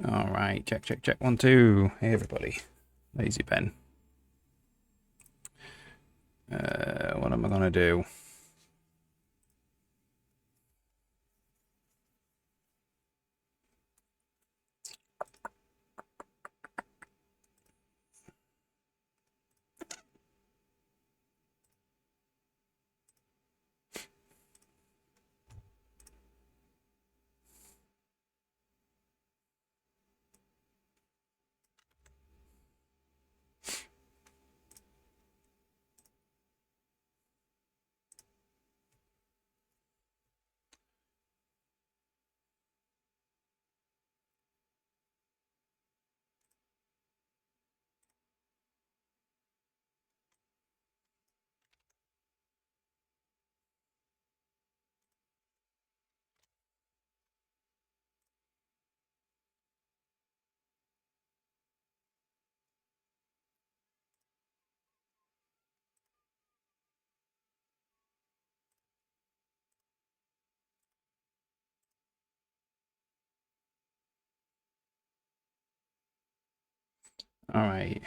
All right, check, check, check. 1, 2. Hey, everybody. Lazy Ben. What am I gonna do? All right.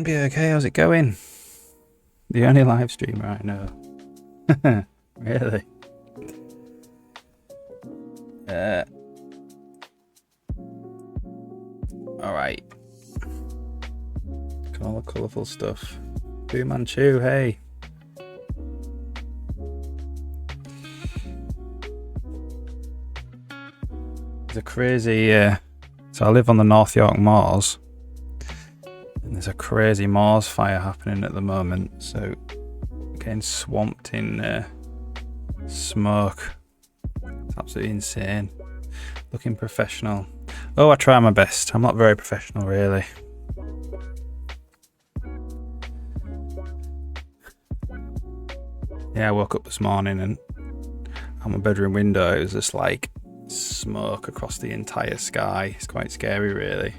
Be okay. How's it going? The only live streamer I know. Really? All right. Look at all the colourful stuff. Fu Manchu, hey. There's a crazy. So I live on the North York Moors, and there's a crazy moors fire happening at the moment. So getting swamped in smoke. It's absolutely insane. Looking professional. Oh, I try my best. I'm not very professional, really. Yeah, I woke up this morning and on my bedroom window it was just like smoke across the entire sky. It's quite scary, really.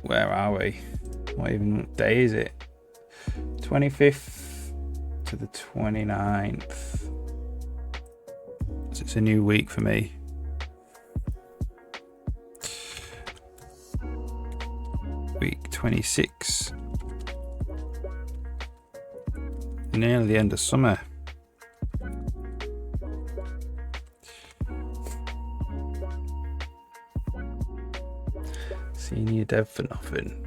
Where are we? What even day is it? 25th to the 29th. So it's a new week for me. Week 26. Nearly the end of summer. Senior dev for nothing.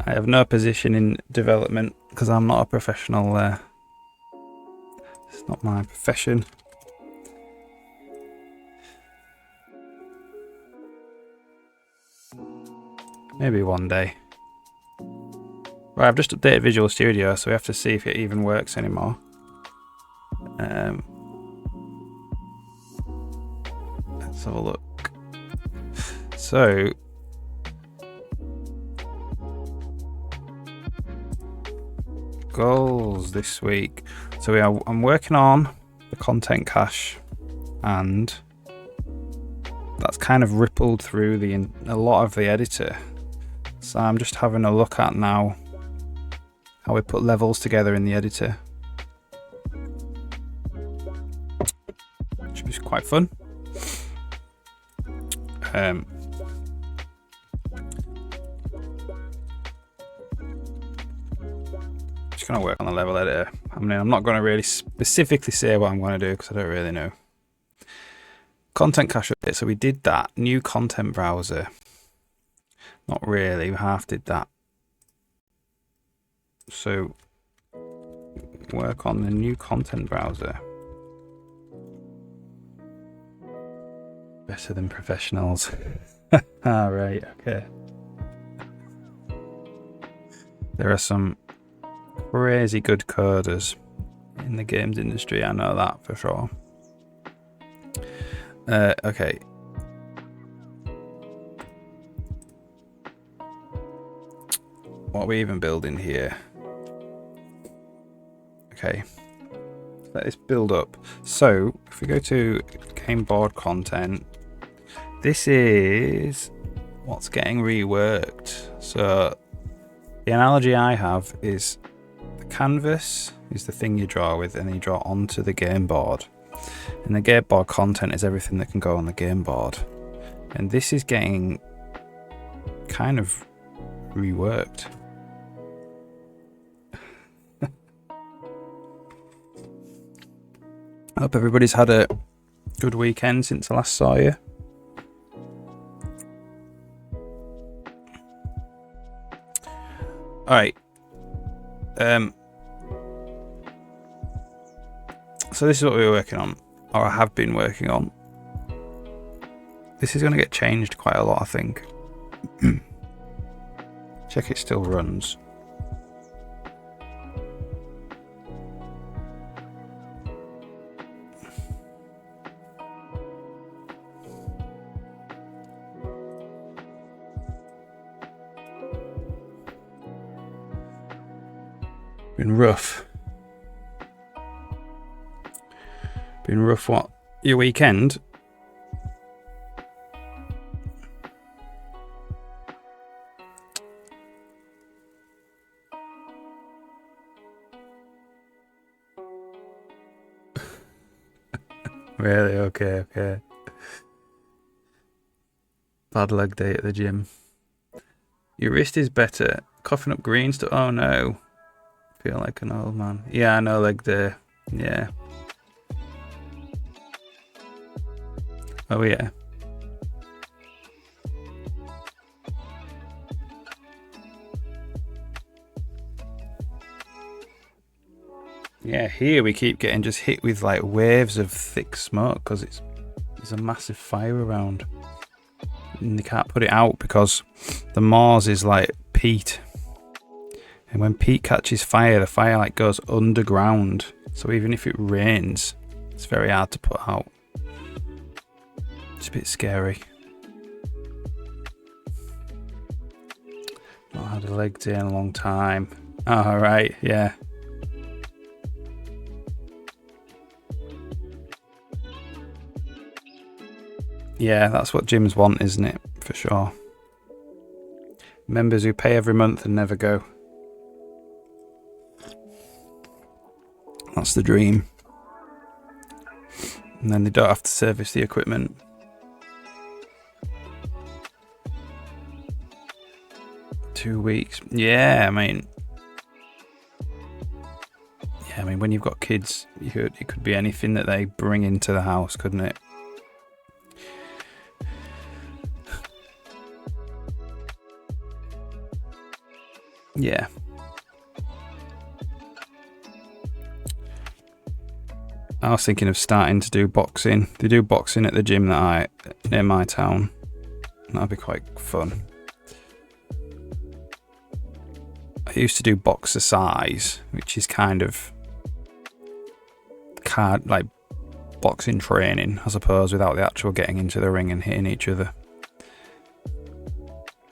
I have no position in development because I'm not a professional. It's not my profession. Maybe one day. Right, I've just updated Visual Studio, so we have to see if it even works anymore. Let's have a look. So, goals this week. So I'm working on the content cache, and that's kind of rippled through a lot of the editor. So I'm just having a look at now how we put levels together in the editor. Should be quite fun. Just gonna work on the level editor. I mean, I'm not gonna really specifically say what I'm gonna do because I don't really know. Content cache update. So we did that. New content browser. Not really. We half did that. So work on the new content browser. Better than professionals. Right, okay. There are some crazy good coders in the games industry, I know that for sure. Okay. What are we even building here? Okay. Let this build up. So, if we go to game board content, this is what's getting reworked. So, the analogy I have is the canvas is the thing you draw with, and then you draw onto the game board. And the game board content is everything that can go on the game board. And this is getting kind of reworked. I hope everybody's had a good weekend since I last saw you. Alright. So this is what we were working on, or I have been working on. This is going to get changed quite a lot, I think. Check it still runs. Been rough. Been rough. What? Your weekend? Really? Okay, okay. Bad leg day at the gym. Your wrist is better. Coughing up green stuff. Oh no. Feel like an old man. Yeah, I know, leg day. Yeah. Oh yeah. Yeah, here we keep getting just hit with like waves of thick smoke because there's a massive fire around. And they can't put it out because the moors is like peat. And when peat catches fire, the fire like goes underground. So even if it rains, it's very hard to put out. It's a bit scary. Not had a leg day in a long time. Oh, right, yeah. Yeah, that's what gyms want, isn't it? For sure. Members who pay every month and never go. That's the dream. And then they don't have to service the equipment. Two weeks. Yeah, I mean, when you've got kids, it could be anything that they bring into the house, couldn't it? Yeah. I was thinking of starting to do boxing. They do boxing at the gym near my town. That'd be quite fun. I used to do boxercise, which is kind of like boxing training, I suppose, without the actual getting into the ring and hitting each other,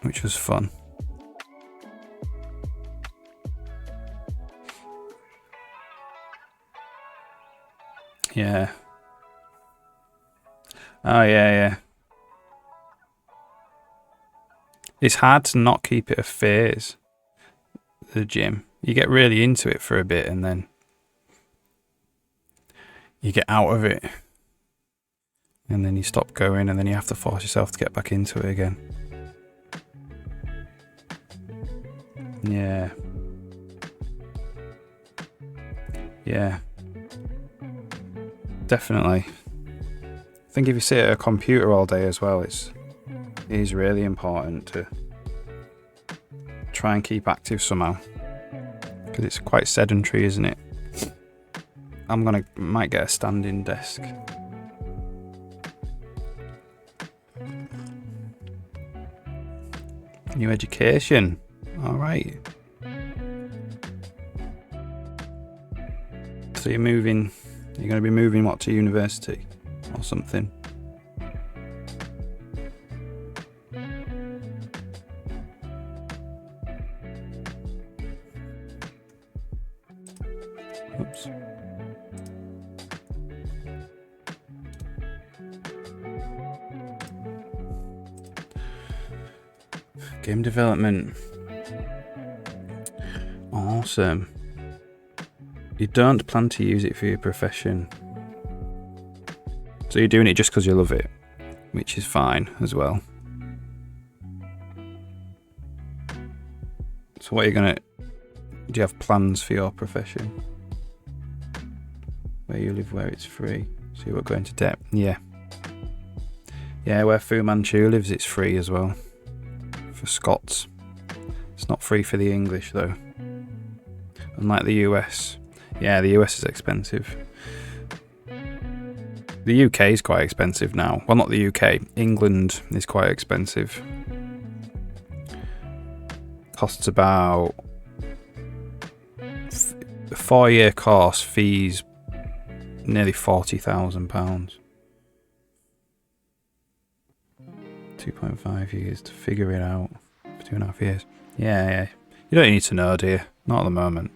which was fun. Yeah. Oh, yeah. It's hard to not keep it a phase, the gym. You get really into it for a bit and then you get out of it. And then you stop going and then you have to force yourself to get back into it again. Yeah. Yeah. Definitely. I think if you sit at a computer all day as well, it is really important to try and keep active somehow, because it's quite sedentary, isn't it? Might get a standing desk. New education. All right. So you're going to be moving what, to university or something? Oops. Game development. Awesome. You don't plan to use it for your profession. So you're doing it just because you love it, which is fine as well. So what are you gonna... Do you have plans for your profession? Where you live, where it's free. So you won't go into debt. Yeah. Yeah, where Fu Manchu lives, it's free as well. For Scots. It's not free for the English though. Unlike the US. Yeah, the US is expensive. The UK is quite expensive now. Well, not the UK. England is quite expensive. Costs about... a 4-year course, fees nearly £40,000. 2.5 years to figure it out. For 2.5 years. Yeah. You don't need to know, do you? Not at the moment.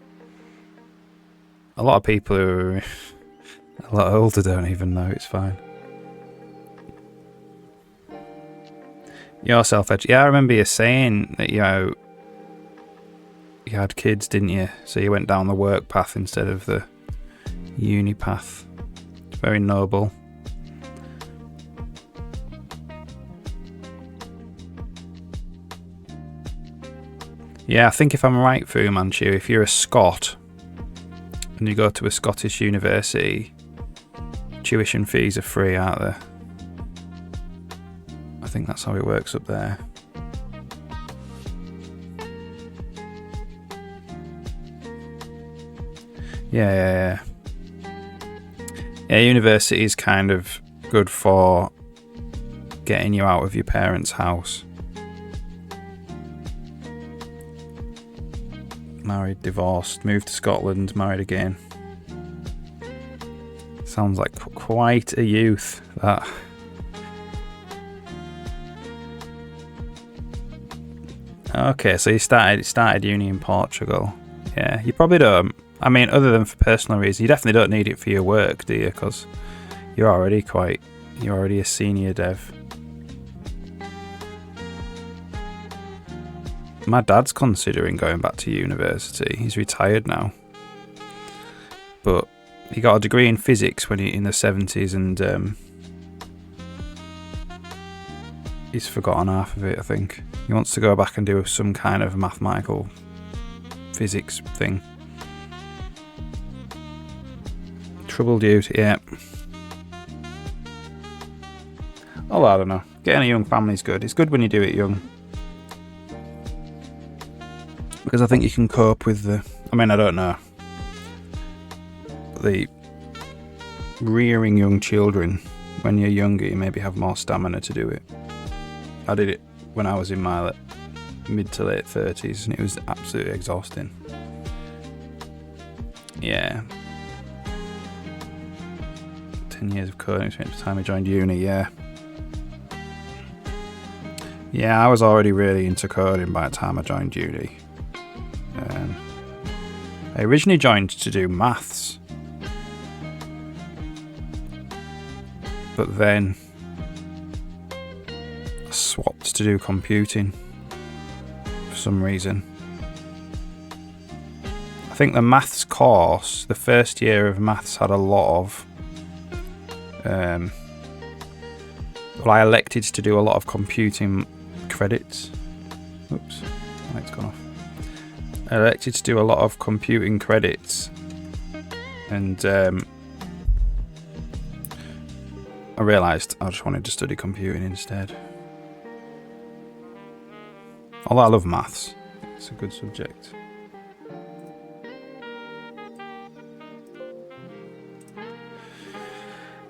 A lot of people who are a lot older don't even know. It's fine. You're self-educated. Yeah, I remember you saying that, you know, you had kids, didn't you? So you went down the work path instead of the uni path. It's very noble. Yeah, I think if I'm right, Fu Manchu, if you're a Scot and you go to a Scottish university, tuition fees are free, aren't they? I think that's how it works up there. Yeah, university is kind of good for getting you out of your parents' house. Married, divorced, moved to Scotland, married again. Sounds like quite a youth, that. Okay, so you started uni in Portugal. Yeah, you probably don't. I mean, other than for personal reasons, you definitely don't need it for your work, do you? Because you're already a senior dev. My dad's considering going back to university. He's retired now. But he got a degree in physics when in the 70s and he's forgotten half of it, I think. He wants to go back and do some kind of mathematical physics thing. Troubled youth, yeah. Oh, I don't know. Getting a young family's good. It's good when you do it young. Because I think you can cope with the... I mean, I don't know. The rearing young children, when you're younger, you maybe have more stamina to do it. I did it when I was in my mid to late 30s, and it was absolutely exhausting. Yeah. 10 years of coding experience by the time I joined uni, yeah. Yeah, I was already really into coding by the time I joined uni. I originally joined to do maths, but then I swapped to do computing for some reason. I think the maths course, the first year of maths had a lot of well, I elected to do a lot of computing credits. Oops, light's gone off. I elected to do a lot of computing credits, and I realised I just wanted to study computing instead. Although I love maths, it's a good subject.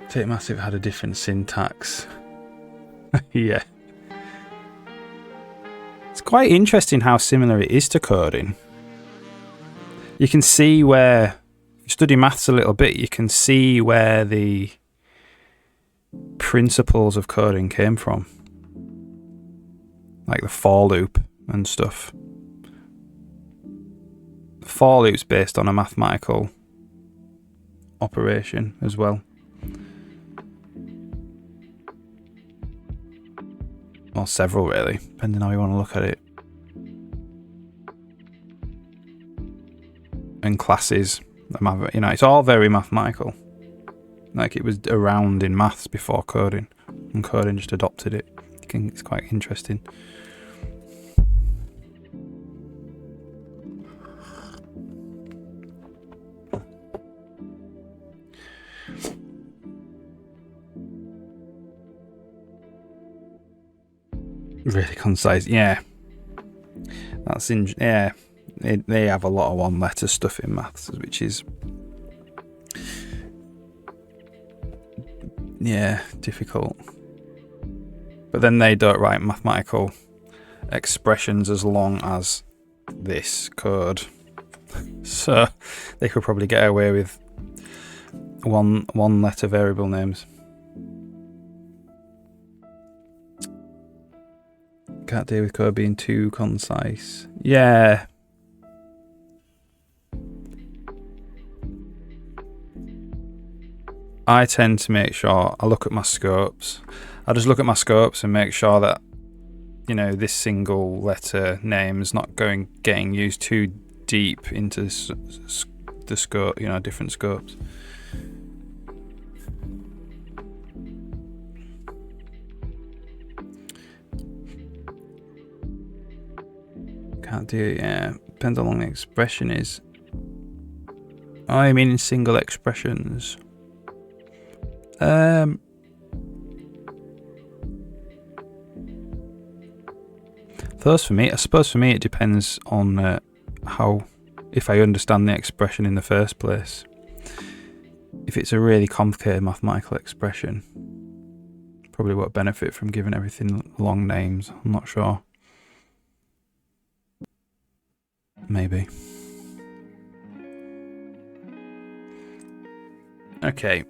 Take Massive had a different syntax. Yeah. It's quite interesting how similar it is to coding. You can see where, if you study maths a little bit, you can see where the principles of coding came from. Like the for loop and stuff. The for loop's based on a mathematical operation as well. Or several, really, depending how you want to look at it. And classes, you know, it's all very mathematical. Like it was around in maths before coding, and coding just adopted it. It's quite interesting. Really concise, yeah. That's yeah. They have a lot of one-letter stuff in maths, which is, yeah, difficult. But then they don't write mathematical expressions as long as this code, so they could probably get away with one-letter variable names. Can't deal with code being too concise. Yeah. I tend to make sure I look at my scopes. I just look at my scopes and make sure that, you know, this single letter name is not getting used too deep into the scope, you know, different scopes. Can't do it, yeah. Depends how long the expression is. Oh, I mean in single expressions. Those for me, I suppose for me it depends on if I understand the expression in the first place. If it's a really complicated mathematical expression, probably won't benefit from giving everything long names. I'm not sure. Maybe. Okay.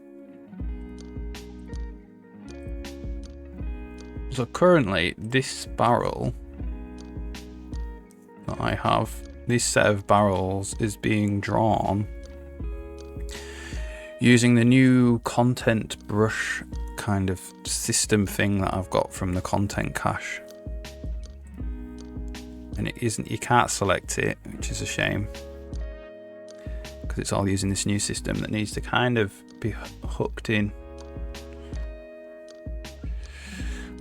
So currently, this barrel that I have, this set of barrels is being drawn using the new content brush kind of system thing that I've got from the content cache. And it isn't, you can't select it, which is a shame, because it's all using this new system that needs to kind of be hooked in.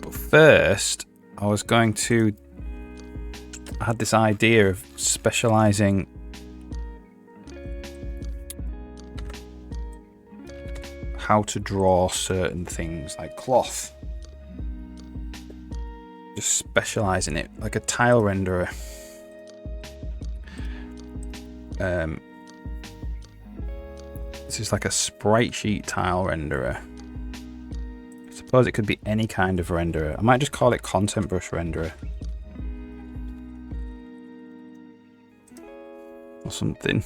But first, I had this idea of specializing how to draw certain things like cloth. Just specialize in it, like a tile renderer. This is like a sprite sheet tile renderer. I suppose it could be any kind of renderer. I might just call it content brush renderer or something.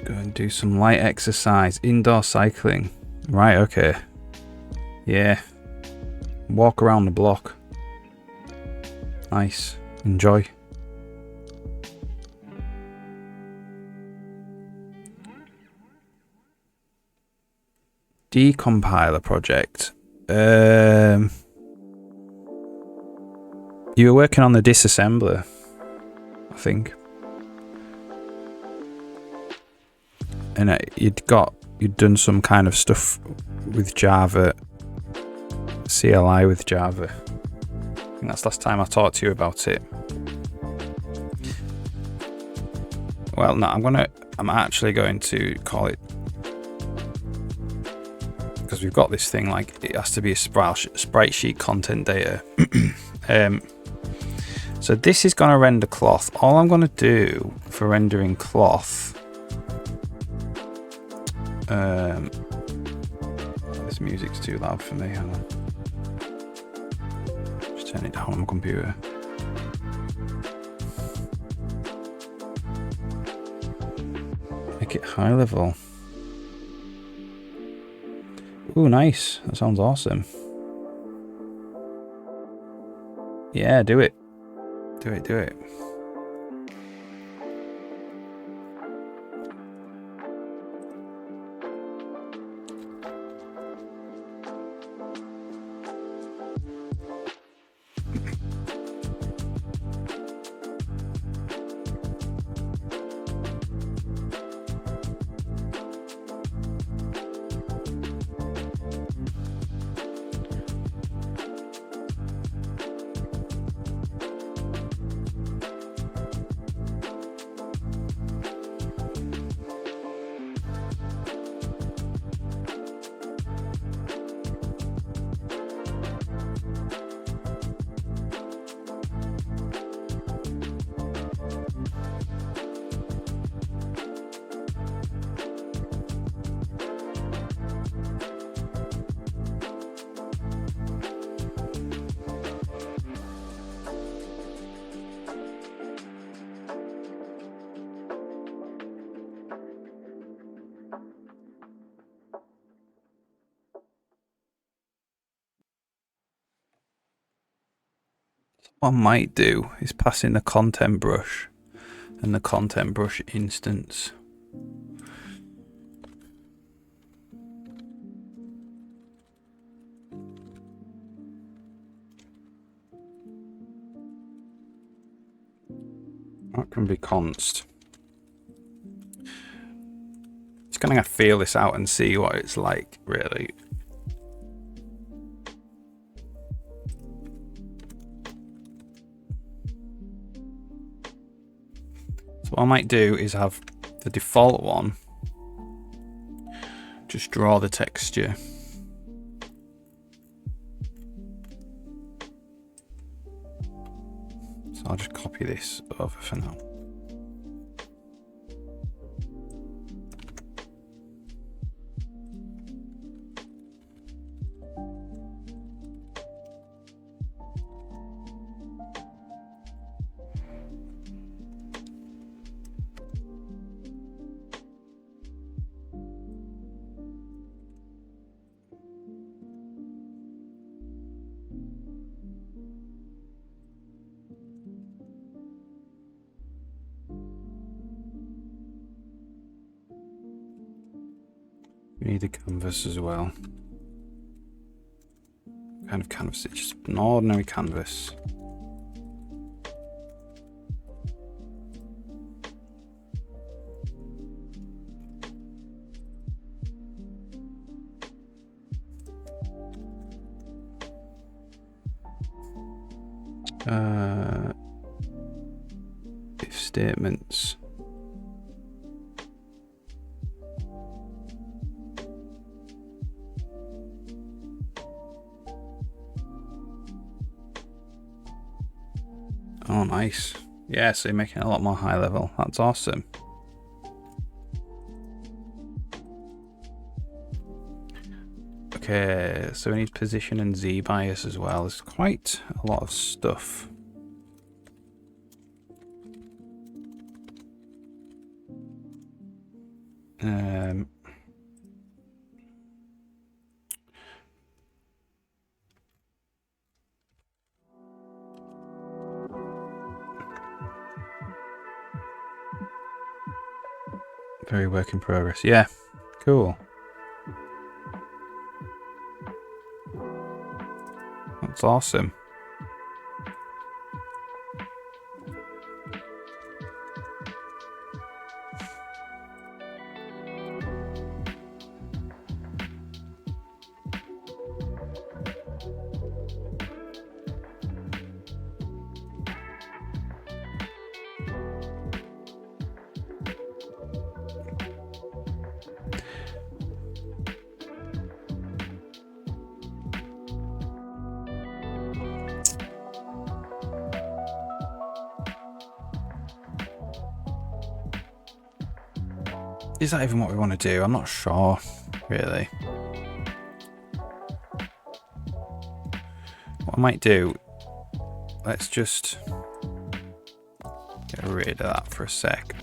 Go and do some light exercise, indoor cycling. Right, okay. Yeah. Walk around the block. Nice. Enjoy. Decompiler project. You were working on the disassembler, I think. And you'd done some kind of stuff with Java, CLI with Java. I think that's last time I talked to you about it. Well, no, I'm actually going to call it, because we've got this thing, like it has to be a sprite sheet content data. So this is going to render cloth. All I'm going to do for rendering cloth, this music's too loud for me. Hang on. Just turn it down on my computer. Make it high level. Ooh, nice. That sounds awesome. Yeah, do it. Do it, do it. What I might do is pass in the content brush and the content brush instance. That can be const. Just gonna feel this out and see what it's like, really. So what I might do is have the default one, just draw the texture. So I'll just copy this over for now. We need the canvas as well. What kind of canvas? It's just an ordinary canvas. If statements. Oh, nice. Yeah, so you're making it a lot more high level. That's awesome. Okay, so we need position and Z bias as well. There's quite a lot of stuff. Very work in progress. Yeah, cool. That's awesome. Is that even what we want to do? I'm not sure, really. What I might do, let's just get rid of that for a sec.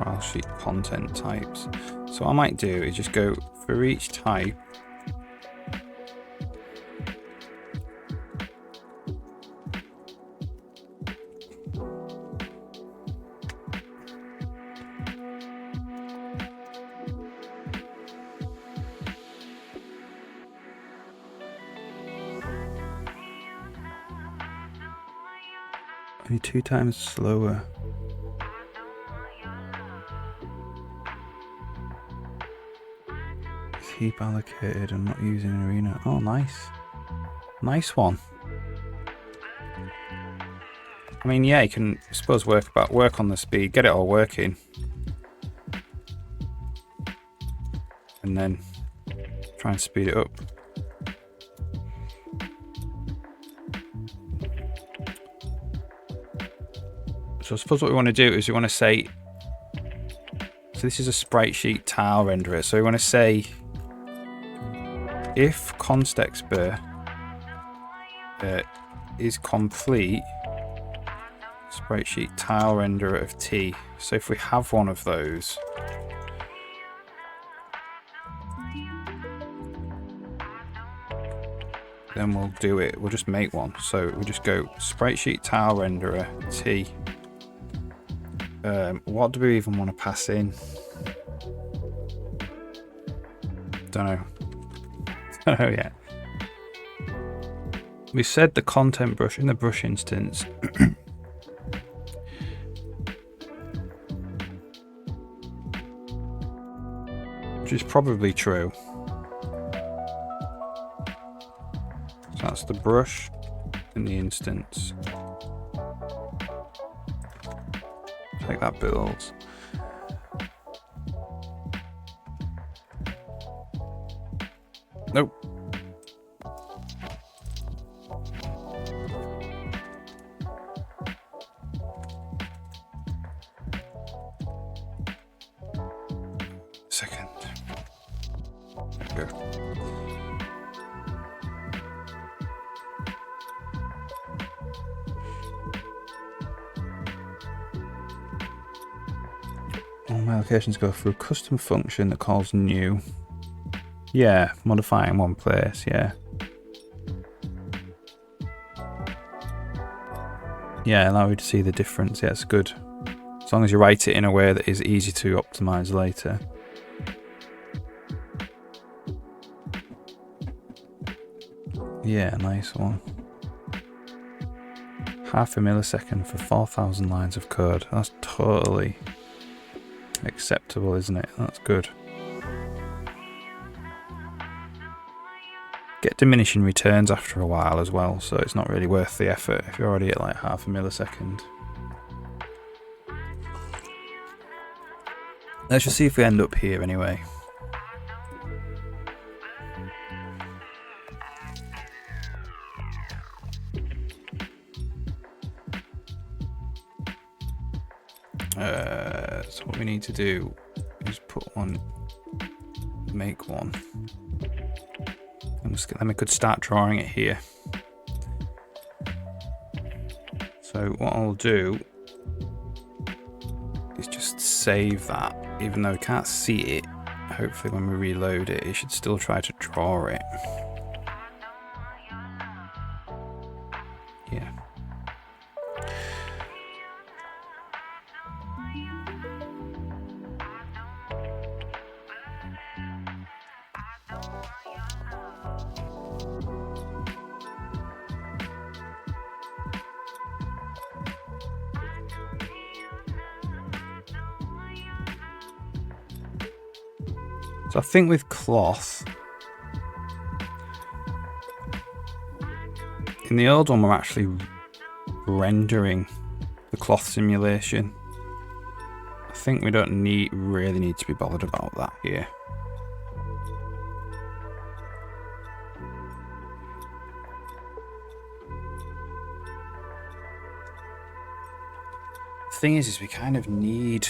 trial sheet content types. So what I might do is just go for each type. Only 2 times slower. Heap allocated and not using an arena. Oh, nice. Nice one. I mean, yeah, you can, I suppose, work on the speed, get it all working. And then try and speed it up. So I suppose what we want to do is we want to say, so this is a sprite sheet tile renderer. So we want to say, if constexpr is complete sprite sheet tile renderer of T. So if we have one of those, then we'll do it. We'll just make one. So we'll just go sprite sheet tile renderer T. What do we even want to pass in? Don't know. Don't know yet. We said the content brush in the brush instance. Which is probably true. So that's the brush in the instance. Take that builds. Nope. Second. There we go. All my allocations go through a custom function that calls new. Yeah, modifying one place, yeah. Yeah, allow you to see the difference. Yeah, it's good. As long as you write it in a way that is easy to optimize later. Yeah, nice one. Half a millisecond for 4,000 lines of code. That's totally acceptable, isn't it? That's good. Get diminishing returns after a while as well, so it's not really worth the effort if you're already at like half a millisecond. Let's just see if we end up here anyway. So what we need to do is put one, make one. And then we could start drawing it here. So what I'll do is just save that, even though we can't see it. Hopefully when we reload it, it should still try to draw it. Yeah. So I think with cloth, in the old one we're actually rendering the cloth simulation. I think we don't really need to be bothered about that here. The thing is we kind of need...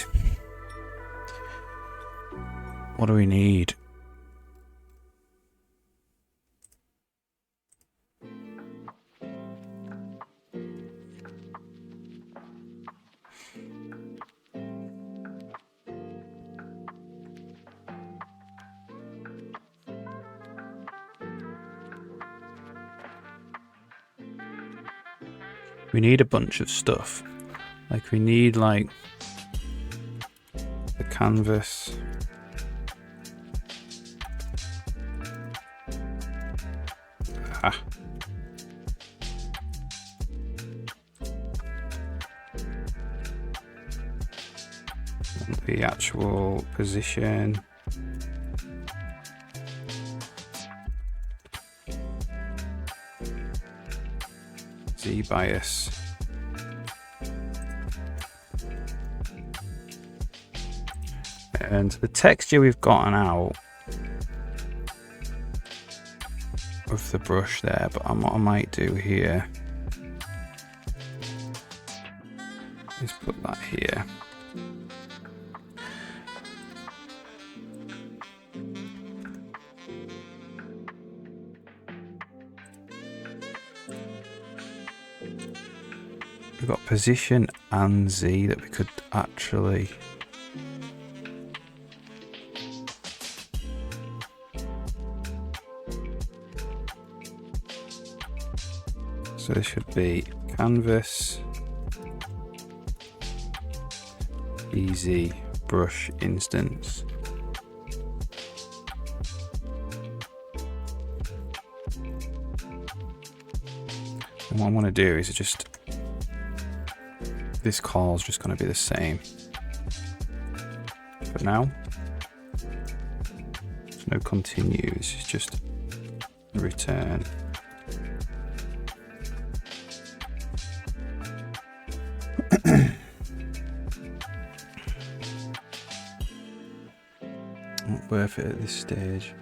What do we need? we need a bunch of stuff. Like we need like the canvas. Ah. The actual position. Z bias. And the texture we've gotten out of the brush there, but what I might do here is put that here. We've got position and Z that we could actually so this should be canvas easy brush instance. And what I want to do is just this call is just going to be the same. But now, there's no continues, it's just return. Not worth it at this stage.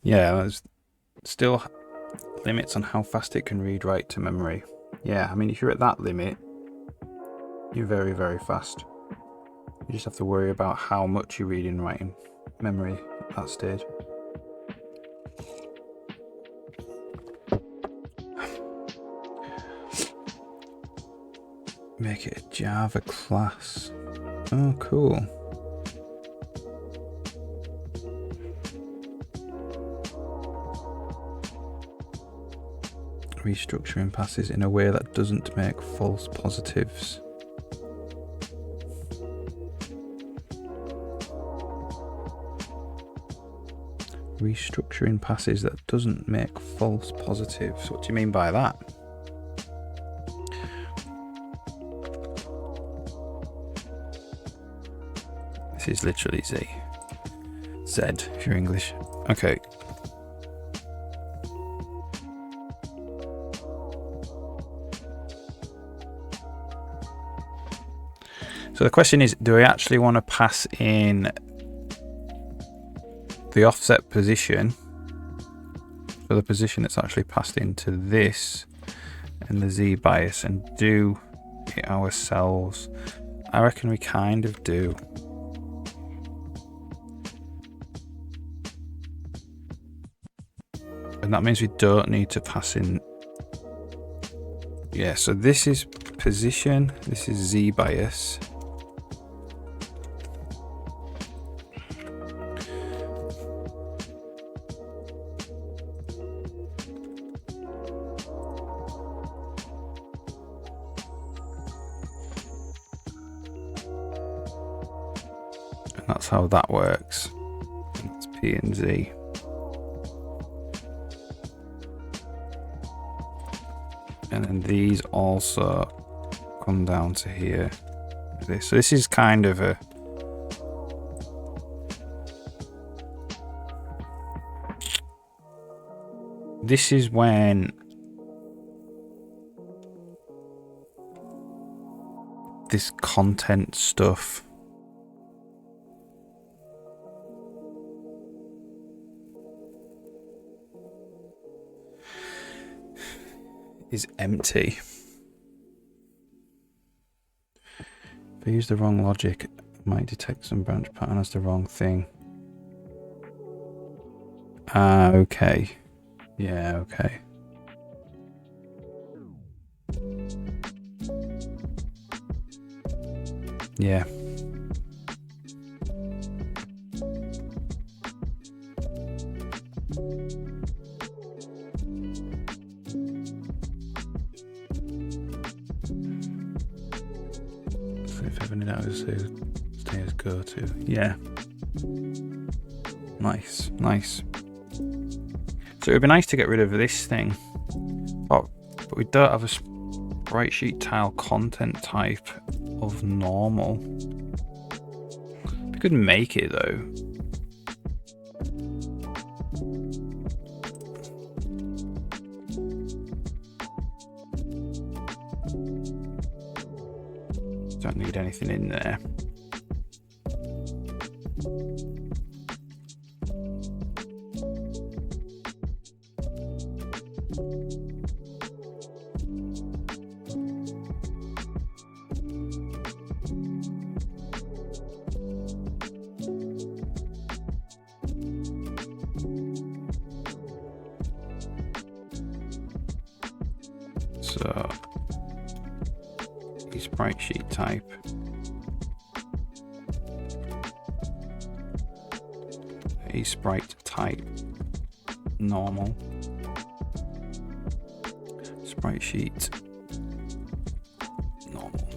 Yeah, there's still limits on how fast it can read write to memory. Yeah, I mean, if you're at that limit, you're very, very fast. You just have to worry about how much you read and write in memory at that stage. Make it a Java class. Oh, cool. Restructuring passes in a way that doesn't make false positives. Restructuring passes that doesn't make false positives. What do you mean by that? This is literally Z. Z if you're English. Okay. So the question is, do I actually want to pass in the offset position for the position that's actually passed into this and the Z bias and do it ourselves? I reckon we kind of do. And that means we don't need to pass in. Yeah, so this is position, this is Z bias. That's how that works. That's P and Z. And then these also come down to here. So this is kind of a this is when this content stuff is empty. If I use the wrong logic, it might detect some branch pattern as the wrong thing. Ah, okay. Yeah, okay. Yeah. if ever need hours to stay as go to. Yeah. Nice, nice. So it would be nice to get rid of this thing. Oh, but we don't have a sprite sheet tile content type of normal. We could make it though. Don't need anything in there. So, sprite sheet type. A sprite type normal. Sprite sheet normal.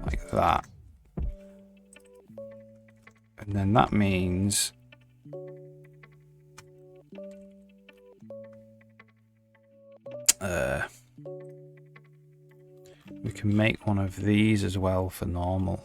Like that. And then that means we can make one of these as well for normal.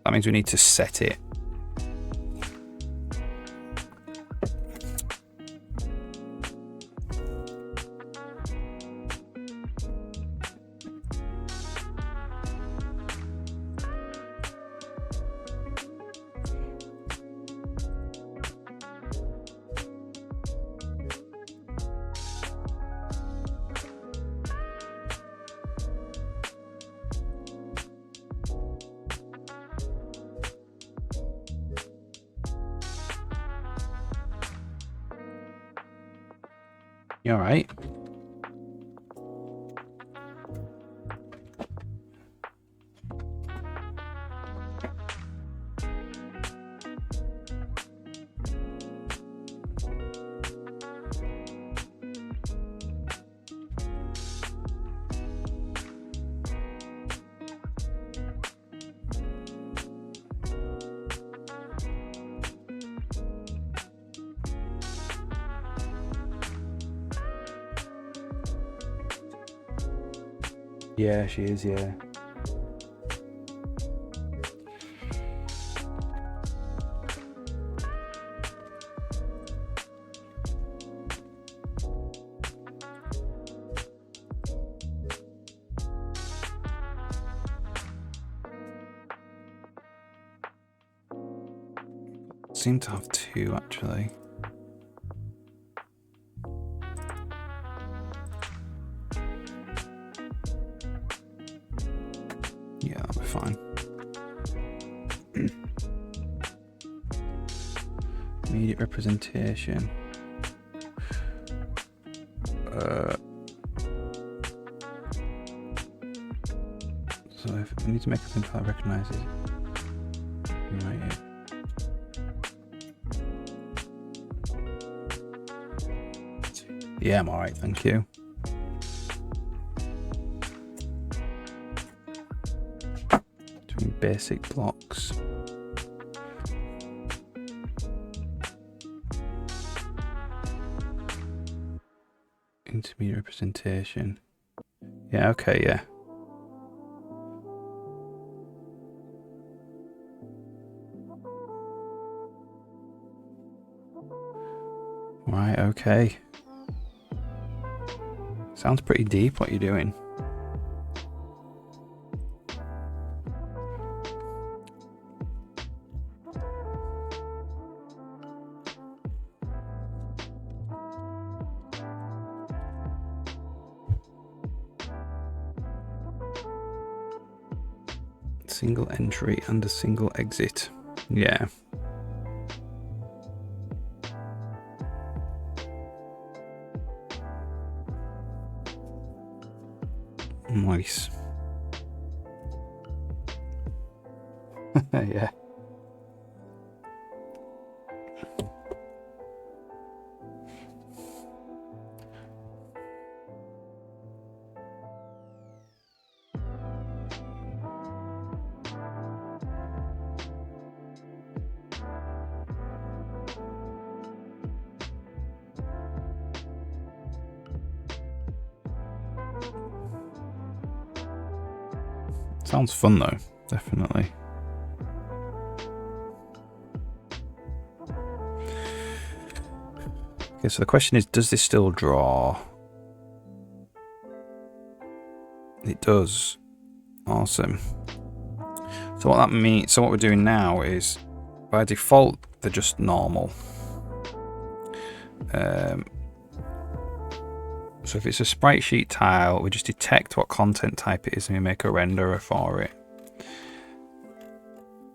That means we need to set it. You all right? Yeah, she is, yeah. Seem to have two actually. Yeah, that'll be fine. Immediate representation. So if we need to make something that recognizes, right here. Yeah, I'm alright, thank you. Doing basic blocks. Intermediate representation. Yeah, okay, yeah. Right, okay. Sounds pretty deep what you're doing. Single entry and a single exit. Yeah. Nice. Yeah. Sounds fun though, definitely. Okay, so the question is, does this still draw? It does. Awesome. So what that means, so what we're doing now is, by default, they're just normal. So if it's a sprite sheet tile, we just detect what content type it is and we make a renderer for it.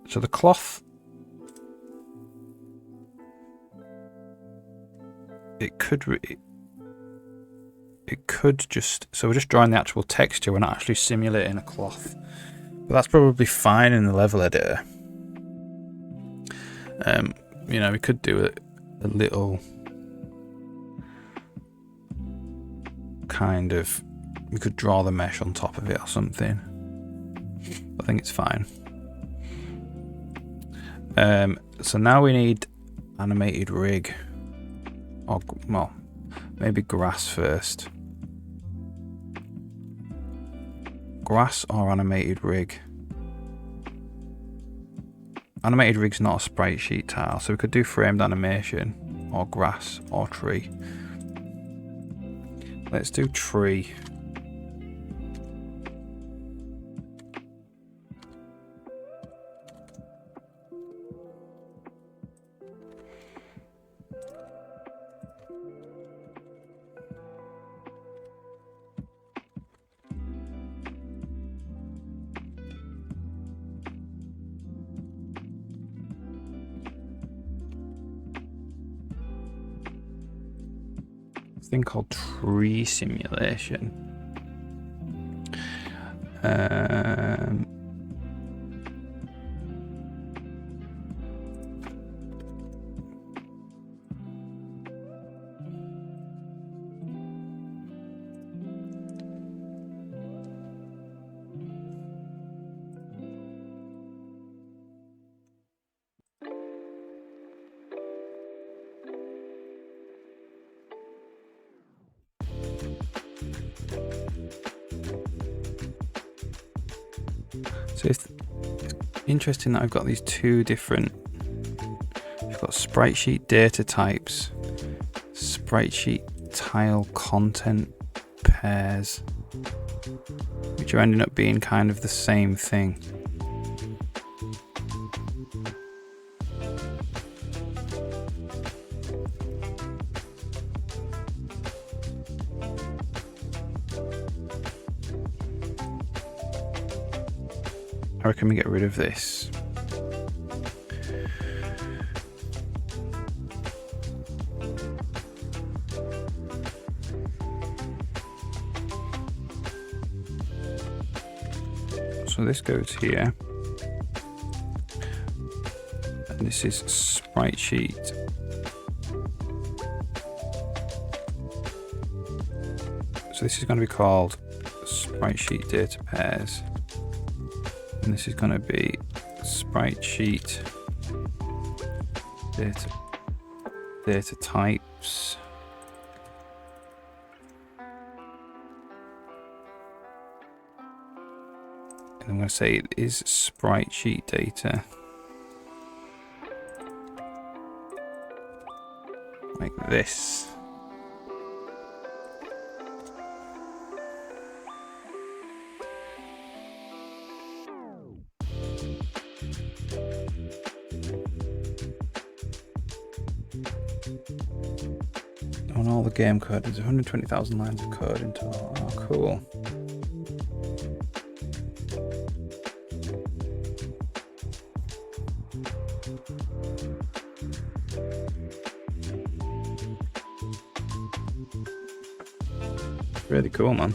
So the cloth, it could just, so we're just drawing the actual texture, we're not actually simulating a cloth. But that's probably fine in the level editor. You know, we could do a little kind of, we could draw the mesh on top of it or something. I think it's fine. So now we need animated rig, or well, maybe grass first. Grass or animated rig? Animated rig's not a sprite sheet tile, so we could do framed animation or grass or tree. Let's do tree. Thing called tree simulation. So it's interesting that I've got these two different, I've got sprite sheet data types, sprite sheet tile content pairs, which are ending up being kind of the same thing. I reckon we get rid of this. So this goes here. And this is sprite sheet. So this is going to be called sprite sheet data pairs. And this is going to be sprite sheet data types. And I'm going to say it is sprite sheet data. Like this. On all the game code, there's 120,000 lines of code in total. Oh, cool. really cool, man.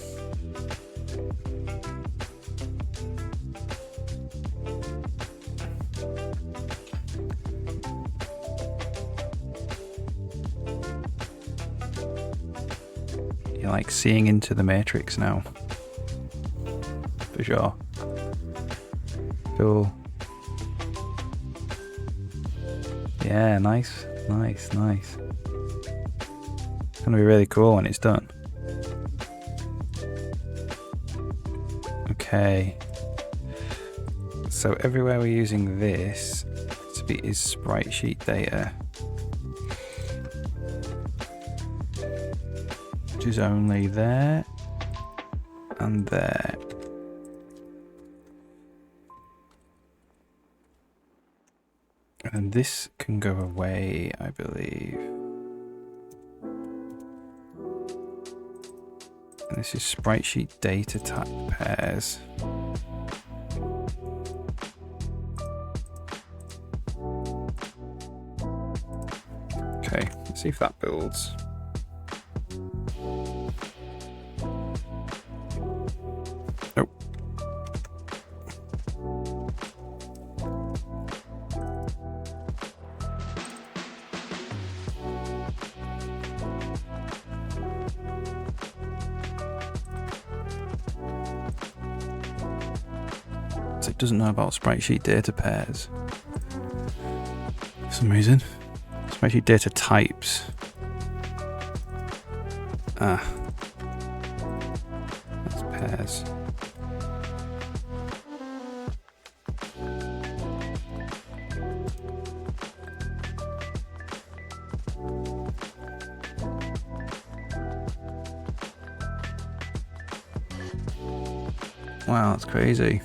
You're like seeing into the Matrix now. For sure. Cool. Yeah, nice. Nice, nice. It's gonna be really cool when it's done. Okay. So everywhere we're using this to be is sprite sheet data. Which is only there and there. And this can go away, I believe. And this is sprite sheet data type pairs. Okay, let's see if that builds. Oh. So it doesn't know about sprite sheet data pairs for some reason. Sprite sheet data types. Ah. That's pairs. Wow, that's crazy.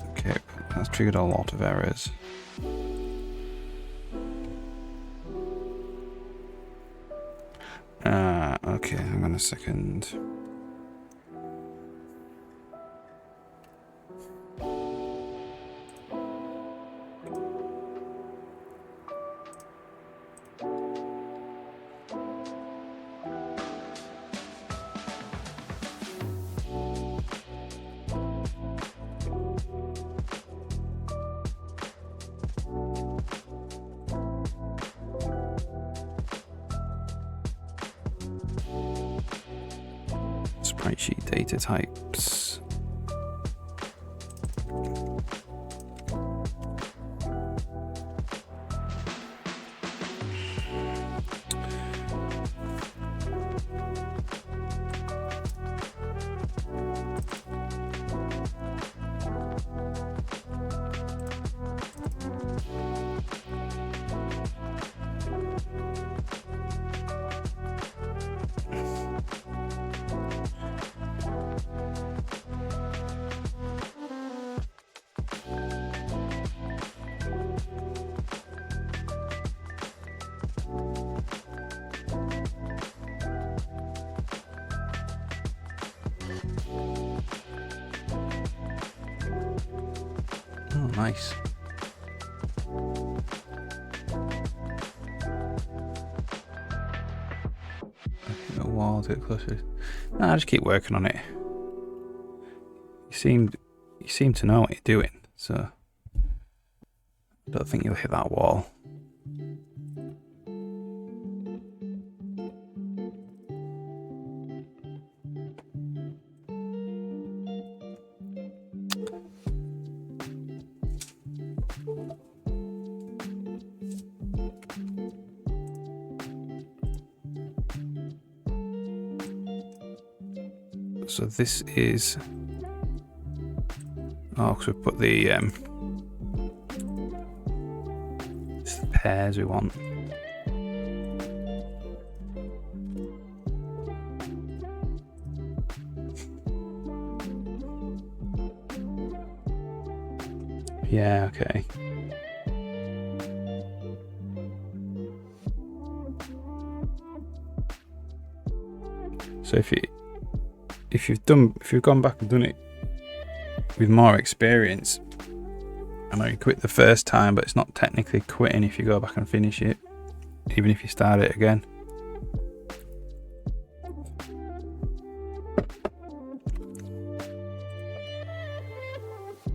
Okay, that's triggered a lot of errors. Okay, hang on a second. Sprite sheet data types. Oh, nice. A while to get closer. Nah, just keep working on it. You seem to know what you're doing, so I don't think you'll hit that wall. So this is, oh, because we put the it's the pairs we want. Yeah, okay. So if you've gone back and done it with more experience, I know you quit the first time, but it's not technically quitting if you go back and finish it, even if you start it again.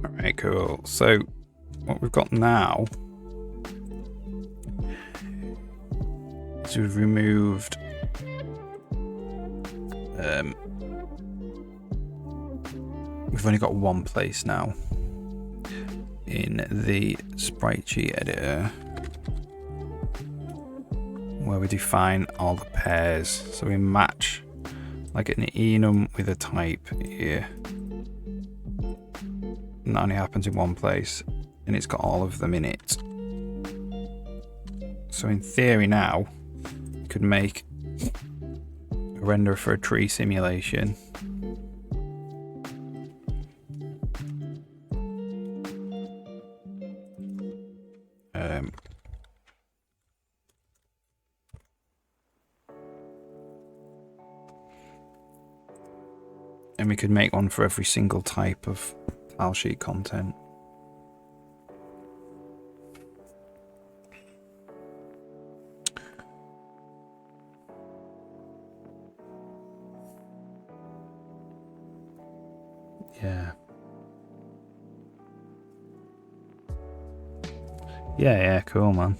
Alright, cool. So what we've got now is we've removed we've only got one place now in the sprite sheet editor where we define all the pairs. So we match like an enum with a type here. And that only happens in one place, and it's got all of them in it. So in theory now, you could make a render for a tree simulation. And we could make one for every single type of tile sheet content. Yeah. Yeah, cool, man.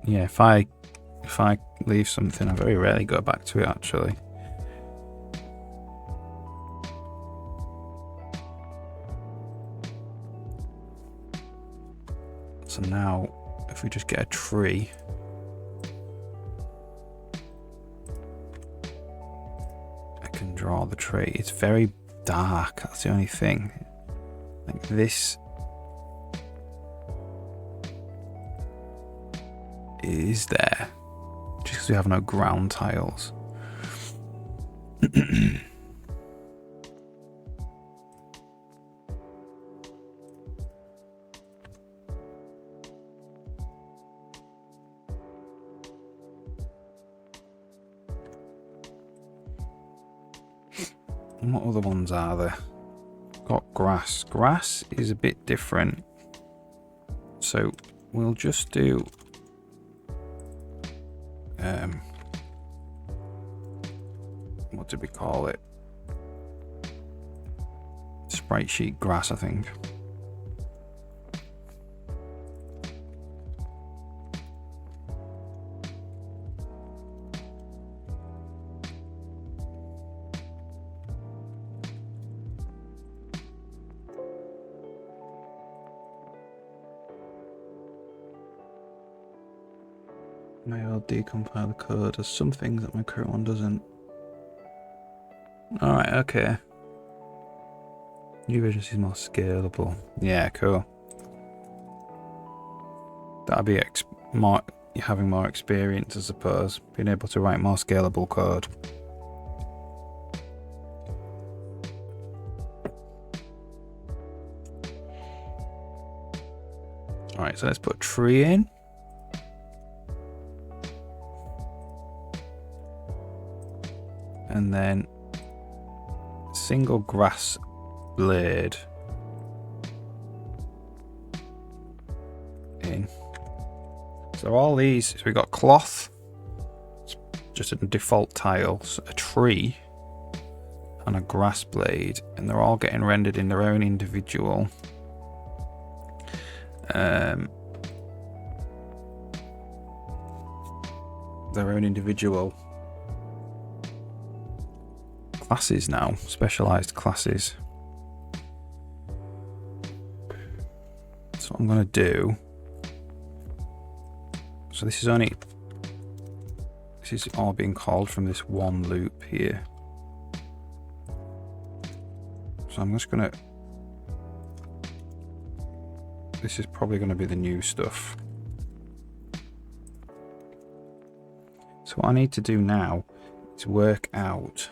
Yeah, if I leave something, I very rarely go back to it, actually. So now, if we just get a tree, I can draw the tree. It's very dark, that's the only thing. Like this is there, just because we have no ground tiles. And what other ones are there? Got grass. Grass is a bit different. So we'll just do what did we call it? Sprite sheet grass, I think. I'll decompile the code. There's some things that my current one doesn't. Alright, okay. New version is more scalable. Yeah, cool. That'll be having more experience, I suppose. Being able to write more scalable code. Alright, so let's put a tree in. And then single grass blade in. So all these, so we've got cloth, it's just a default tile, so a tree, and a grass blade, and they're all getting rendered in their own individual classes now, specialized classes. So what I'm going to do, so this is all being called from this one loop here. So I'm just going to, this is probably going to be the new stuff. So what I need to do now is work out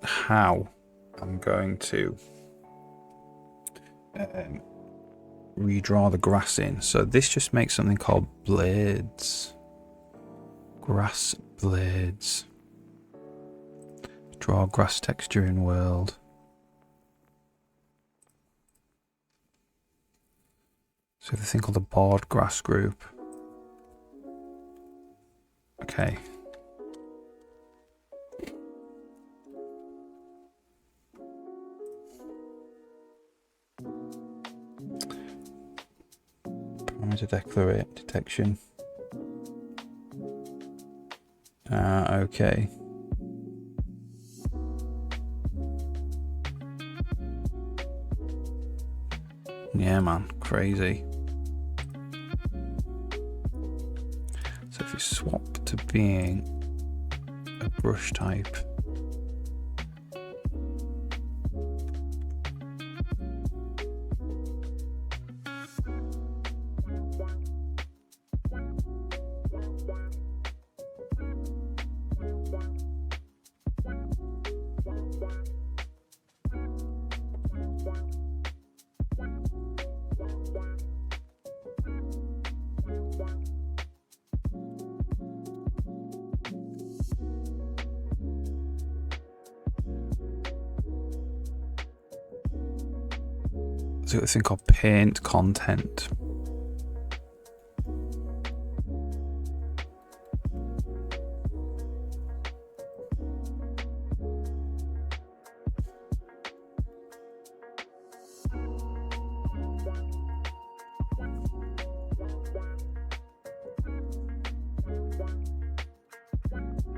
how I'm going to redraw the grass in. So this just makes something called blades. Grass blades. Draw grass texture in world. So the thing called the board grass group. Okay. Parameter declarate detection. Okay. Yeah, man, crazy. So if you swap to being a brush type, so this thing called paint content.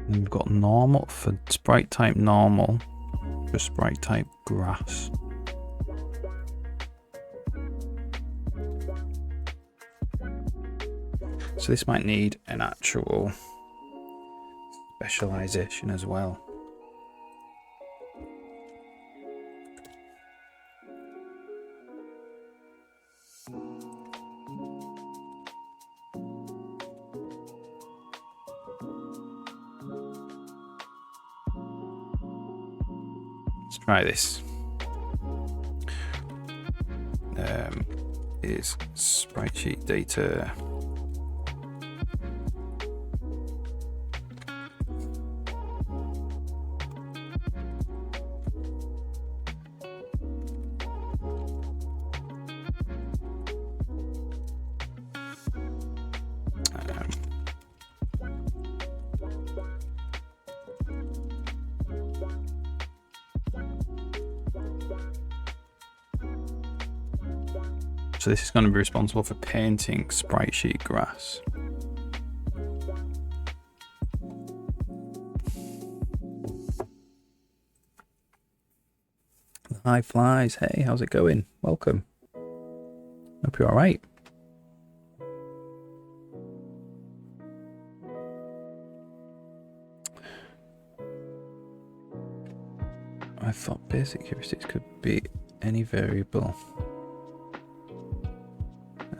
And we've got normal for sprite type normal, for sprite type grass. So this might need an actual specialization as well. Let's try this. Is sprite sheet data. So this is going to be responsible for painting sprite sheet grass. Hi flies, hey, how's it going? Welcome. Hope you're alright. I thought basic heuristics could be any variable.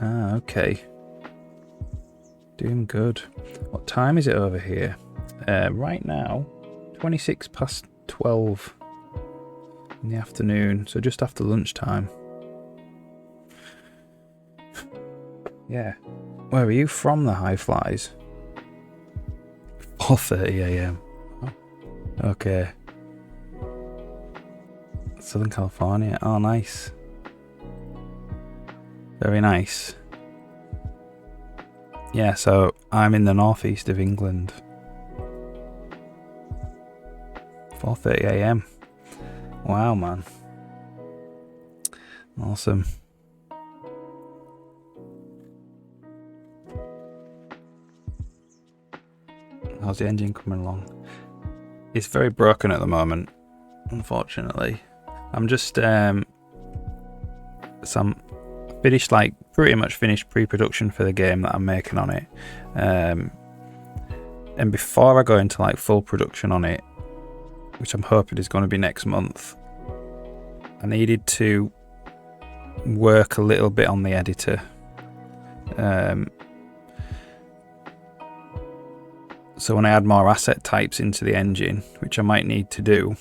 Ah, okay. Doing good. What time is it over here? Right now, 26 past 12 in the afternoon, so just after lunchtime. Yeah. Where are you from, the high flies? 4:30 AM. Okay. Southern California. Oh, nice. Very nice. Yeah, so I'm in the northeast of England. 4:30 AM. Wow, man. Awesome. How's the engine coming along? It's very broken at the moment, unfortunately. I'm just finished, like pretty much finished pre-production for the game that I'm making on it, and before I go into like full production on it, which I'm hoping is going to be next month, I needed to work a little bit on the editor. So when I add more asset types into the engine, which I might need to do,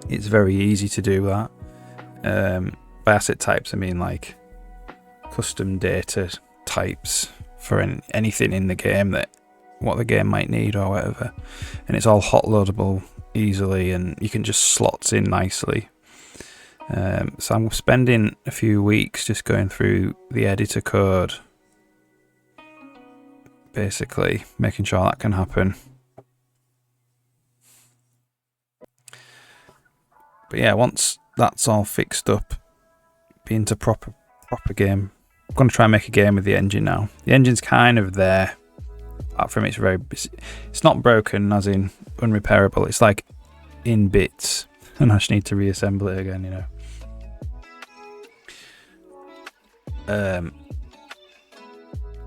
it's very easy to do that. By asset types I mean like custom data types for anything in the game that what the game might need or whatever, and it's all hot loadable easily, and you can just slots in nicely. So I'm spending a few weeks just going through the editor code, basically making sure that can happen. But yeah, once that's all fixed up, be into proper game. I'm going to try and make a game with the engine now. The engine's kind of there, apart from it's not broken as in unrepairable. It's like in bits, and I just need to reassemble it again, you know.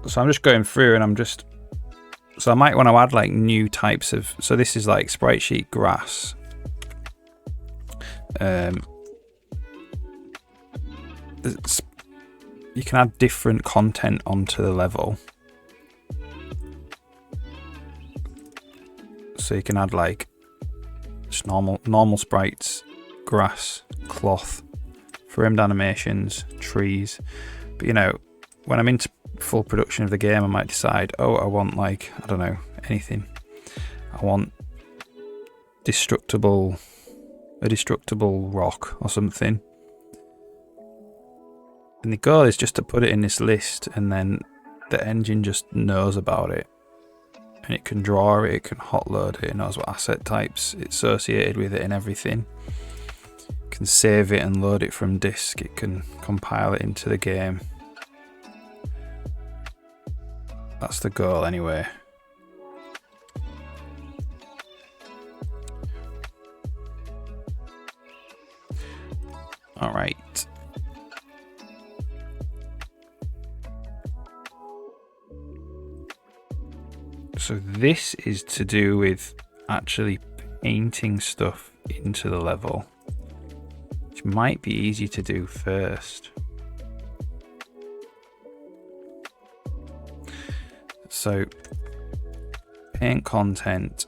So I'm just going through, and so I might want to add like new types of. So this is like sprite sheet grass. You can add different content onto the level. So you can add like just normal sprites, grass, cloth, framed animations, trees. But you know, when I'm into full production of the game, I might decide, oh, I want like, I don't know, anything. I want a destructible rock or something. And the goal is just to put it in this list, and then the engine just knows about it. And it can draw it, it can hot load it, it knows what asset types it's associated with it and everything. It can save it and load it from disk, it can compile it into the game. That's the goal anyway. Alright. So this is to do with actually painting stuff into the level, which might be easy to do first. So paint content,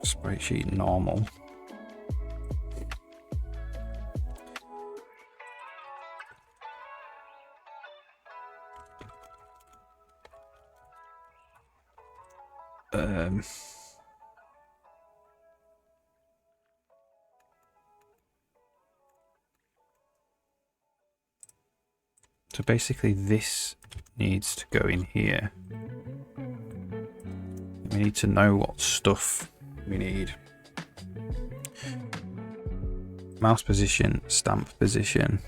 sprite sheet normal. So basically this needs to go in here. We need to know what stuff we need. Mouse position, stamp position.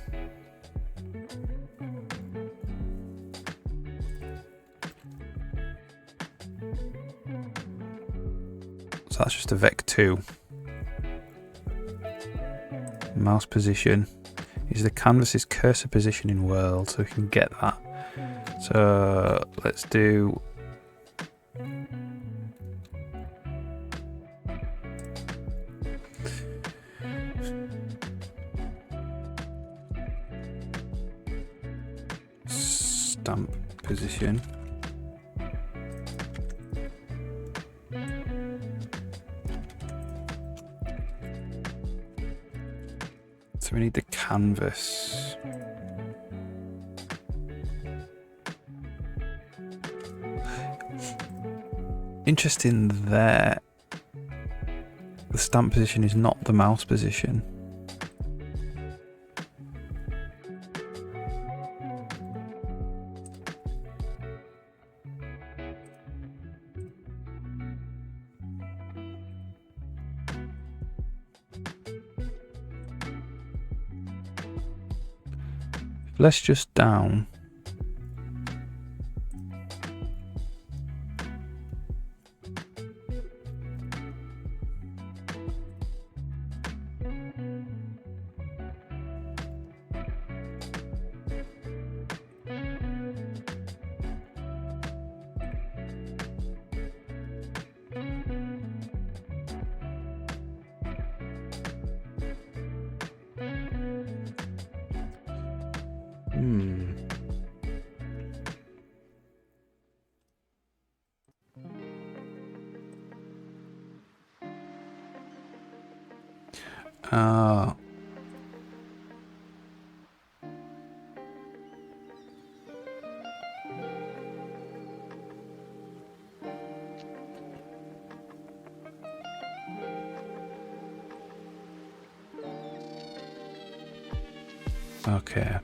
So that's just a vec2. Mouse position is the canvas's cursor position in world, so we can get that. So let's do stamp position. So we need the canvas. Interesting there. The stamp position is not the mouse position. Let's just down. Okay.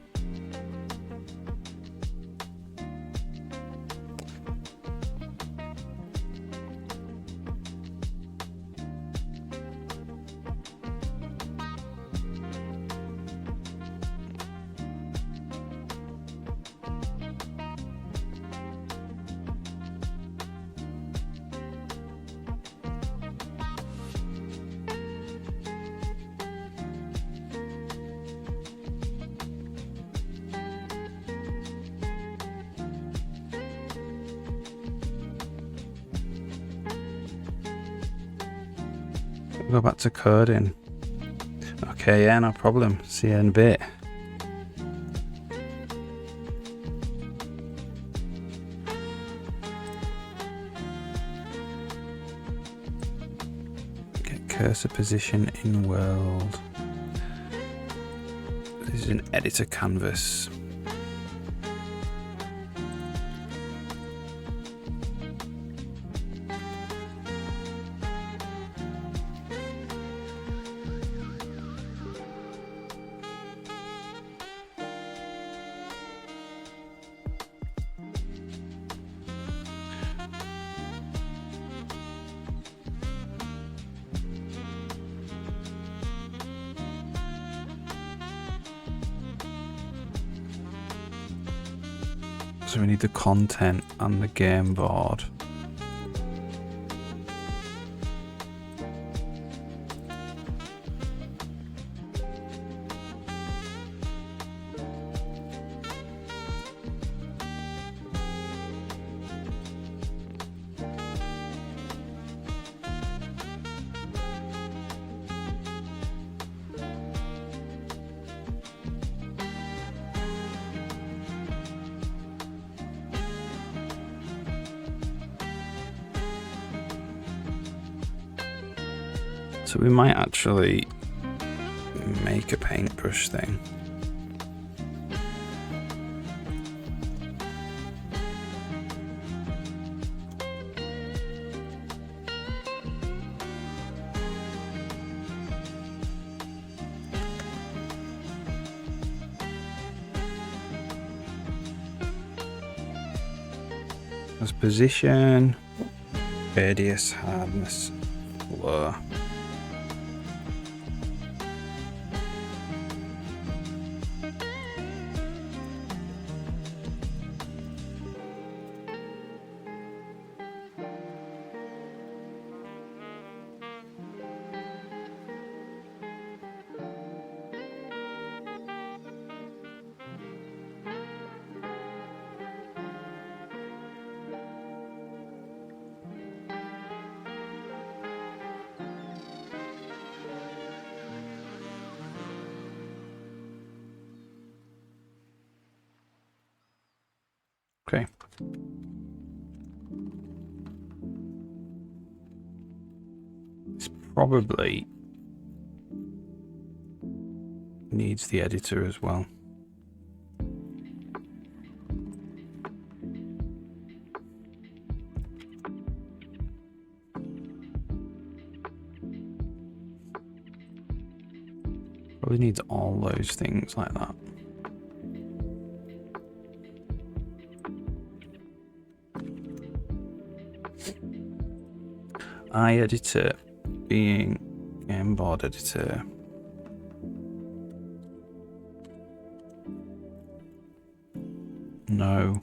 Go back to coding. Okay, yeah, no problem. See you in a bit. Get cursor position in world. This is an editor canvas. So we need the content and the game board. So we might actually make a paintbrush thing. As position, radius, hardness, blur. Okay. This probably needs the editor as well. Probably needs all those things like that. iEditor being game board editor. No.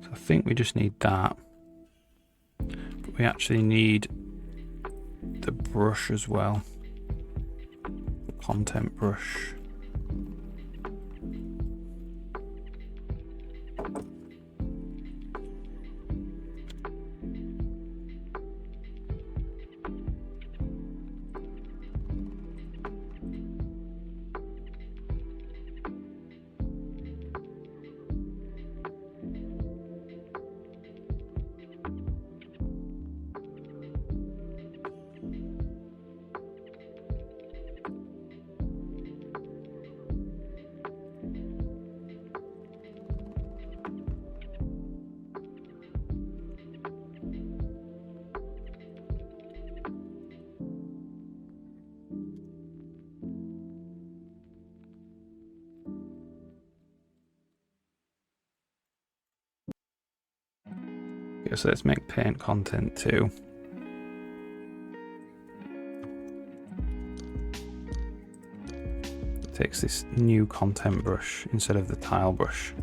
So I think we just need that. But we actually need the brush as well. Content brush. Okay, so let's make paint content 2. It takes this new content brush instead of the tile brush.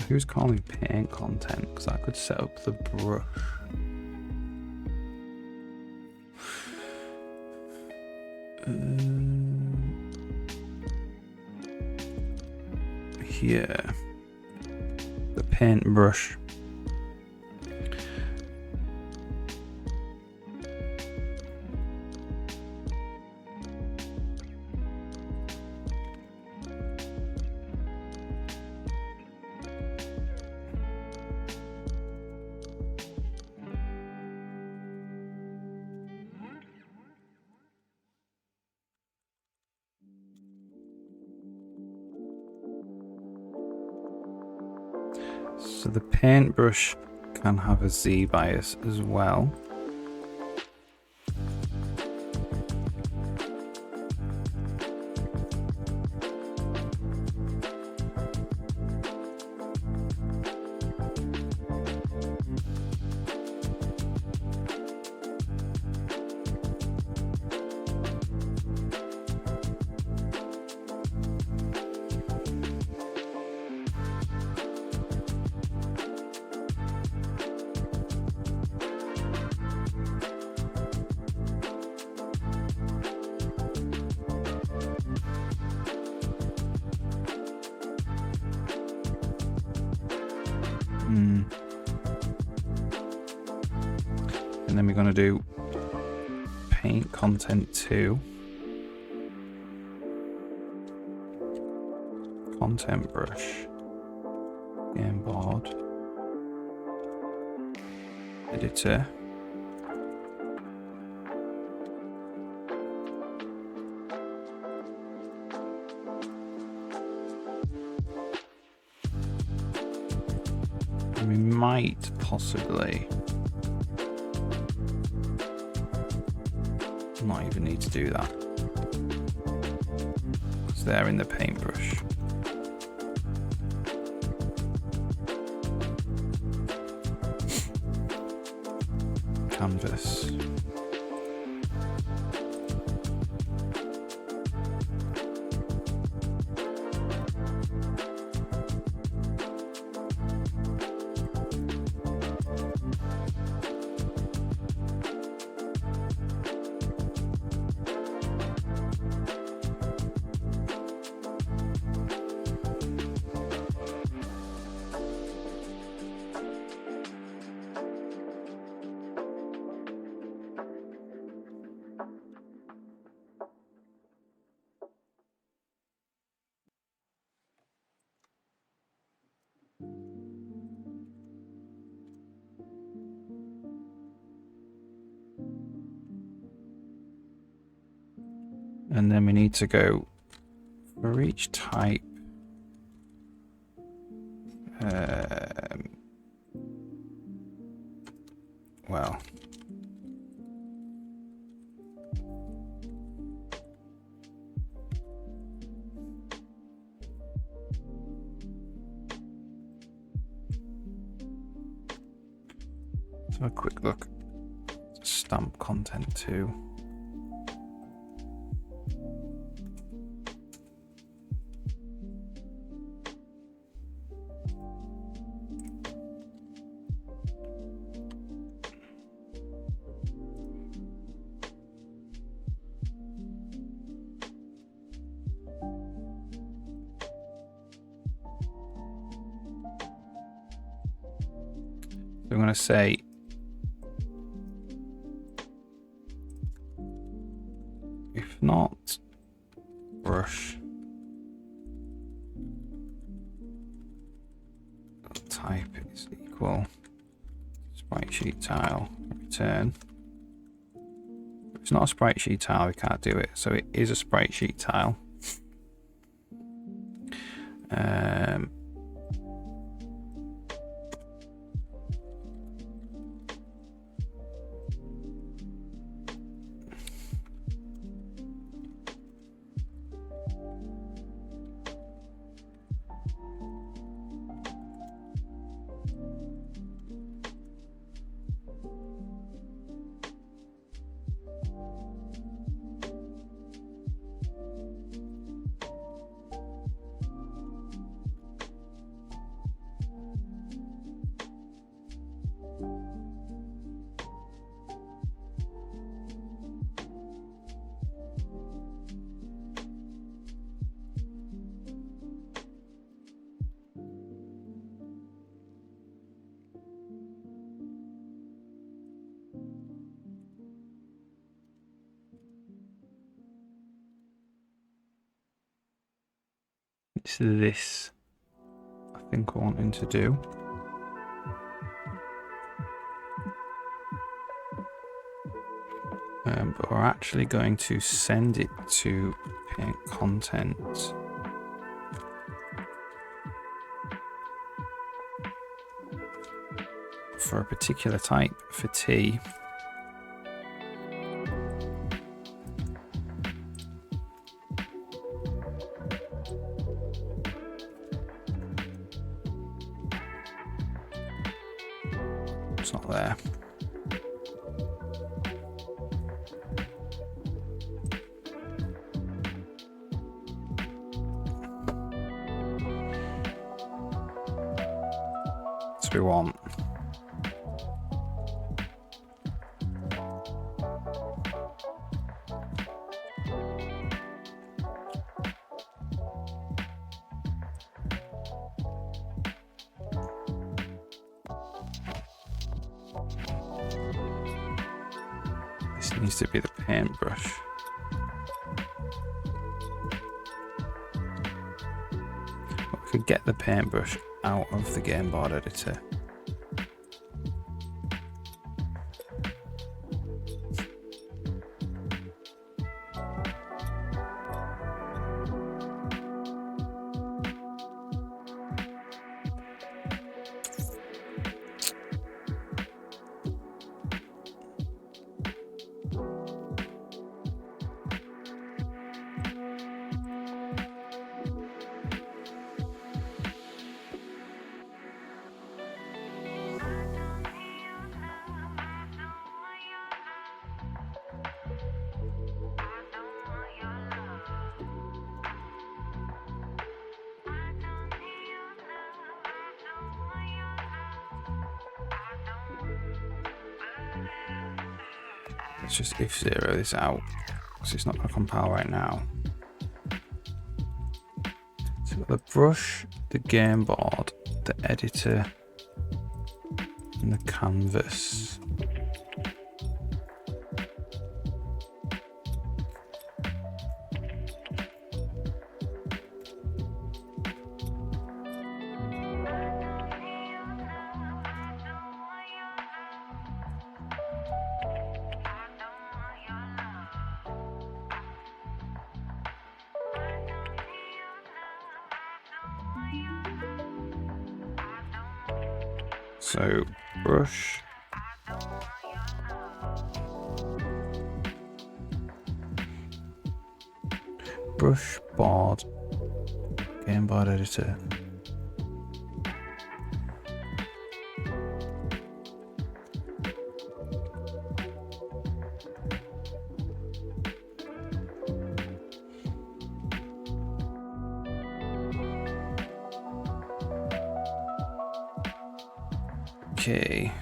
Who's calling paint content? Because I could set up the brush. Here. The paint brush. So the paintbrush can have a Z bias as well. And then we're going to do paint content 2, content brush, game board, editor, and we might possibly not even need to do that because they're in the paintbrush. Canvas. And then we need to go for each type. Well, let's have a quick look. Stamp content 2. I'm going to say if not brush type is equal sprite sheet tile return. If it's not a sprite sheet tile, we can't do it. So it is a sprite sheet tile. It's this I think we're wanting to do. But we're actually going to send it to paint content. For a particular type, for T. It's not there. So we want this needs to be the paintbrush. We could get the paintbrush out of the game board editor. Let's just if zero this out, because it's not going to compile right now. So we've got the brush, the game board, the editor, and the canvas. So brush, brush board, game board editor. Okay,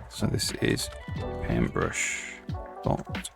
so this is paintbrush dot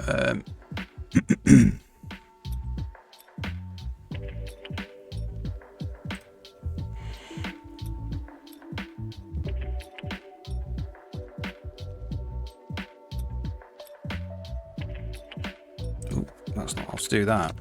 Ooh, that's not. Let's do that.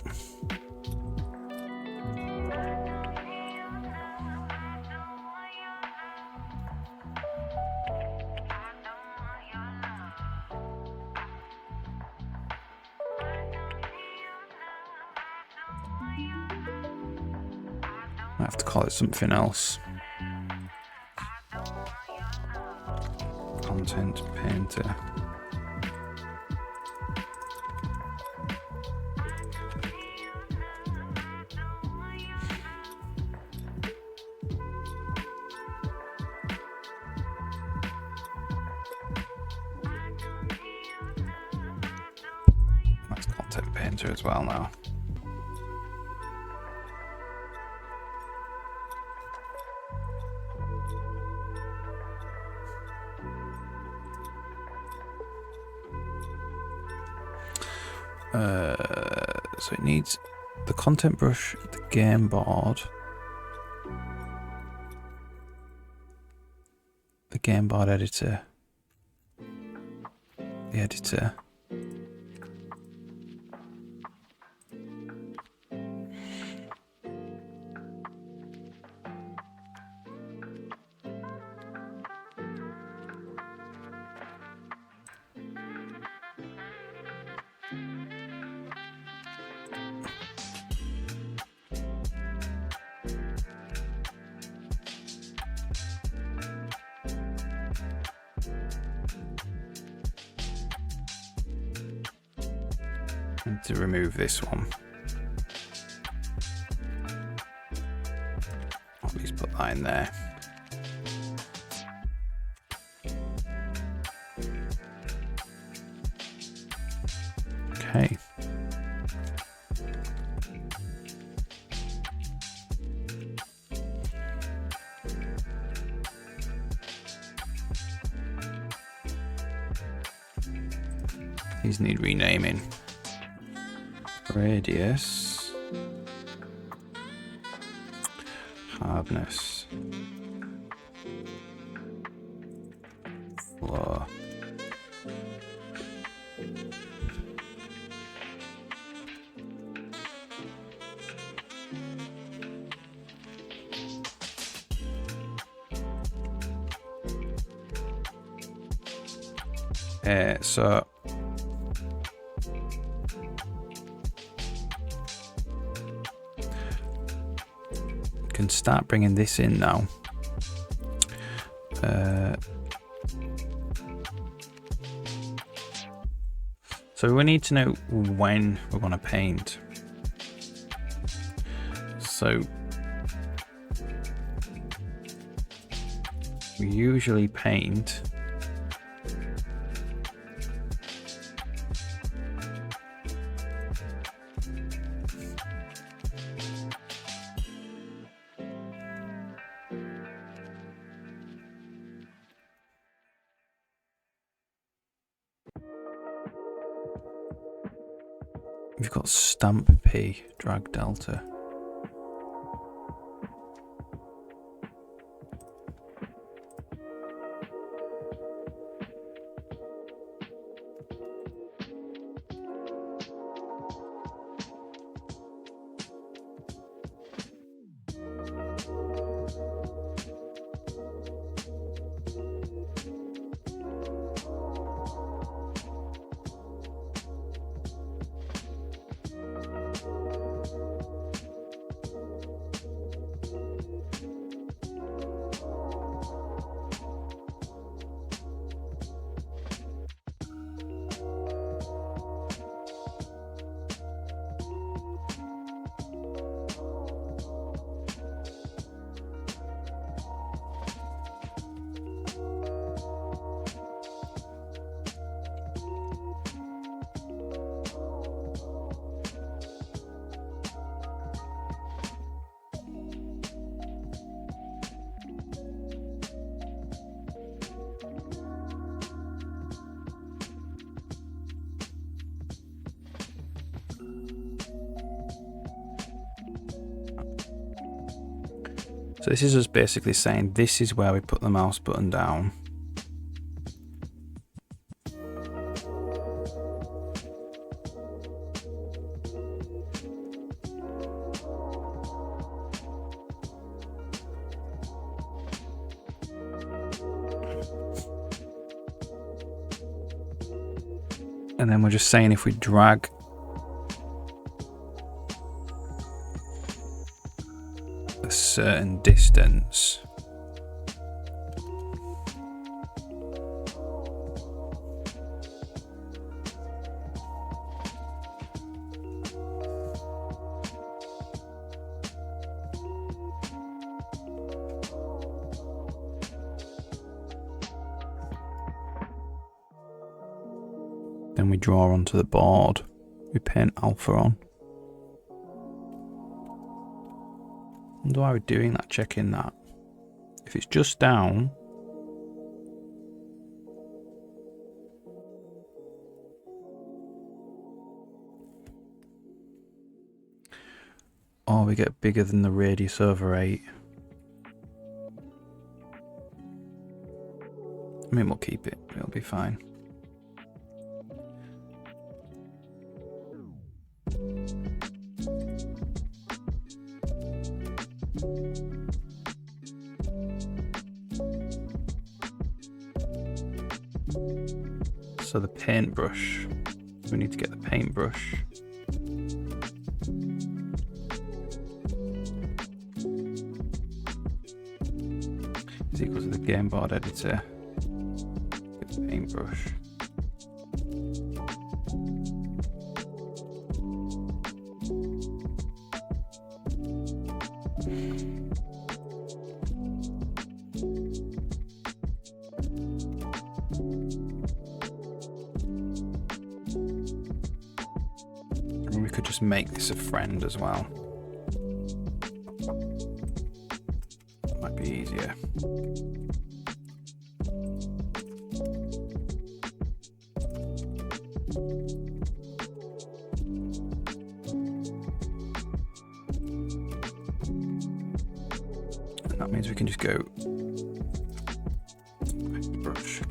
I have to call it something else. Content painter. That's content painter as well now. So it needs the content brush, the game board, the game board editor, the editor, and to remove this one. At least put that in there. Okay. These need renaming. Radius. Hardness. Floor. So can start bringing this in now. So we need to know when we're going to paint. So we usually paint we've got stamp P, drag delta. So this is just basically saying this is where we put the mouse button down. And then we're just saying if we drag a certain distance, then we draw onto the board. We paint alpha on. I wonder why we're doing that, checking that. If it's just down, or we get bigger than the radius over 8. I mean, we'll keep it, it'll be fine. So the paintbrush, we need to get the paintbrush. Is equal to the game board editor. Get the paintbrush. We could just make this a friend as well. Might be easier. And that means we can just go brush.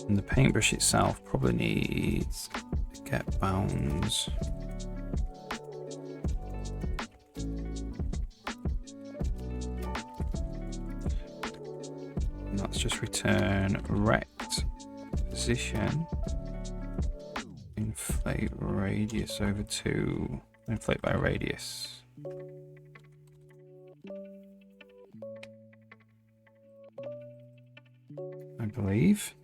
And the paintbrush itself probably needs to get bounds. And let's just return rect position, inflate radius over 2, inflate by radius. I believe.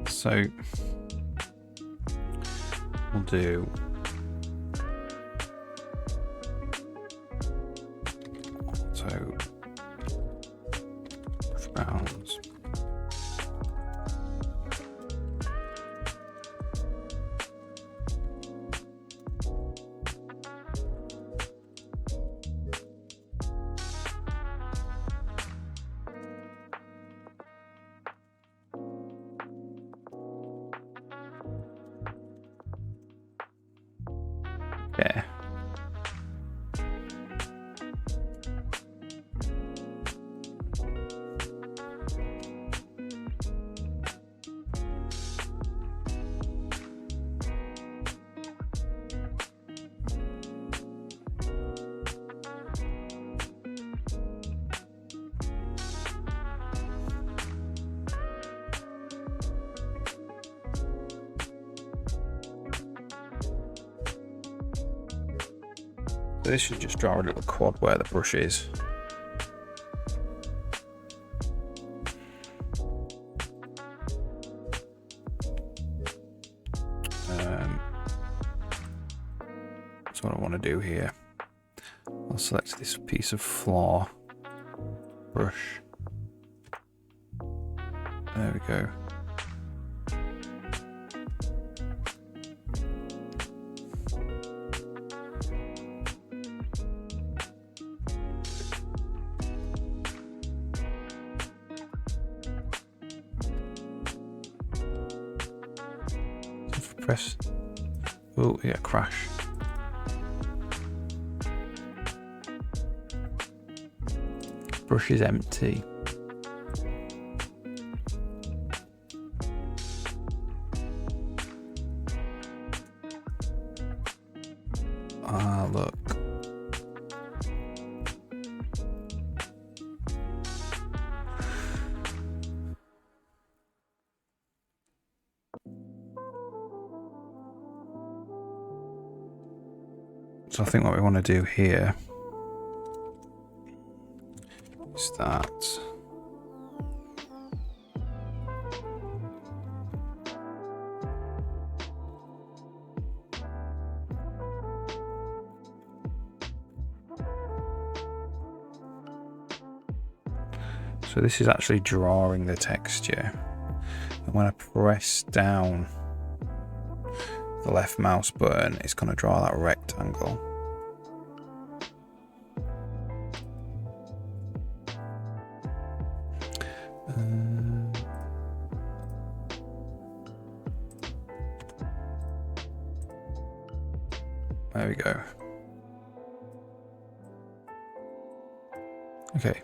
So we'll do auto bounds. Okay. So this should just draw a little quad where the brush is. That's what I want to do here. I'll select this piece of floor brush. There we go. If I press, oh yeah, crash. Brush is empty. Ah, look. So I think what we want to do here is that. So this is actually drawing the texture. And when I press down the left mouse button, it's going to draw that rectangle. There we go. Okay.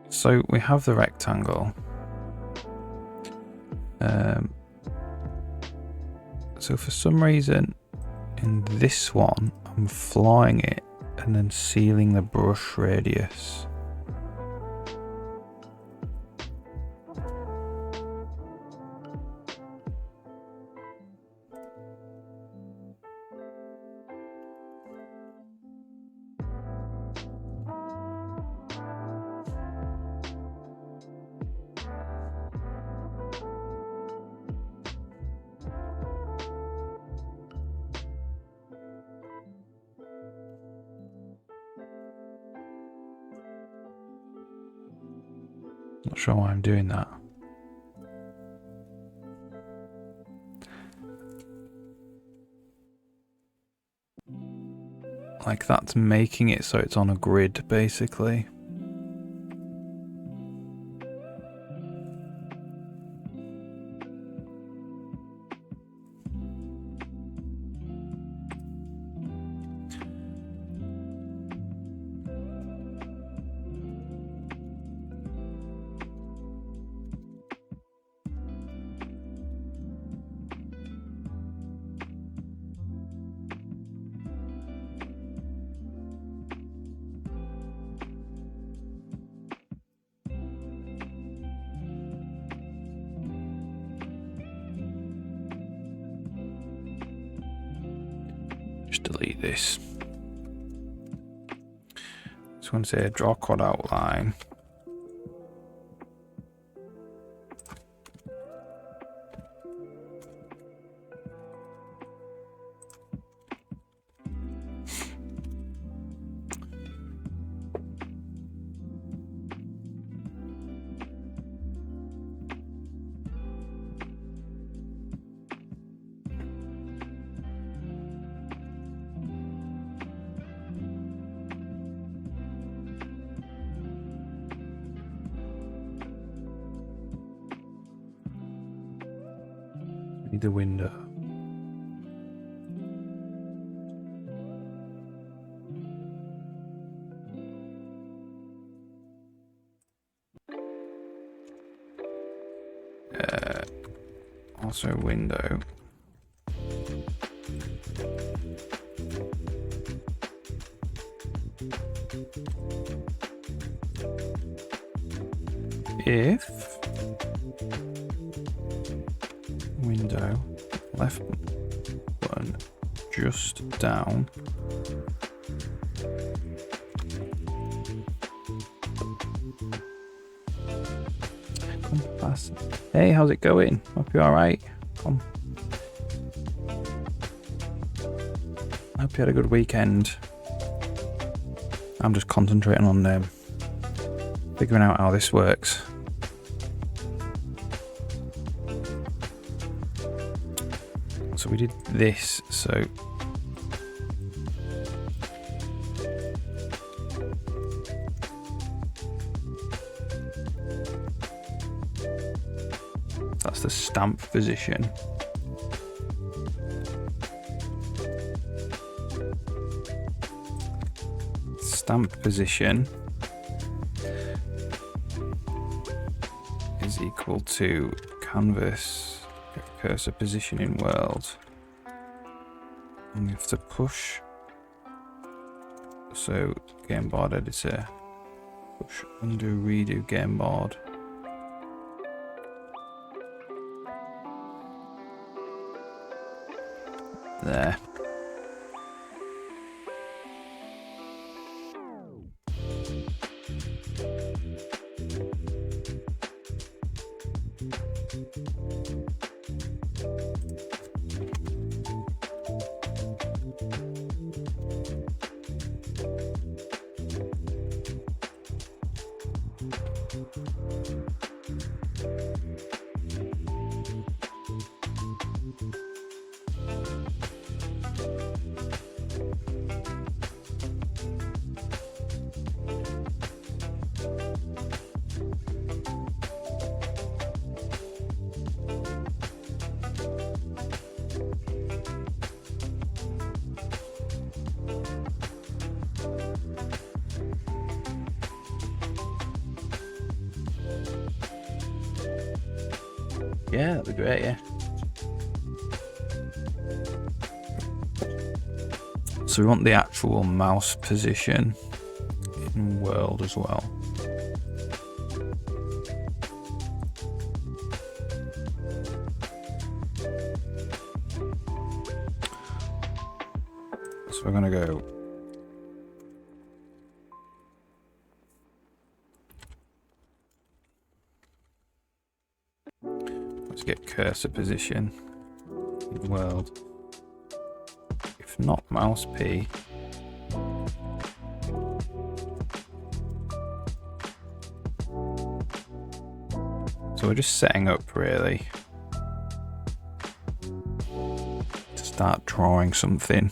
So we have the rectangle. So for some reason in this one I'm flying it and then sealing the brush radius. Not sure why I'm doing that. Like that's making it so it's on a grid, basically. Just delete this. Just want to say draw quad outline. Need the window. Also window. if window left button just down compass. Hey, how's it going? Hope you're alright. Come. Hope you had a good weekend. I'm just concentrating on figuring out how this works. So we did this, so that's the stamp position. Stamp position is equal to canvas cursor position in world, and we have to push. So game board editor, push undo redo game board. There. Yeah, that'd be great, yeah. So we want the actual mouse position in world as well. So we're gonna go get cursor position in world. If not mouse P, so we're just setting up really to start drawing something.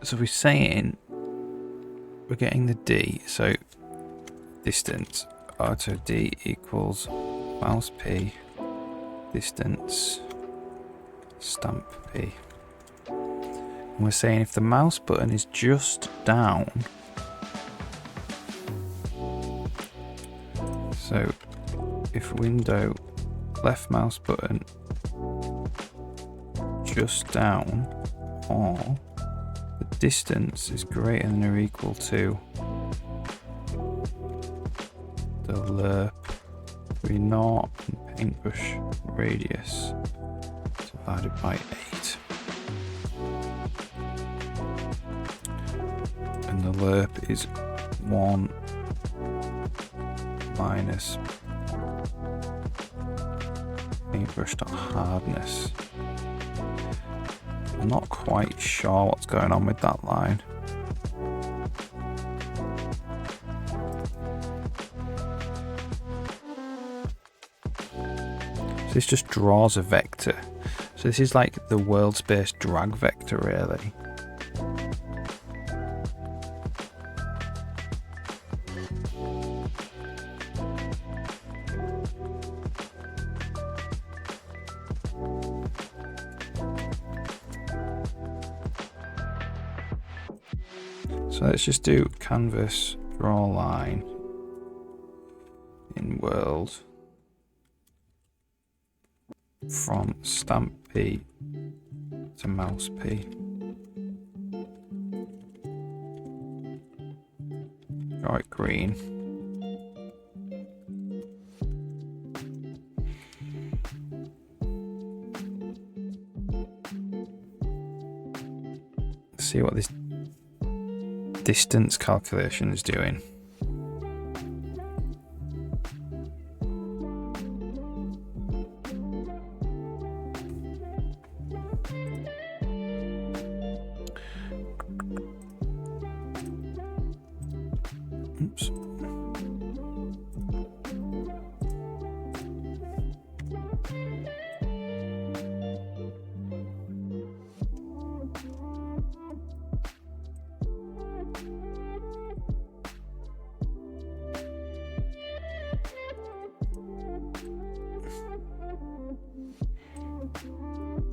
So we're saying we're getting the D, so distance auto D equals mouse P distance stamp P, and we're saying if the mouse button is just down, so if window left mouse button just down, or the distance is greater than or equal to the lerp 3.0 and paintbrush radius divided by 8, and the lerp is 1 minus paintbrush.hardness. I'm not quite sure what's going on with that line. So this just draws a vector. So this is like the world space drag vector, really. So let's just do canvas, draw line in world from stamp P to mouse P. Draw it green. Let's see what this distance calculation is doing. Oops.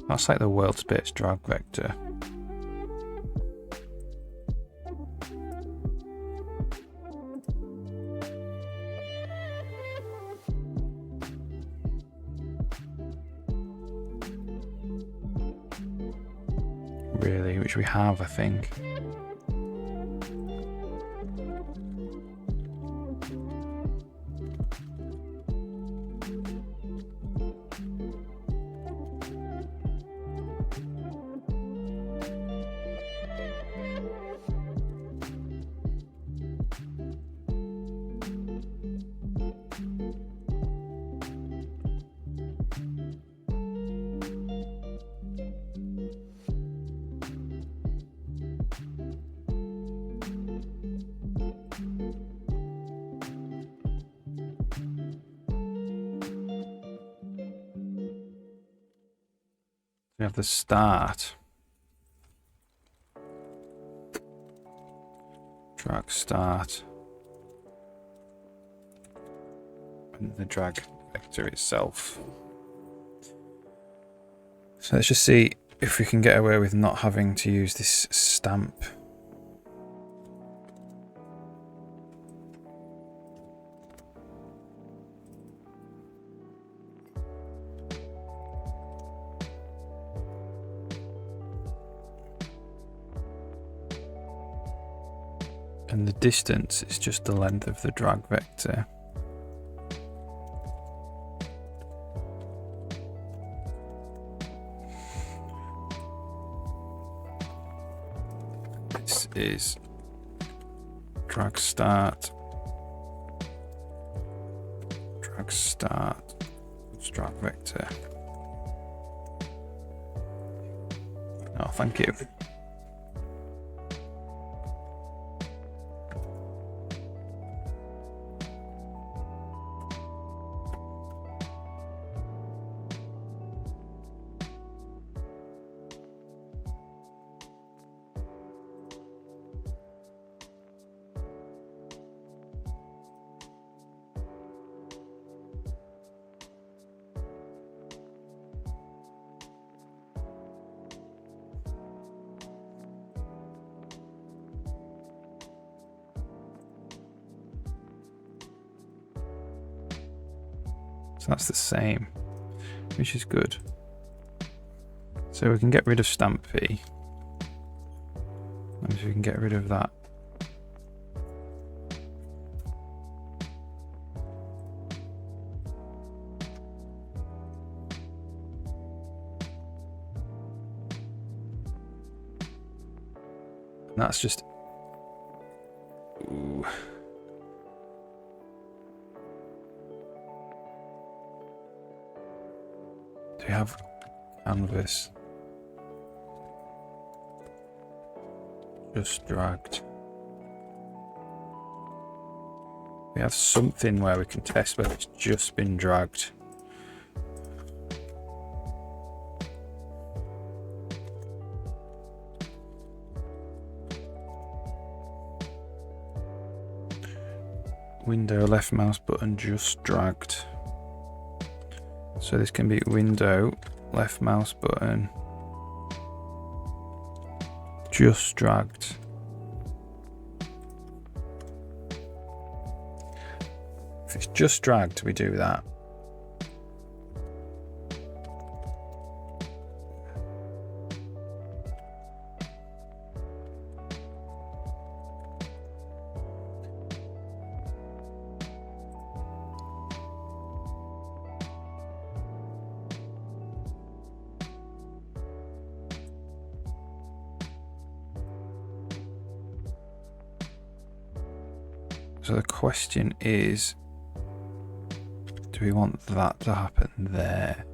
That's like the world space drag vector. Really, which we have, I think. We have the start. Drag start. And the drag vector itself. So let's just see if we can get away with not having to use this stamp. And the distance is just the length of the drag vector. This is drag start, drag vector. Oh, thank you. So that's the same, which is good. So we can get rid of stamp P. And so we can get rid of that. And that's just... Ooh. have canvas just dragged? We have something where we can test whether it's just been dragged. Window left mouse button just dragged. So this can be window left mouse button just dragged. If it's just dragged, we do that. So the question is, do we want that to happen there?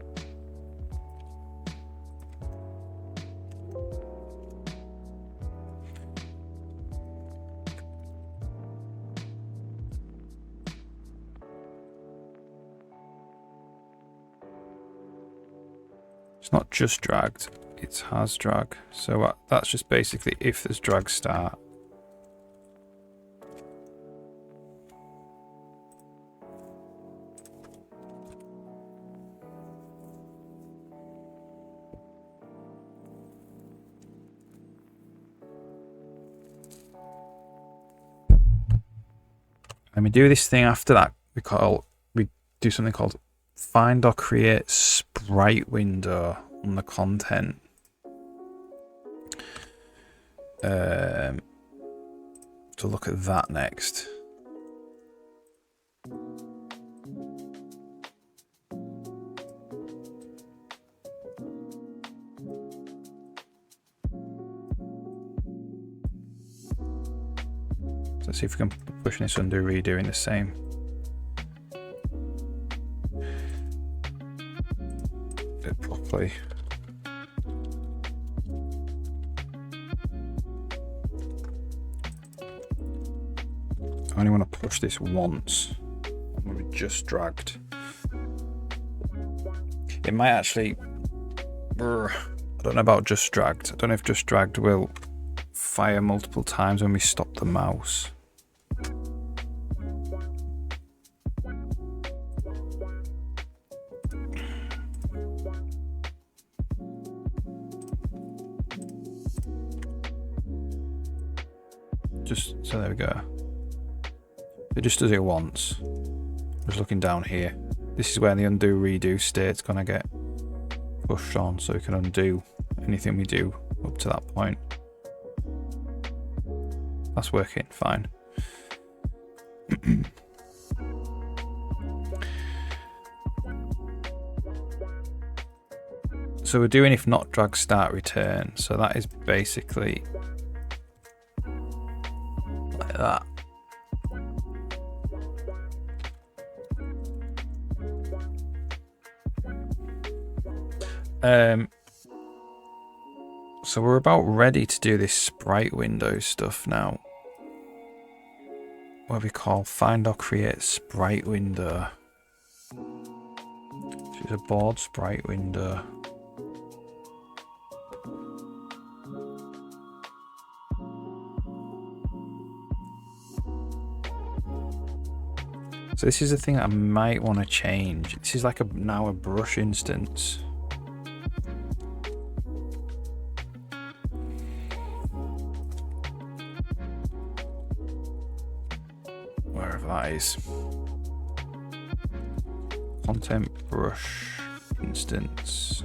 It's not just dragged, it has drag. So that's just basically if there's drag start. And we do this thing after that. We do something called find or create sprite window on the content. To look at that next. Let's see if we can push this undo redoing the same. Do it properly. I only want to push this once. We just dragged. It might actually. I don't know about just dragged. I don't know if just dragged will fire multiple times when we stop the mouse. So there we go. It just does it once. Just looking down here. This is where the undo redo state's gonna get pushed on, so we can undo anything we do up to that point. That's working fine. So we're doing if not drag start return. So that is basically like that. So we're about ready to do this sprite window stuff now. What we call find or create sprite window. Choose a board sprite window. So this is the thing that I might want to change. This is like now a brush instance. Wherever that is. Content brush instance.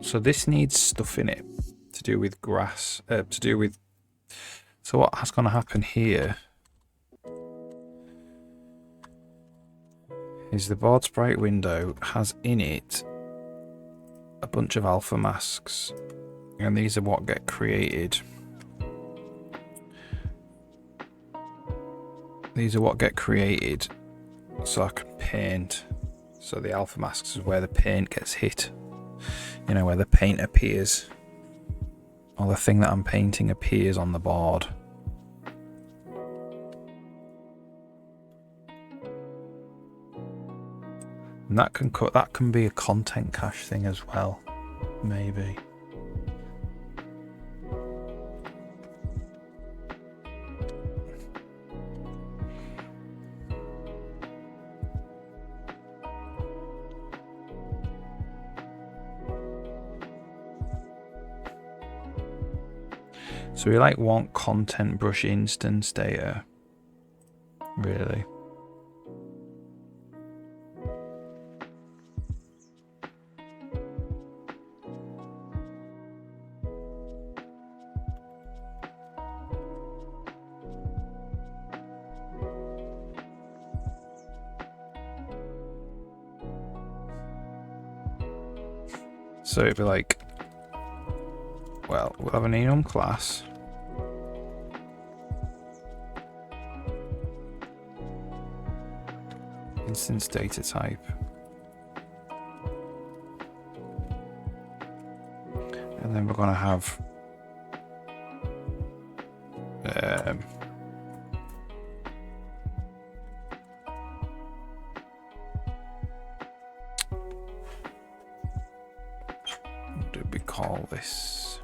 So this needs stuff in it to do with grass, so what has going to happen here is the board sprite window has in it a bunch of alpha masks, and these are what get created. These are what get created so I can paint. So the alpha masks is where the paint gets hit, you know, where the paint appears, or the thing that I'm painting appears on the board. And that can be a content cache thing as well, maybe. So we want content brush instance data, really. So it'd be like, well, we'll have an enum class. Instance data type. And then we're going to have what did we call this?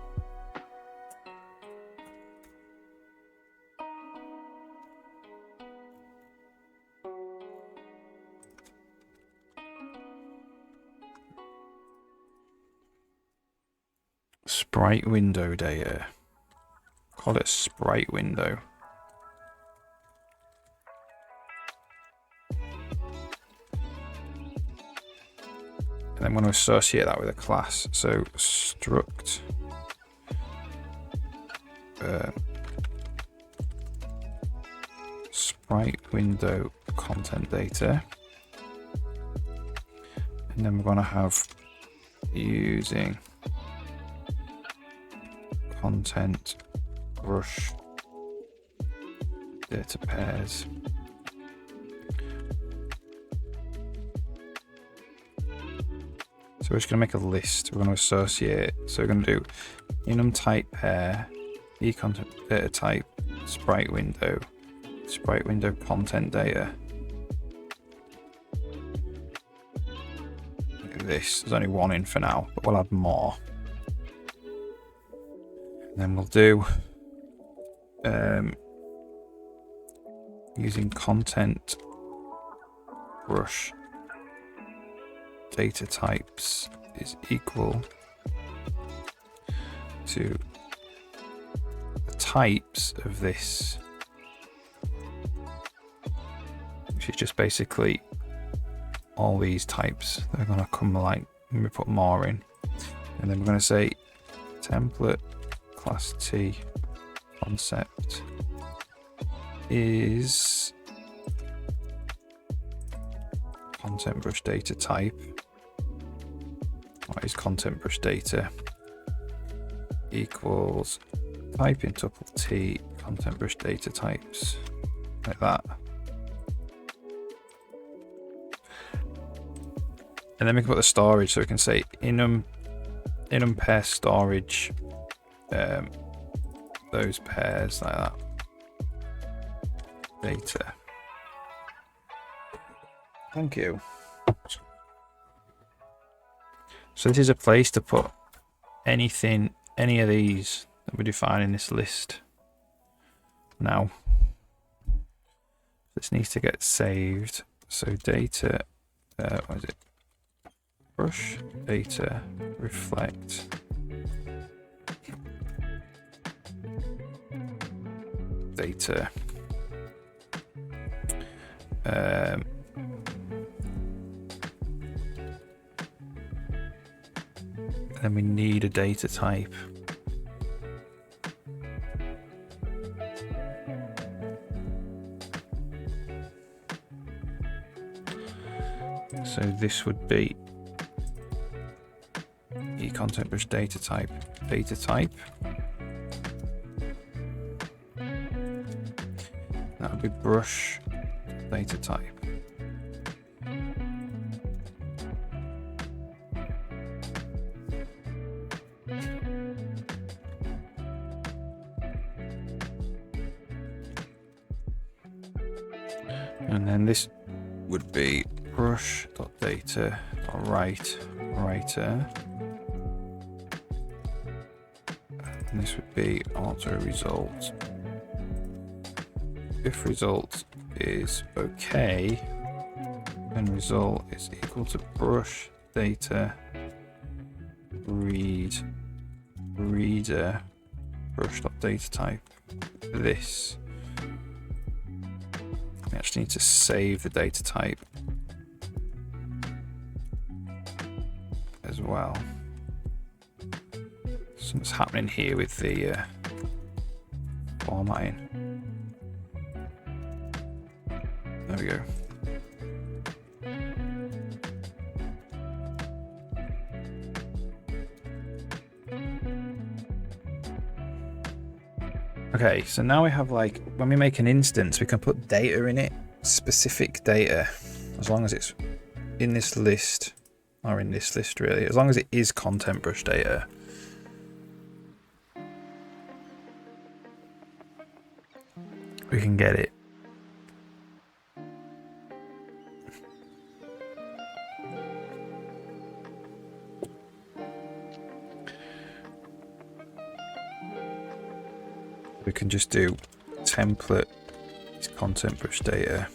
Sprite window data. Call it sprite window. And I'm going to associate that with a class. So struct sprite window content data. And then we're going to have using content brush data pairs. So we're just going to make a list. We're going to associate. So we're going to do enum type pair, content data type, sprite window content data. Like this. There's only one in for now, but we'll add more. And then we'll do using content brush data types is equal to the types of this, which is just basically all these types. They're going to come like when we put more in, and then we're going to say template class T concept is content brush data type. What is content brush data? Equals type in tuple T content brush data types, like that. And then we can put the storage, so we can say enum pair storage, those pairs like that. Data. Thank you. So this is a place to put anything, any of these that we define in this list. Now, this needs to get saved. So data, what is it? Brush data reflect data. Then we need a data type. So this would be the content brush data type. That would be brush data type. And then this would be brush.data.writer. And this would be auto result. If result is okay, then result is equal to brush data reader brush.data type. This. We actually need to save the data type as well. Something's happening here with the formatting. There we go. Okay, so now we have, like, when we make an instance, we can put data in it, specific data, as long as it's in this list, or in this list really, as long as it is content brush data. We can get it. We can just do template is content brush data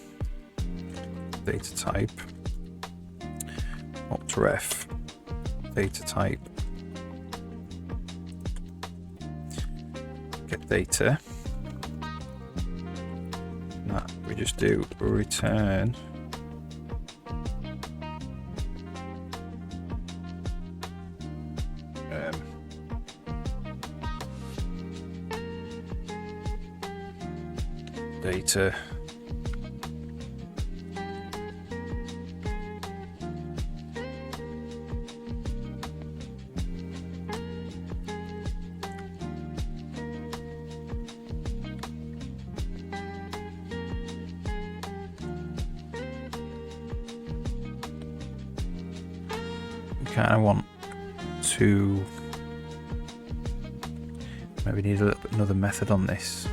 type, opt_ref data type, get data. That we just do return data kind of want to maybe need a little bit another method on this.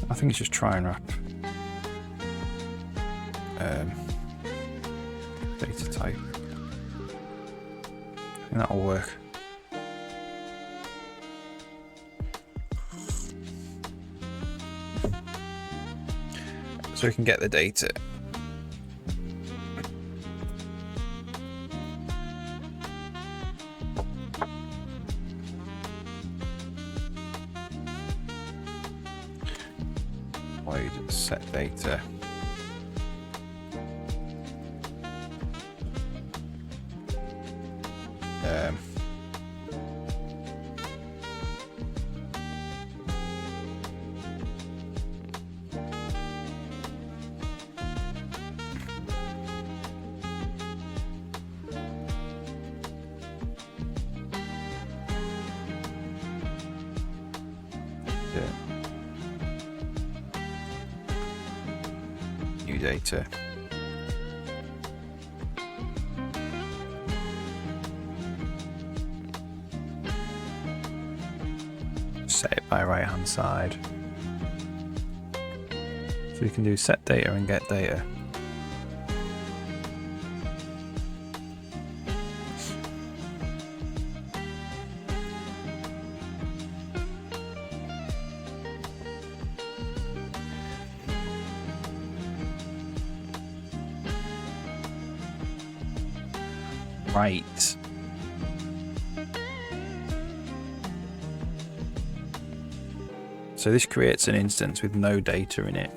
I think it's just try and wrap data type. I think that'll work. So we can get the data. Void set data. New data. Set it by right hand side. So we can do set data and get data. Right. So this creates an instance with no data in it.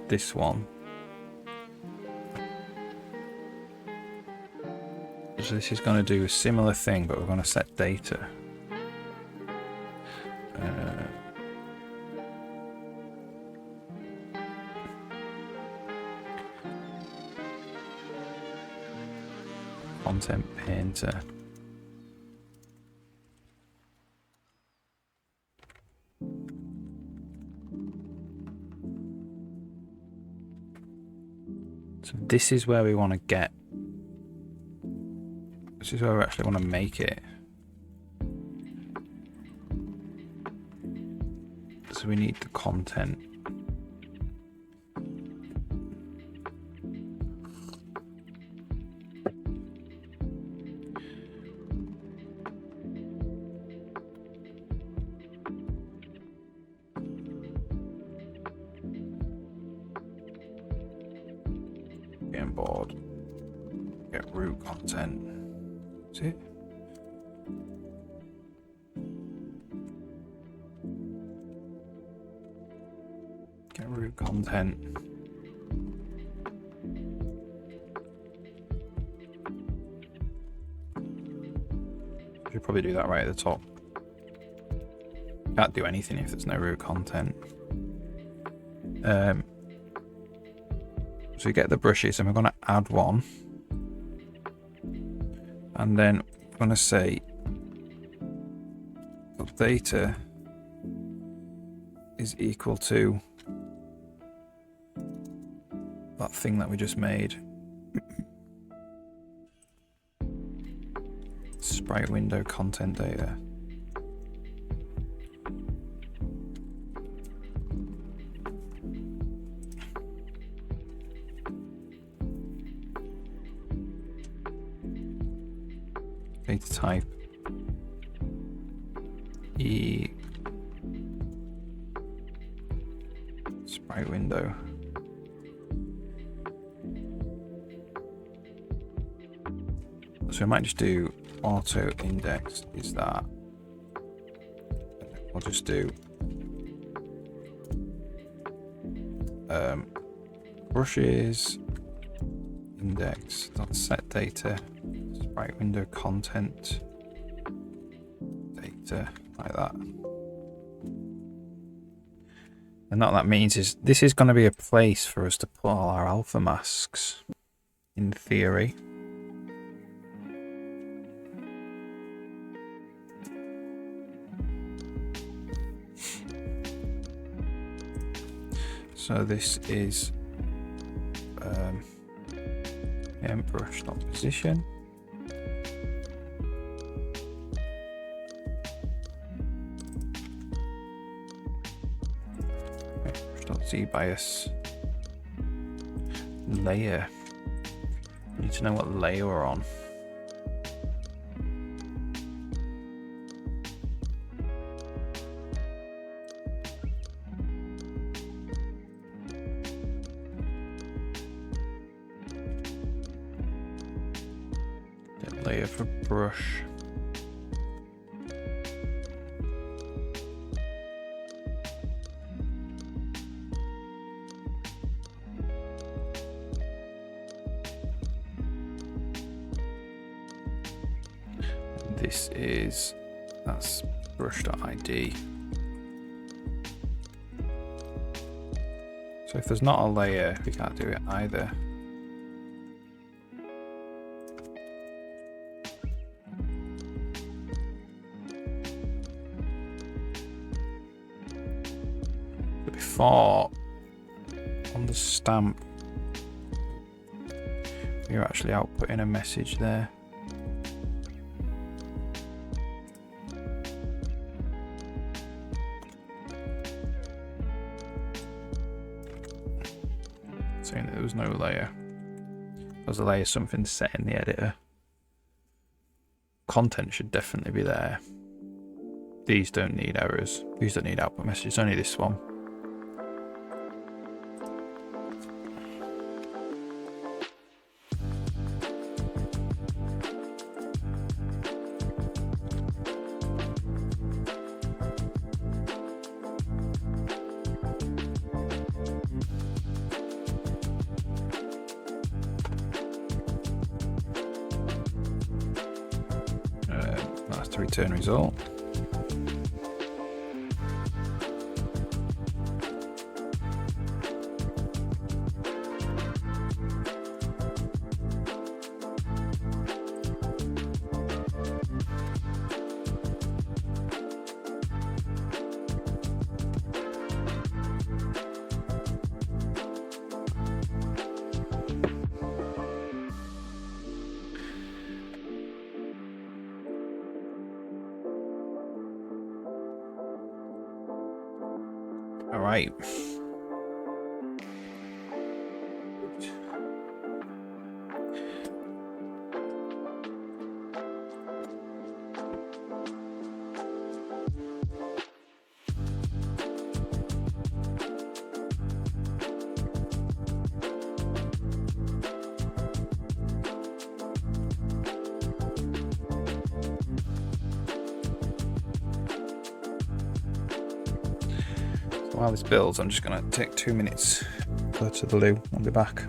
This one. So this is going to do a similar thing, but we're going to set data. content painter. So this is where we want to get. This is where we actually want to make it. So we need the content. Getting bored. Get root content. Is it? Get root content. Should probably do that right at the top. Can't do anything if there's no root content. So we get the brushes and we're going to add one. And then we're going to say data is equal to that thing that we just made. Sprite window content data. Data type E sprite window. So we might just do auto index is that. We'll just do brushes index dot set data sprite window content data like that. And what that means is this is going to be a place for us to put all our alpha masks in theory. So this is brush.position. Brush.zbias layer. You need to know what layer we're on. Layer for brush. This is, that's brush.id. So if there's not a layer, we can't do it either. Before, on the stamp, you're actually outputting a message there. Saying that there was no layer. There's a layer, something set in the editor. Content should definitely be there. These don't need errors. These don't need output messages, only this one. That's the return result. Right. While this builds, I'm just going to take 2 minutes, go to the loo, I'll be back.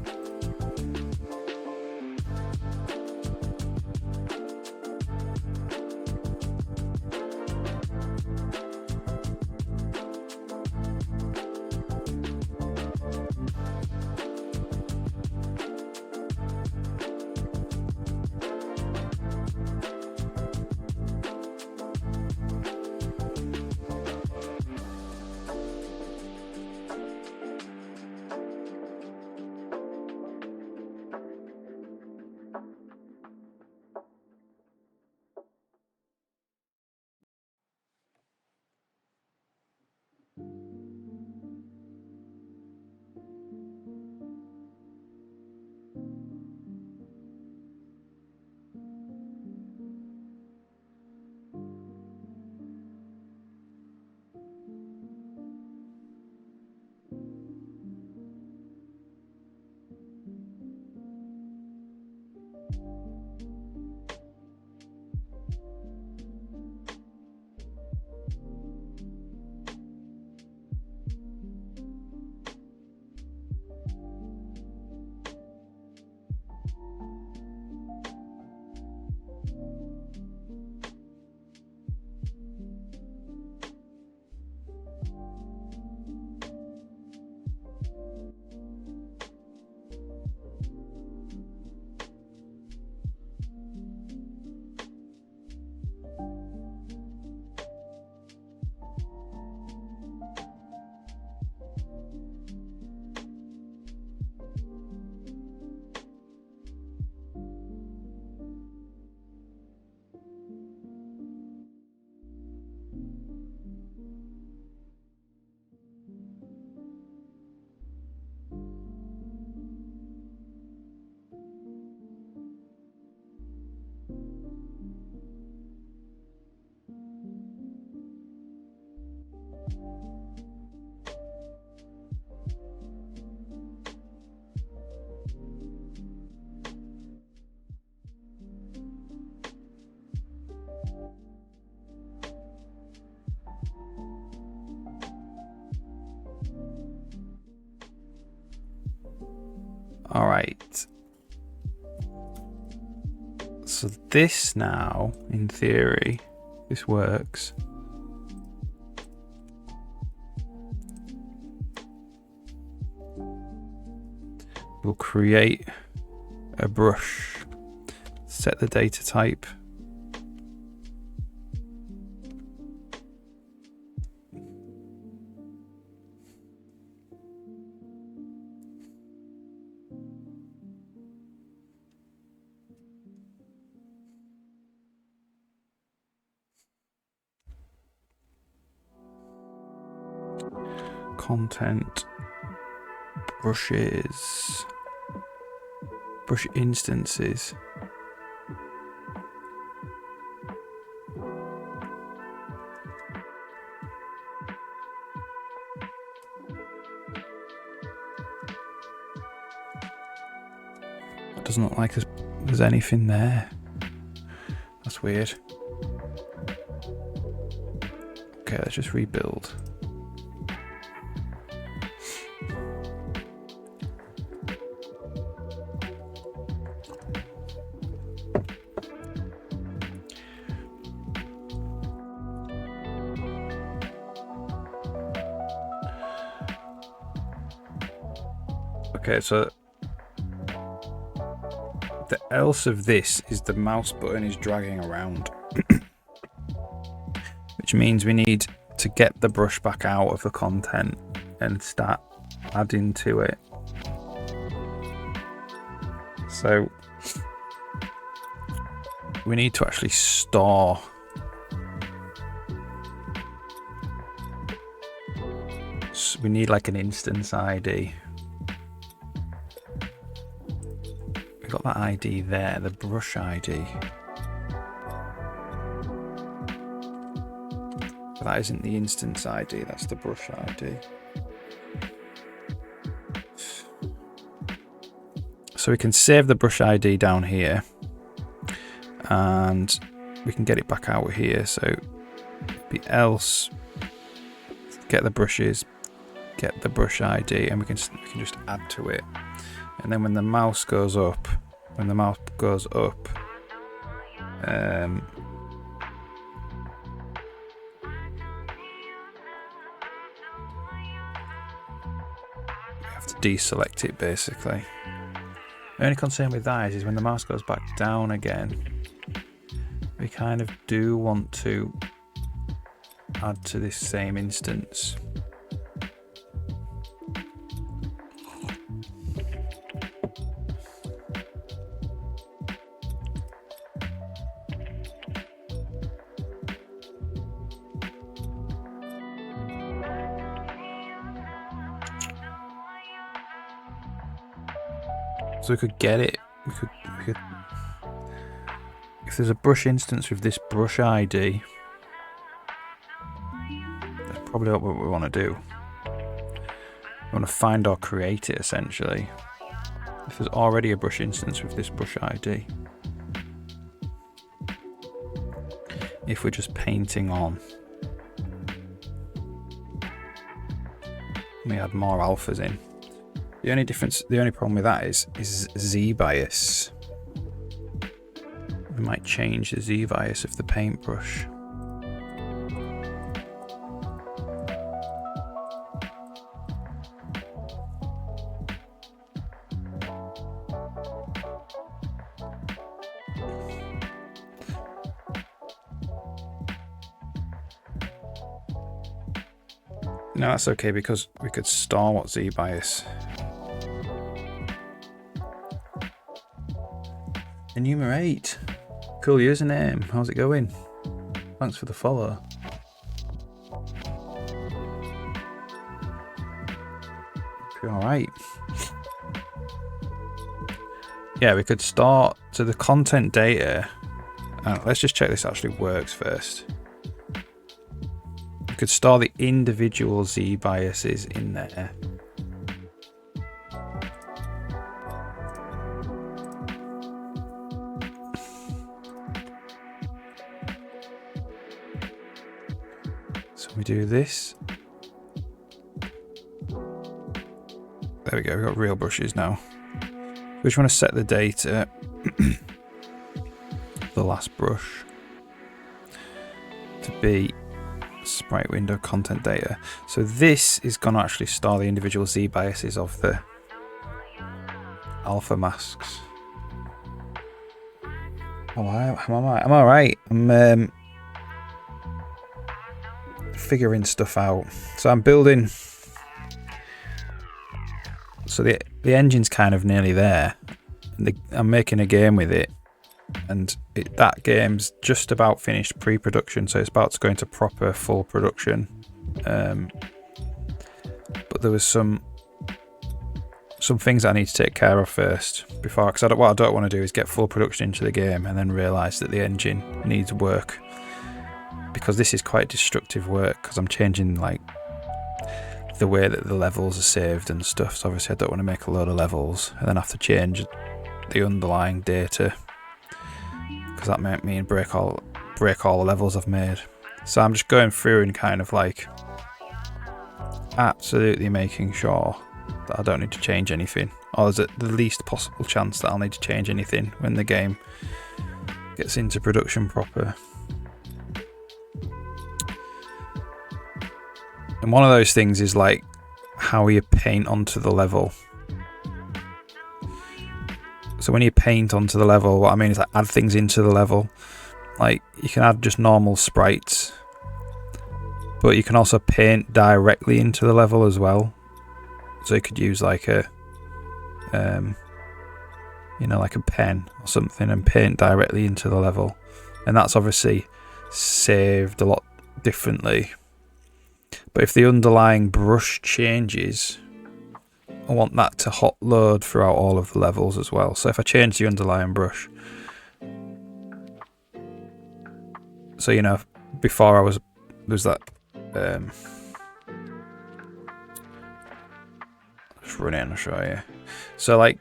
Alright. So this now, in theory, this works. We'll create a brush, set the data type. Content, brushes, brush instances. It doesn't look like there's anything there. That's weird. Okay, let's just rebuild. Okay, so the else of this is the mouse button is dragging around, which means we need to get the brush back out of the content and start adding to it. So we need to actually store else. We need like an instance ID. We got that ID there, the brush ID. But that isn't the instance ID, that's the brush ID. So we can save the brush ID down here, and we can get it back out here. So be else, get the brushes, get the brush ID, and we can just add to it. And then when the mouse goes up, we have to deselect it basically. The only concern with that is when the mouse goes back down again, we kind of do want to add to this same instance. So we could get it. We could. If there's a brush instance with this brush ID, that's probably what we want to do. We want to find or create it essentially. If there's already a brush instance with this brush ID, if we're just painting on, we add more alphas in. The only problem with that is Z bias. We might change the Z bias of the paintbrush. No, that's okay because we could store what Z bias. Enumerate. Cool username. How's it going? Thanks for the follow. Alright. Yeah, we could start to the content data. Let's just check this actually works first. We could store the individual Z biases in there. So we do this. There we go, we've got real brushes now. We just want to set the data, the last brush, to be sprite window content data. So this is going to actually store the individual Z biases of the alpha masks. Oh, I'm alright. I'm figuring stuff out. So I'm building. So the engine's kind of nearly there. I'm making a game with it, and that game's just about finished pre-production, so it's about to go into proper full production. But there was some things I need to take care of first before, because what I don't want to do is get full production into the game and then realise that the engine needs work, because this is quite destructive work, because I'm changing like the way that the levels are saved and stuff. So obviously I don't want to make a load of levels and then have to change the underlying data, because that might mean break all the levels I've made. So I'm just going through and kind of like absolutely making sure that I don't need to change anything, or there's the least possible chance that I'll need to change anything when the game gets into production proper. And one of those things is like how you paint onto the level. So when you paint onto the level, what I mean is like add things into the level. Like you can add just normal sprites, but you can also paint directly into the level as well. So you could use like a, like a pen or something and paint directly into the level. And that's obviously saved a lot differently. But if the underlying brush changes, I want that to hot load throughout all of the levels as well. So if I change the underlying brush, so you know, before there's that just run it and I'll show you. So like,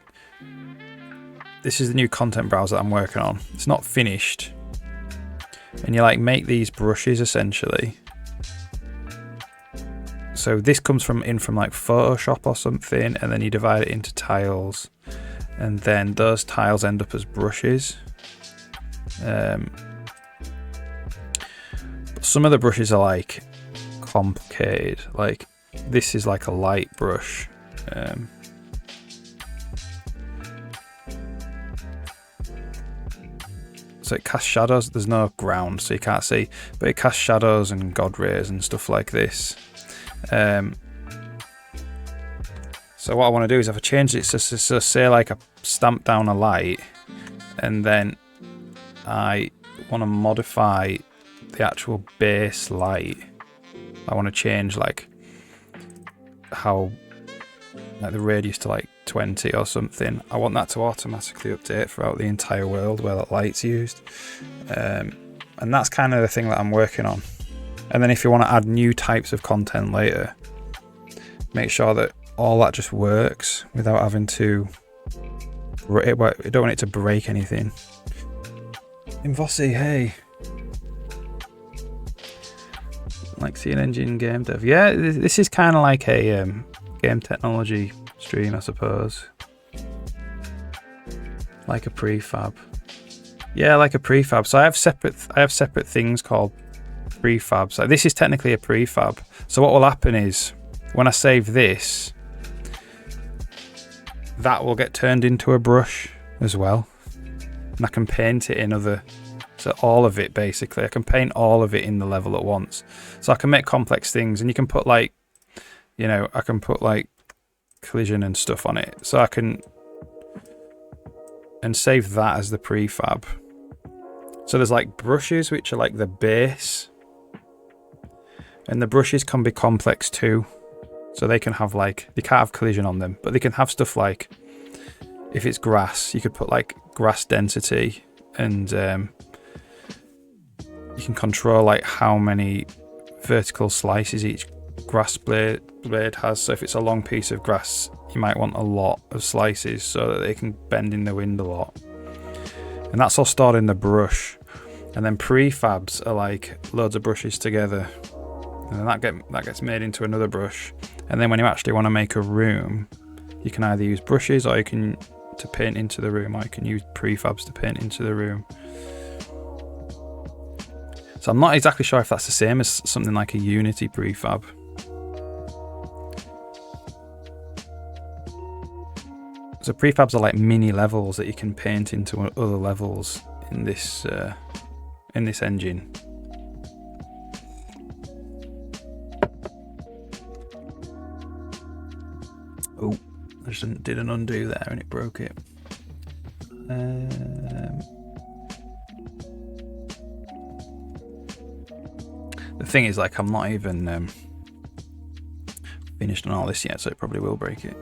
this is the new content browser that I'm working on. It's not finished, and you like make these brushes essentially. So this comes from like Photoshop or something, and then you divide it into tiles, and then those tiles end up as brushes. Some of the brushes are like complicated. Like this is like a light brush. So it casts shadows. There's no ground, so you can't see, but it casts shadows and God rays and stuff like this. So what I want to do is if I change it to say like I stamp down a light, and then I want to modify the actual base light. I want to change like how like the radius to like 20 or something. I want that to automatically update throughout the entire world where that light's used. And that's kind of the thing that I'm working on. And then if you want to add new types of content later, make sure that all that just works without having to, I don't want it to break anything. Invossi, hey. Like CNEngine game dev. Yeah, this is kind of like a game technology stream, I suppose. Like a prefab. Yeah, like a prefab. So I have separate things called prefabs. Like this is technically a prefab. So what will happen is when I save this, that will get turned into a brush as well. And I can paint it in other, so all of it basically, I can paint all of it in the level at once. So I can make complex things, and you can put like, you know, I can put like collision and stuff on it. So I can, and save that as the prefab. So there's like brushes, which are like the base, and the brushes can be complex too. So they can have like, they can't have collision on them, but they can have stuff like, if it's grass, you could put like grass density, and you can control like how many vertical slices each grass blade has. So if it's a long piece of grass, you might want a lot of slices so that they can bend in the wind a lot. And that's all stored in the brush. And then prefabs are like loads of brushes together, and then that gets made into another brush. And then when you actually want to make a room, you can either use brushes, or you can to paint into the room, or you can use prefabs to paint into the room. So I'm not exactly sure if that's the same as something like a Unity prefab. So prefabs are like mini levels that you can paint into other levels in this engine. Oh, I just did an undo there and it broke it. The thing is, like, I'm not even finished on all this yet, so it probably will break it.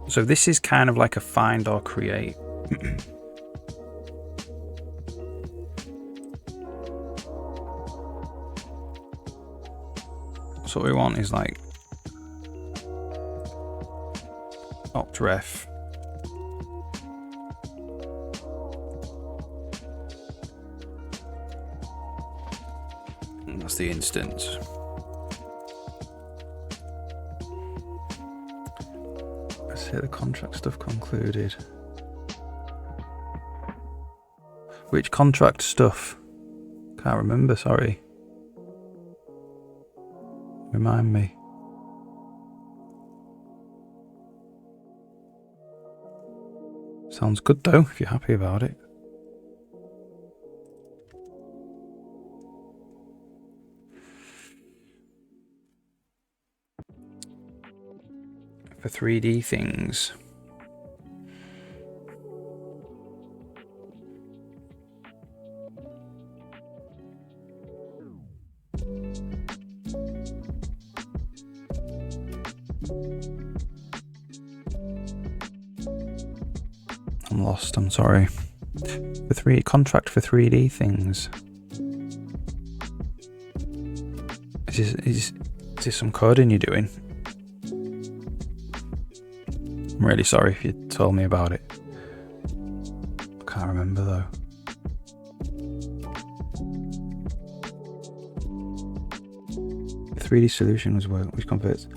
So this is kind of like a find or create. So what we want is like octref. And that's the instance. Let's hit the contract stuff concluded. Which contract stuff? Can't remember, sorry. Remind me. Sounds good though, if you're happy about it. For 3D things. I'm lost, I'm sorry. Contract for 3D things. Is this some coding you're doing? I'm really sorry if you told me about it. I can't remember though. The 3D solution was which converts.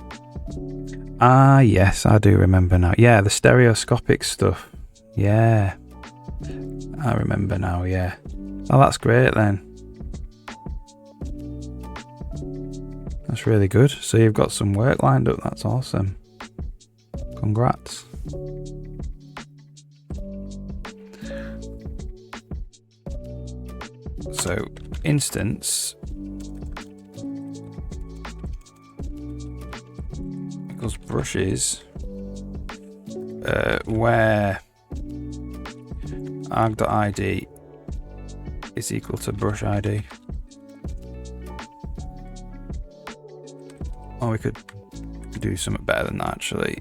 Ah, yes, I do remember now. Yeah, the stereoscopic stuff. Yeah. I remember now, yeah. Oh, that's great then. That's really good. So you've got some work lined up. That's awesome. Congrats. So, instance equals brushes where arg.id is equal to brush ID. Or we could do something better than that actually.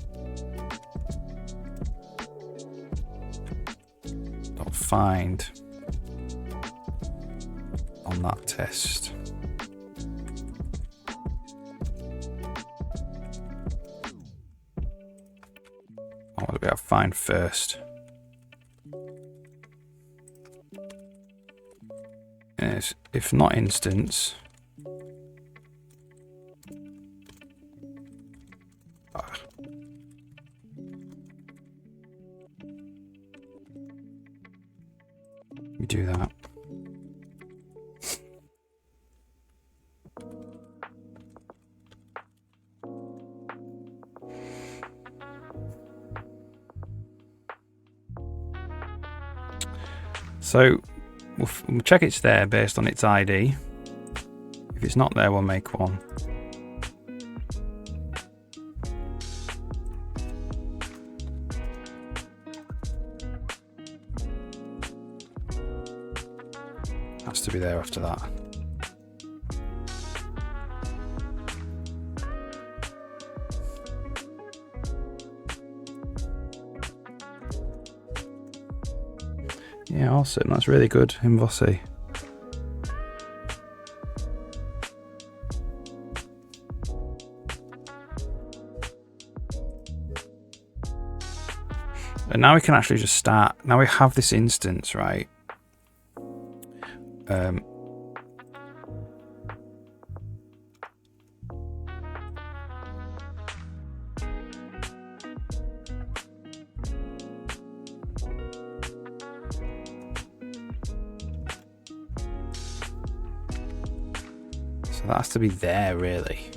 Find on that test. What do we have? Find first. Yes, if not instance. We do that. So we'll check it's there based on its ID. If it's not there, we'll make one. Has to be there after that. Yeah, awesome. That's really good, Invossi. And now we can actually just start. Now we have this instance, right? So that has to be there, really.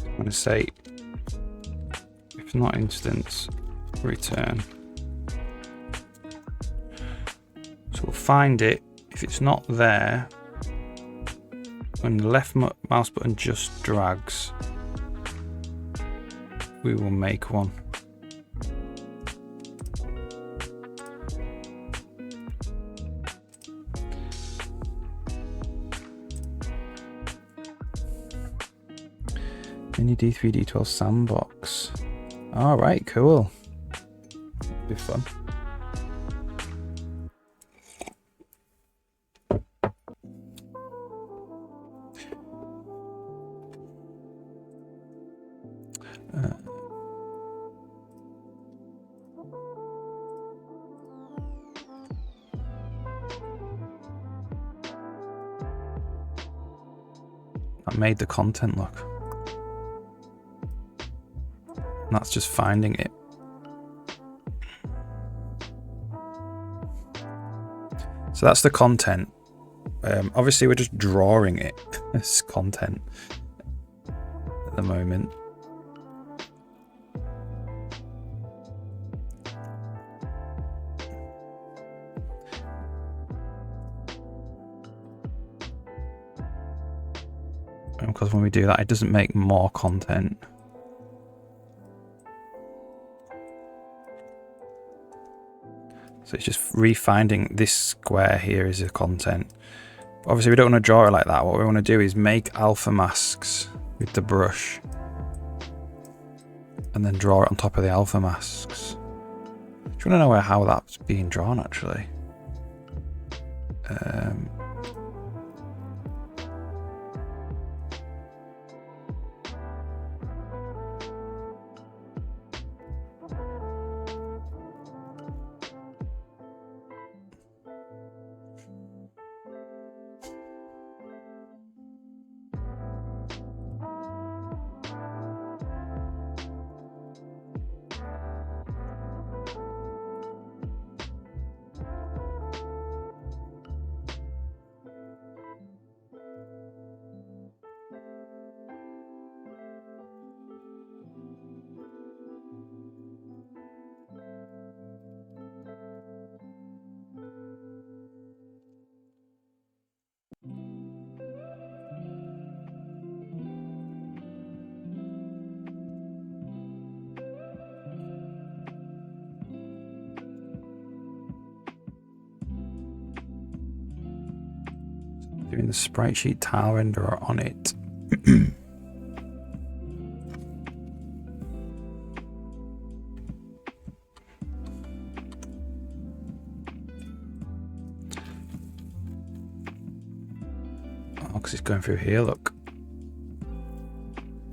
I'm going to say, if not instance, return. So we'll find it. If it's not there, when the left mouse button just drags, we will make one. Mini D3, D12 sandbox. All right, cool. That'll be fun. I made the content look. That's just finding it. So that's the content. Obviously, we're just drawing it as content at the moment. Because when we do that, it doesn't make more content. So it's just refinding this square here is the content. Obviously, we don't want to draw it like that. What we want to do is make alpha masks with the brush and then draw it on top of the alpha masks. Do you want to know how that's being drawn, actually? Doing the sprite sheet tile renderer on it. Oh, because it's going through here, look.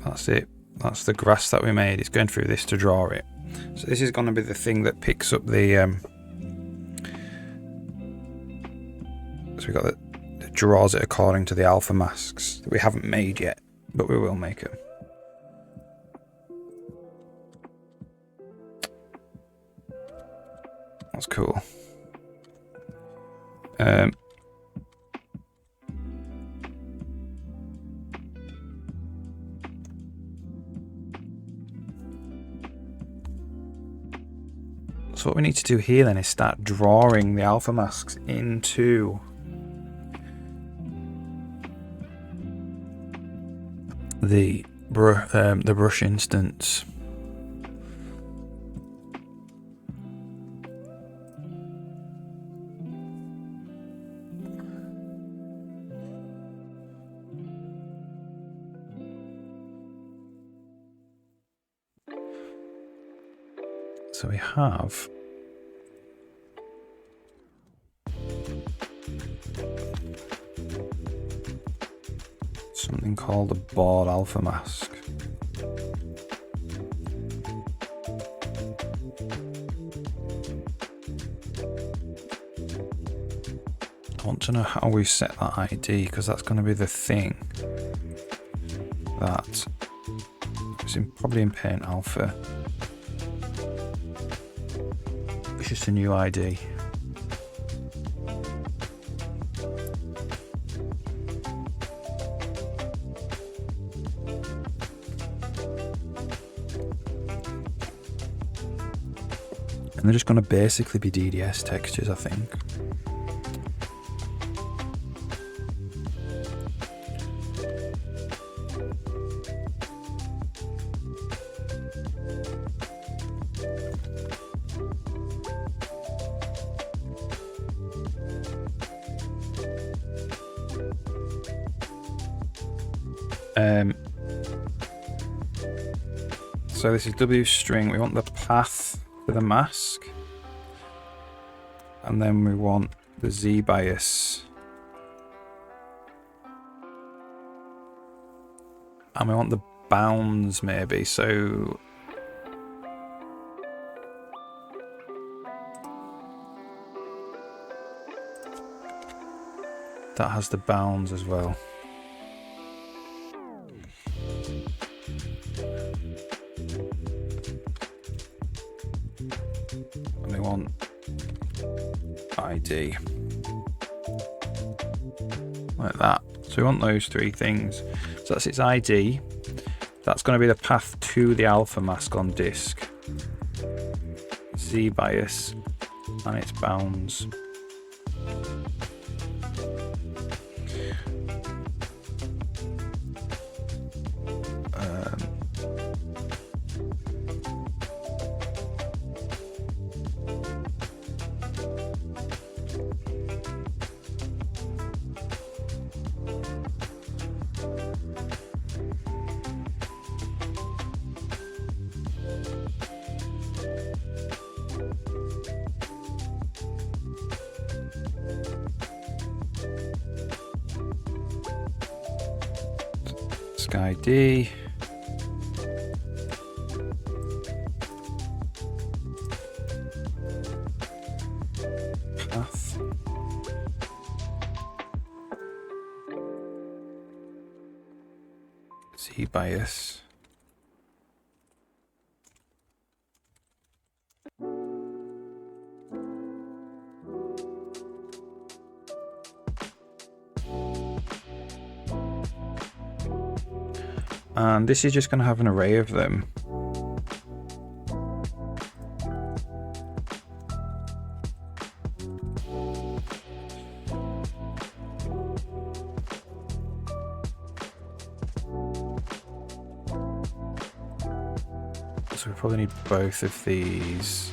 That's it. That's the grass that we made. It's going through this to draw it. So this is going to be the thing that picks up the... So we got the... draws it according to the alpha masks that we haven't made yet, but we will make them. That's cool. So what we need to do here then is start drawing the alpha masks into the brush instance. So we have something called a board alpha mask. I want to know how we set that ID, because that's going to be the thing that is probably in Paint Alpha. It's just a new ID. And they're just going to basically be DDS textures, I think. So this is W string. We want the path for the mask, and then we want the Z bias, and we want the bounds maybe. So that has the bounds as well. And we want ID. like that. So we want those three things. So that's its ID. That's going to be the path to the alpha mask on disk. Z bias and its bounds. ID. Path. Z bias. And this is just going to have an array of them. So we probably need both of these.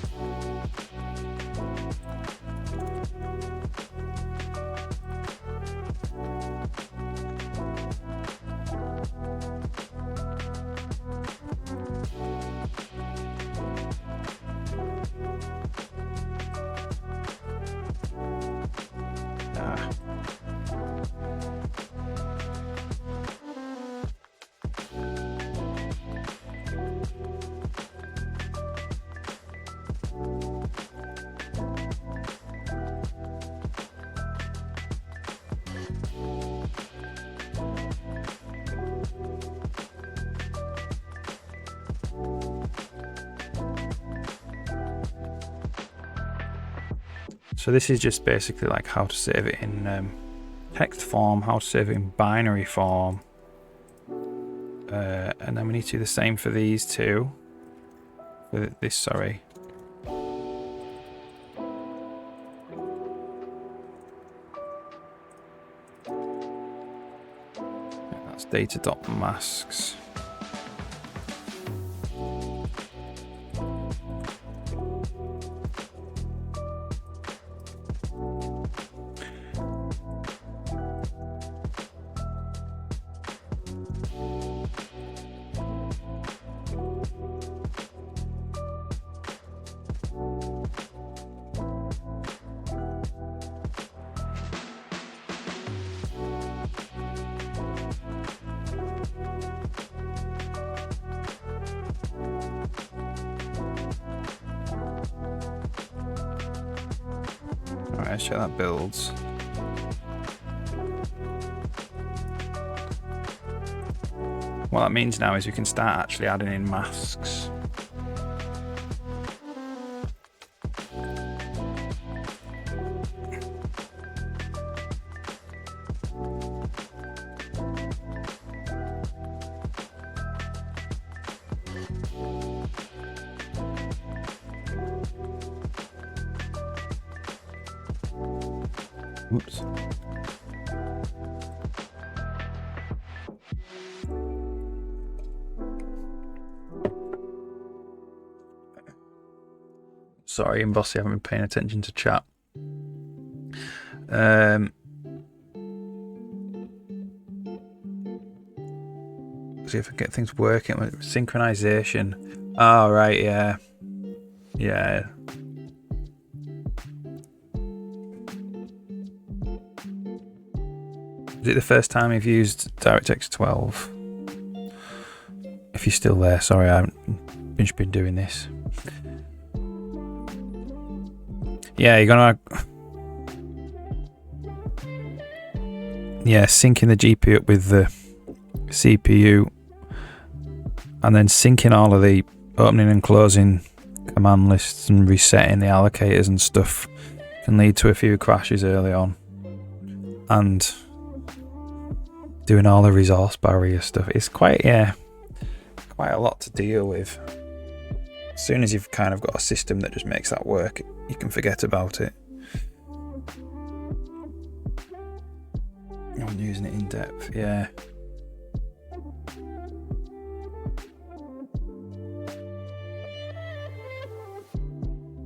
So this is just basically like how to save it in text form, how to save it in binary form. And then we need to do the same for these two. For this, sorry. That's data.masks. Alright, let's check that builds. What that means now is we can start actually adding in masks. Oops. Sorry, Embossy, I haven't been paying attention to chat. See if I can get things working with synchronization. Oh, right, yeah. Yeah. Is it the first time you've used DirectX 12? If you're still there, sorry, I haven't just been doing this. Yeah, you're gonna... Yeah, syncing the GPU up with the CPU and then syncing all of the opening and closing command lists and resetting the allocators and stuff can lead to a few crashes early on. And doing all the resource barrier stuff. It's quite a lot to deal with. As soon as you've kind of got a system that just makes that work, you can forget about it. I'm using it in depth, yeah.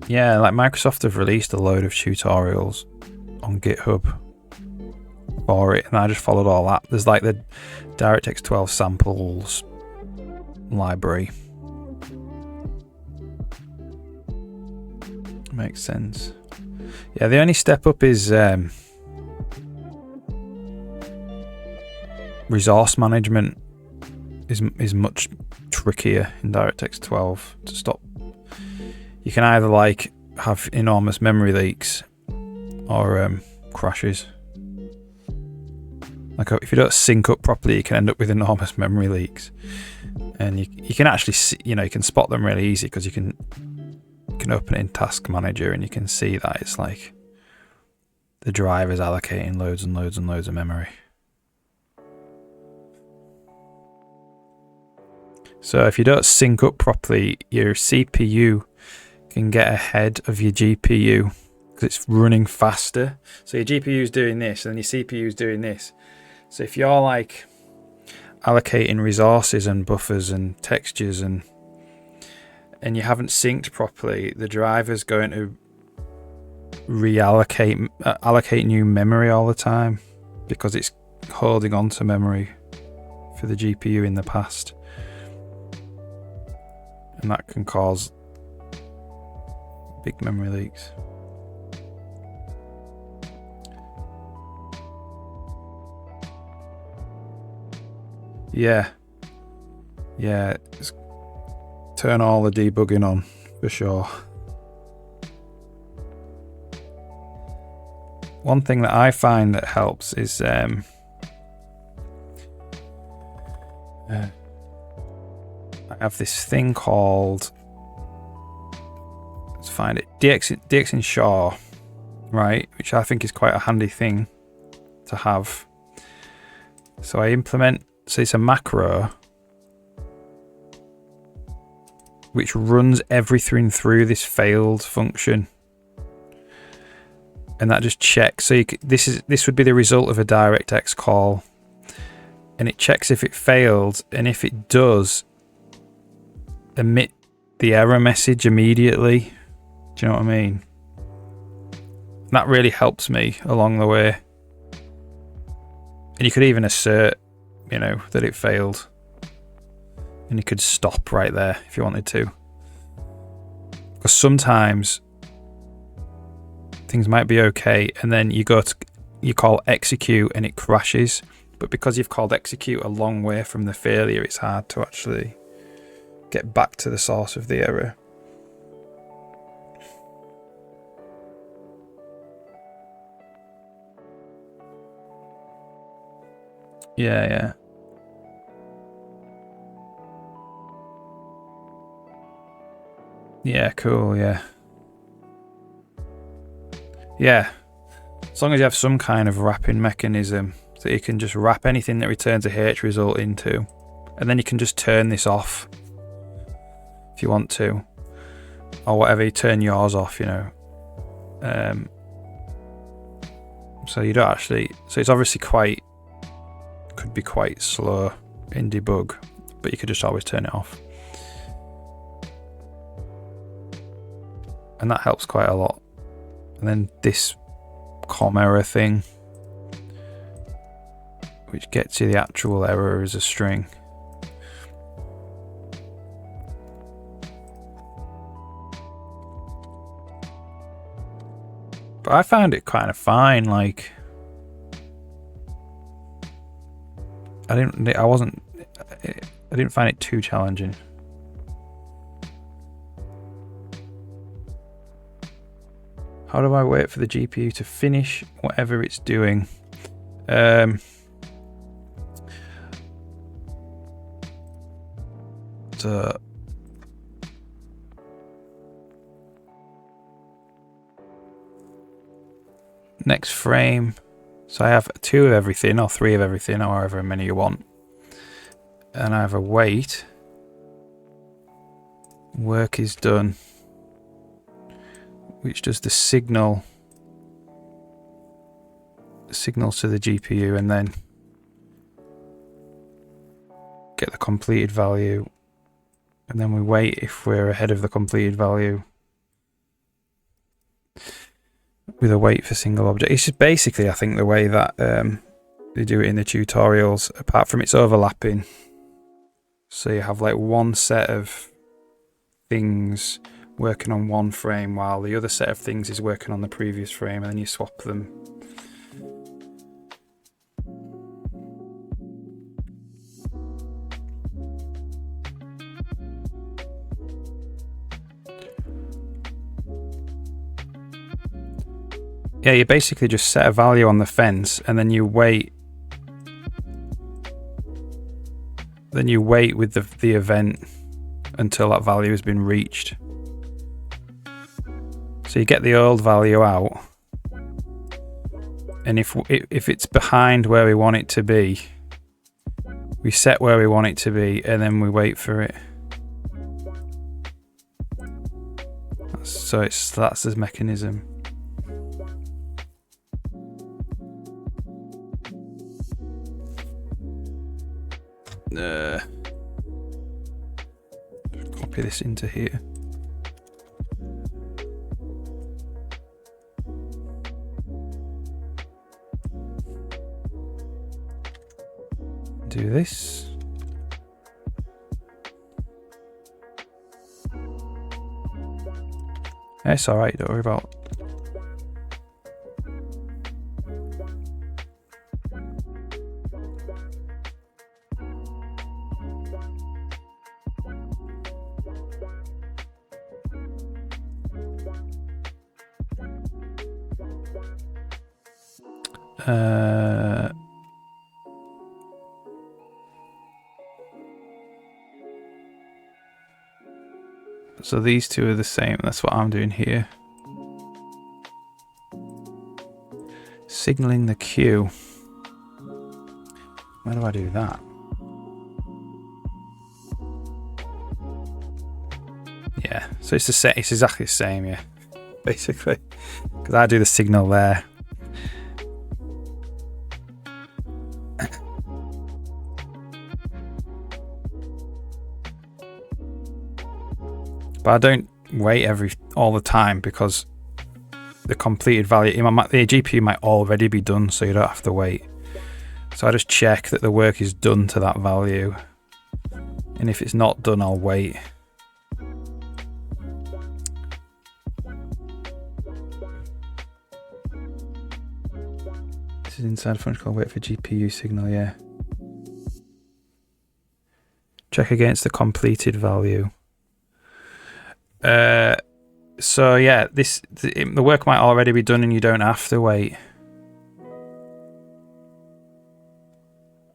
Yeah, like Microsoft have released a load of tutorials on GitHub for it, and I just followed all that. There's like the DirectX 12 samples library. Makes sense. Yeah, the only step up is resource management is much trickier in DirectX 12 to stop. You can either like have enormous memory leaks or crashes. Like if you don't sync up properly, you can end up with enormous memory leaks, and you can actually see, you can spot them really easy because you can open it in Task Manager and you can see that it's like the driver's allocating loads and loads and loads of memory. So if you don't sync up properly, your CPU can get ahead of your GPU because it's running faster. So your GPU is doing this and then your CPU is doing this. So if you're like allocating resources and buffers and textures and you haven't synced properly, the driver's going to allocate new memory all the time because it's holding on to memory for the GPU in the past, and that can cause big memory leaks. Yeah, turn all the debugging on for sure. One thing that I find that helps is I have this thing called, let's find it, DXensure, right, which I think is quite a handy thing to have. So I implement, so it's a macro which runs everything through this failed function, and that just checks. So this would be the result of a DirectX call, and it checks if it failed, and if it does, emit the error message immediately. Do you know what I mean? That really helps me along the way. And you could even assert, that it failed. And you could stop right there if you wanted to. Because sometimes things might be okay, and then you call execute and it crashes. But because you've called execute a long way from the failure, it's hard to actually get back to the source of the error. Yeah. Yeah, cool, yeah. Yeah. As long as you have some kind of wrapping mechanism that you can just wrap anything that returns a H result into, and then you can just turn this off if you want to, or whatever, you turn yours off, so you don't actually, so it's obviously could be quite slow in debug, but you could just always turn it off. And that helps quite a lot. And then this com error thing, which gets you the actual error as a string. But I found it kind of fine. Like, I didn't find it too challenging. How do I wait for the GPU to finish whatever it's doing? So next frame, So I have 2 of everything, or 3 of everything, or however many you want. And I have a wait. Work is done. Which does the signals to the GPU, and then get the completed value. And then we wait if we're ahead of the completed value with a wait for single object. It's just basically, I think, the way that they do it in the tutorials, apart from it's overlapping. So you have like one set of things working on one frame while the other set of things is working on the previous frame, and then you swap them. Yeah, you basically just set a value on the fence and then you wait. Then you wait with the event until that value has been reached. So you get the old value out, and if it's behind where we want it to be, we set where we want it to be, and then we wait for it. So that's the mechanism. Copy this into here. Do this. It's alright, don't worry about it. So these two are the same. That's what I'm doing here. Signaling the queue. Where do I do that? Yeah, so it's the same. It's exactly the same, yeah, basically, because I do the signal there. But I don't wait all the time, because the completed value in the GPU might already be done, so you don't have to wait. So I just check that the work is done to that value, and if it's not done, I'll wait. This is inside a function called wait for GPU signal, yeah. Check against the completed value. So yeah, the work might already be done and you don't have to wait.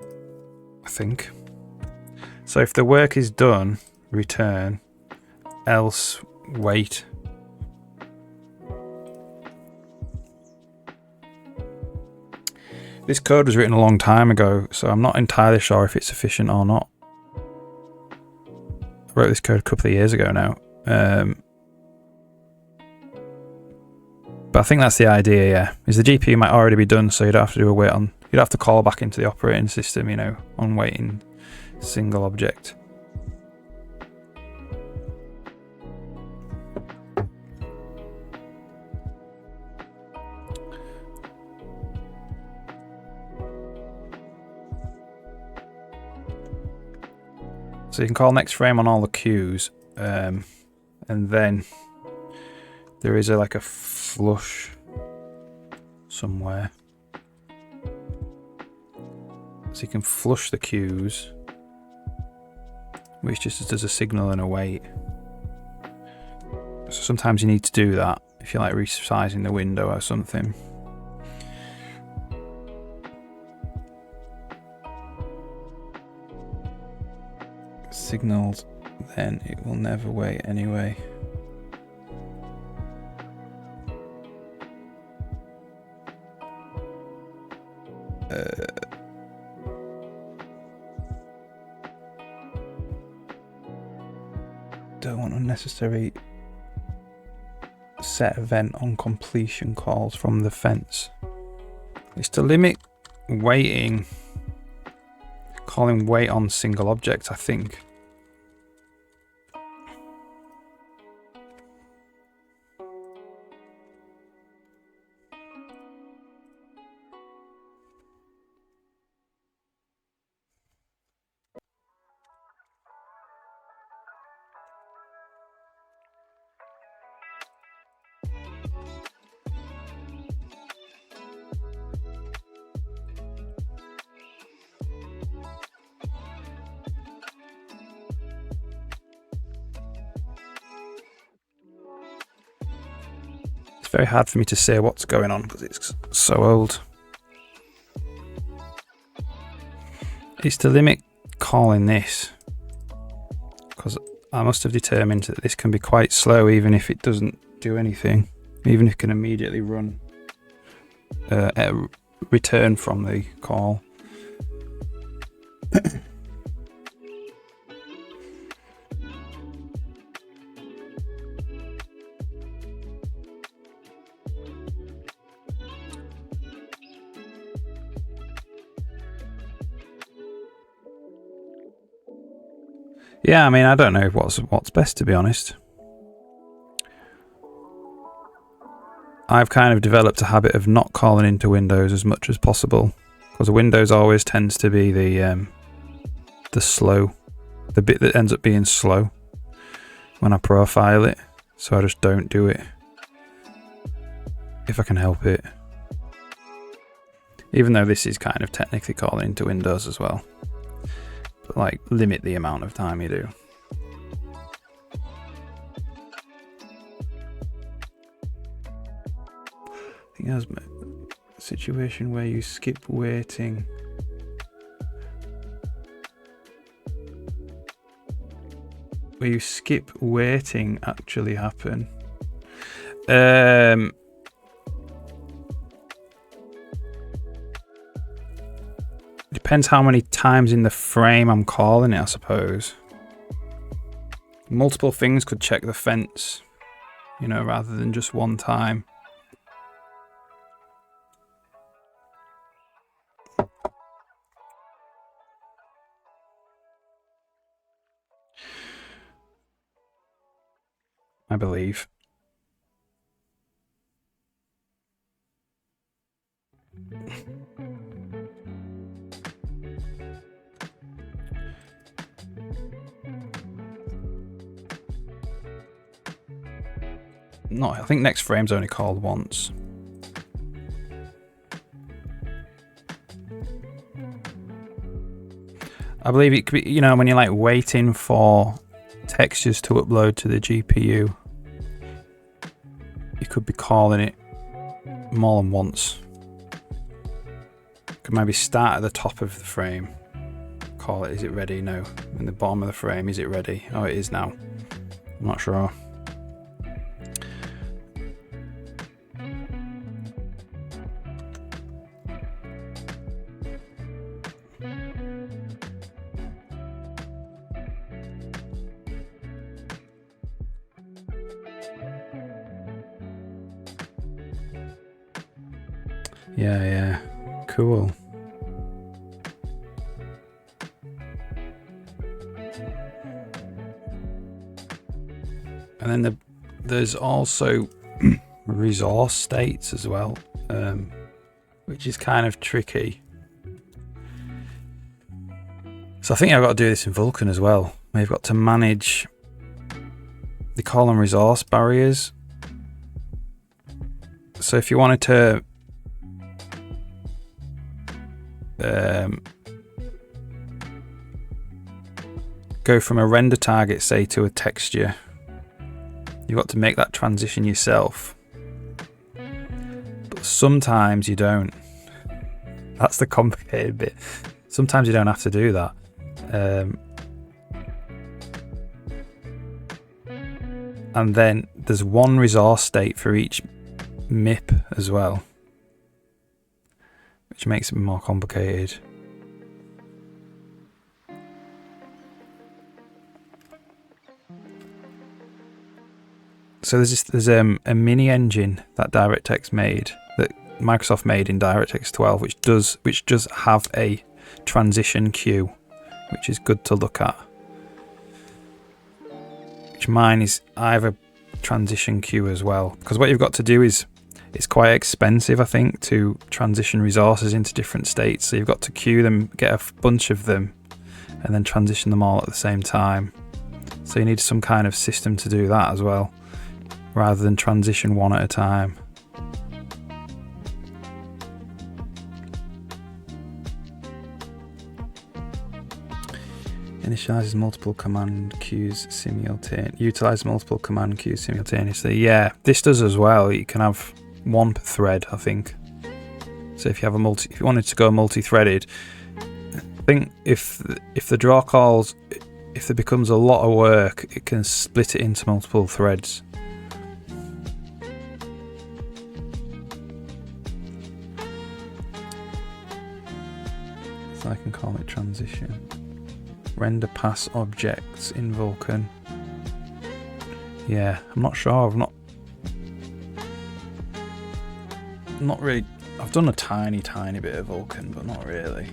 I think. So if the work is done, return, else wait. This code was written a long time ago, so I'm not entirely sure if it's efficient or not. I wrote this code a couple of years ago now. But I think that's the idea, yeah. Is the GPU might already be done, so you don't have to do a wait on. You don't have to call back into the operating system, you know, on waiting single object. So you can call next frame on all the queues, and then there is like a flush somewhere. So you can flush the queues, which just does a signal and a wait. So sometimes you need to do that if you're like resizing the window or something. Signaled, then it will never wait anyway. Don't want unnecessary set event on completion calls from the fence. It's to limit waiting, calling wait on single objects, I think. It's very hard for me to say what's going on because it's so old. It's to limit calling this, because I must have determined that this can be quite slow even if it doesn't do anything, even if it can immediately run a return from the call. Yeah, I mean, I don't know what's best, to be honest. I've kind of developed a habit of not calling into Windows as much as possible, because Windows always tends to be the slow, the bit that ends up being slow when I profile it. So I just don't do it if I can help it. Even though this is kind of technically calling into Windows as well. But like, limit the amount of time you do. I think there's a situation where you skip waiting. Where you skip waiting actually happen. Depends how many times in the frame I'm calling it, I suppose. Multiple things could check the fence, you know, rather than just one time. I believe. No, I think next frame's only called once. I believe it could be, you know, when you're like waiting for textures to upload to the GPU, you could be calling it more than once. Could maybe start at the top of the frame, call it, is it ready? No. In the bottom of the frame, is it ready? Oh, it is now. I'm not sure. Yeah, cool. And then there's also resource states as well, which is kind of tricky. So I think I've got to do this in Vulkan as well. We've got to manage the column resource barriers. So if you wanted to go from a render target, say, to a texture, you've got to make that transition yourself. But sometimes you don't. That's the complicated bit. Sometimes you don't have to do that. And then there's one resource state for each MIP as well. which makes it more complicated. So there's a mini engine that DirectX made, that Microsoft made in DirectX 12, which does have a transition queue, which is good to look at. Which mine is, I have a transition queue as well, because what you've got to do is, it's quite expensive, I think, to transition resources into different states. So you've got to queue them, get a bunch of them, and then transition them all at the same time. So you need some kind of system to do that as well, rather than transition one at a time. Initializes multiple command queues simultaneously. Utilize multiple command queues simultaneously. Yeah, this does as well. You can have one per thread, I think. So if you have if you wanted to go multi-threaded, I think if the draw calls, if there becomes a lot of work, it can split it into multiple threads. So I can call it transition. Render pass objects in Vulkan. Yeah, I'm not sure. Not really. I've done a tiny bit of Vulkan, but not really.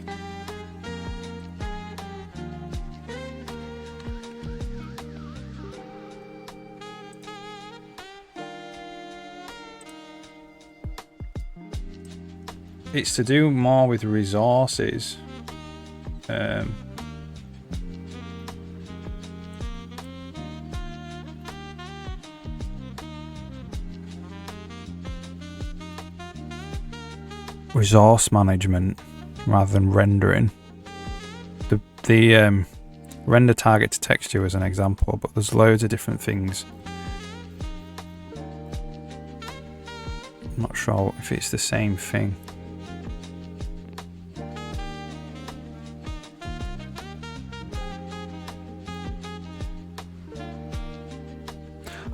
It's to do more with resources. Resource management rather than rendering. The render target to texture was an example, but there's loads of different things. I'm not sure if it's the same thing.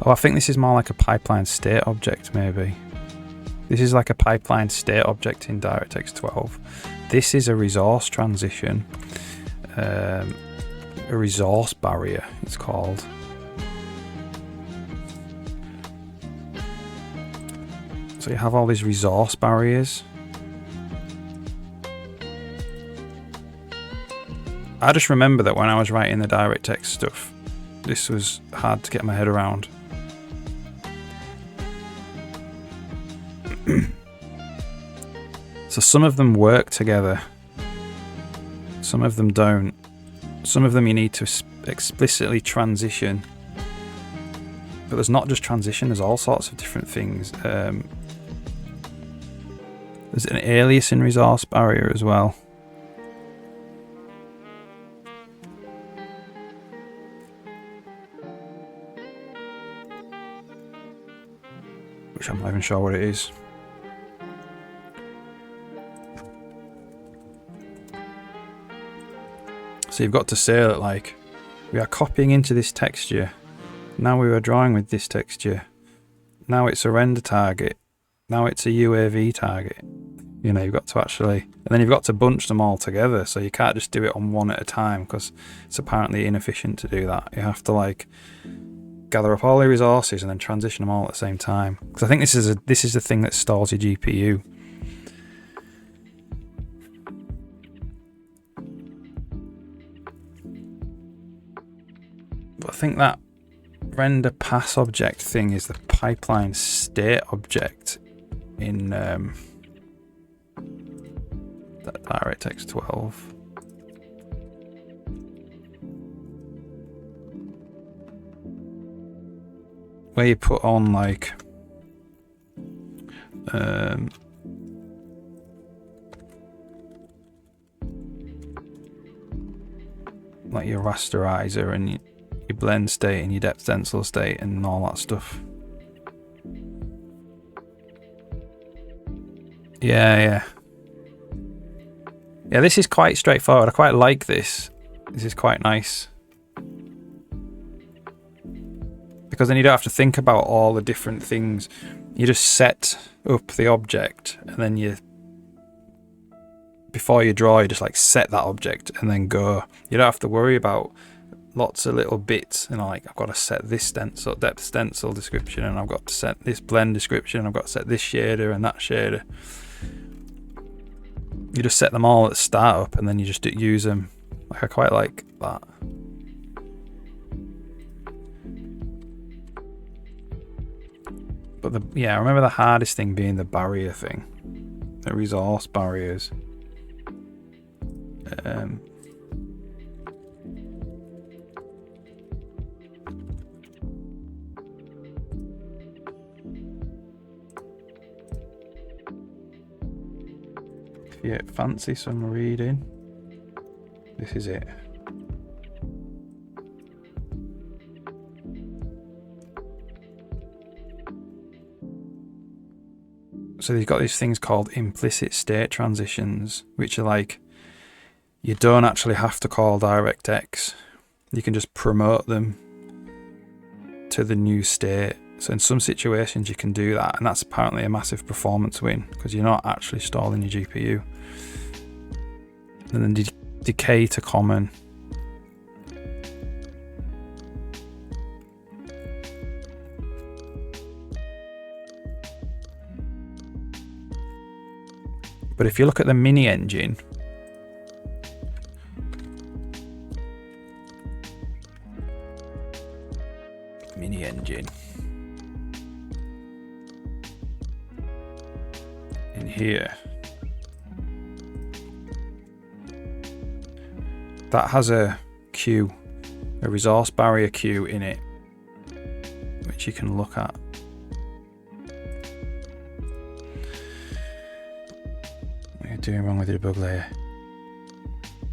Oh, I think this is more like a pipeline state object, maybe. This is like a pipeline state object in DirectX 12. This is a resource transition, a resource barrier, it's called. So you have all these resource barriers. I just remember that when I was writing the DirectX stuff, this was hard to get my head around. So some of them work together, some of them don't. Some of them you need to explicitly transition, but there's not just transition, there's all sorts of different things. There's an aliasing resource barrier as well. Which I'm not even sure what it is. So you've got to say that, like, we are copying into this texture. Now we are drawing with this texture. Now it's a render target. Now it's a UAV target. You know, you've got to actually, and then you've got to bunch them all together. So you can't just do it on one at a time, because it's apparently inefficient to do that. You have to, like, gather up all the resources and then transition them all at the same time. Because I think this is the thing that stalls your GPU. But I think that render pass object thing is the pipeline state object in that DirectX 12. Where you put on, like, like your rasterizer and your blend state and your depth stencil state and all that stuff. Yeah, this is quite straightforward. I quite like this. This is quite nice. Because then you don't have to think about all the different things. You just set up the object and then you before you draw, you just like set that object and then go. You don't have to worry about lots of little bits, you know, like I've got to set this stencil, depth stencil description, and I've got to set this blend description, and I've got to set this shader and that shader. You just set them all at the start up, and then you just use them. Like, I quite like that. But I remember the hardest thing being the barrier thing, the resource barriers. If you fancy some reading, this is it. So you've got these things called implicit state transitions, which are like, you don't actually have to call DirectX. You can just promote them to the new state. So in some situations you can do that, and that's apparently a massive performance win because you're not actually stalling your GPU. And then decay to common. But if you look at the mini engine, in here, that has a queue, a resource barrier queue in it, which you can look at. What are you doing wrong with your debug layer?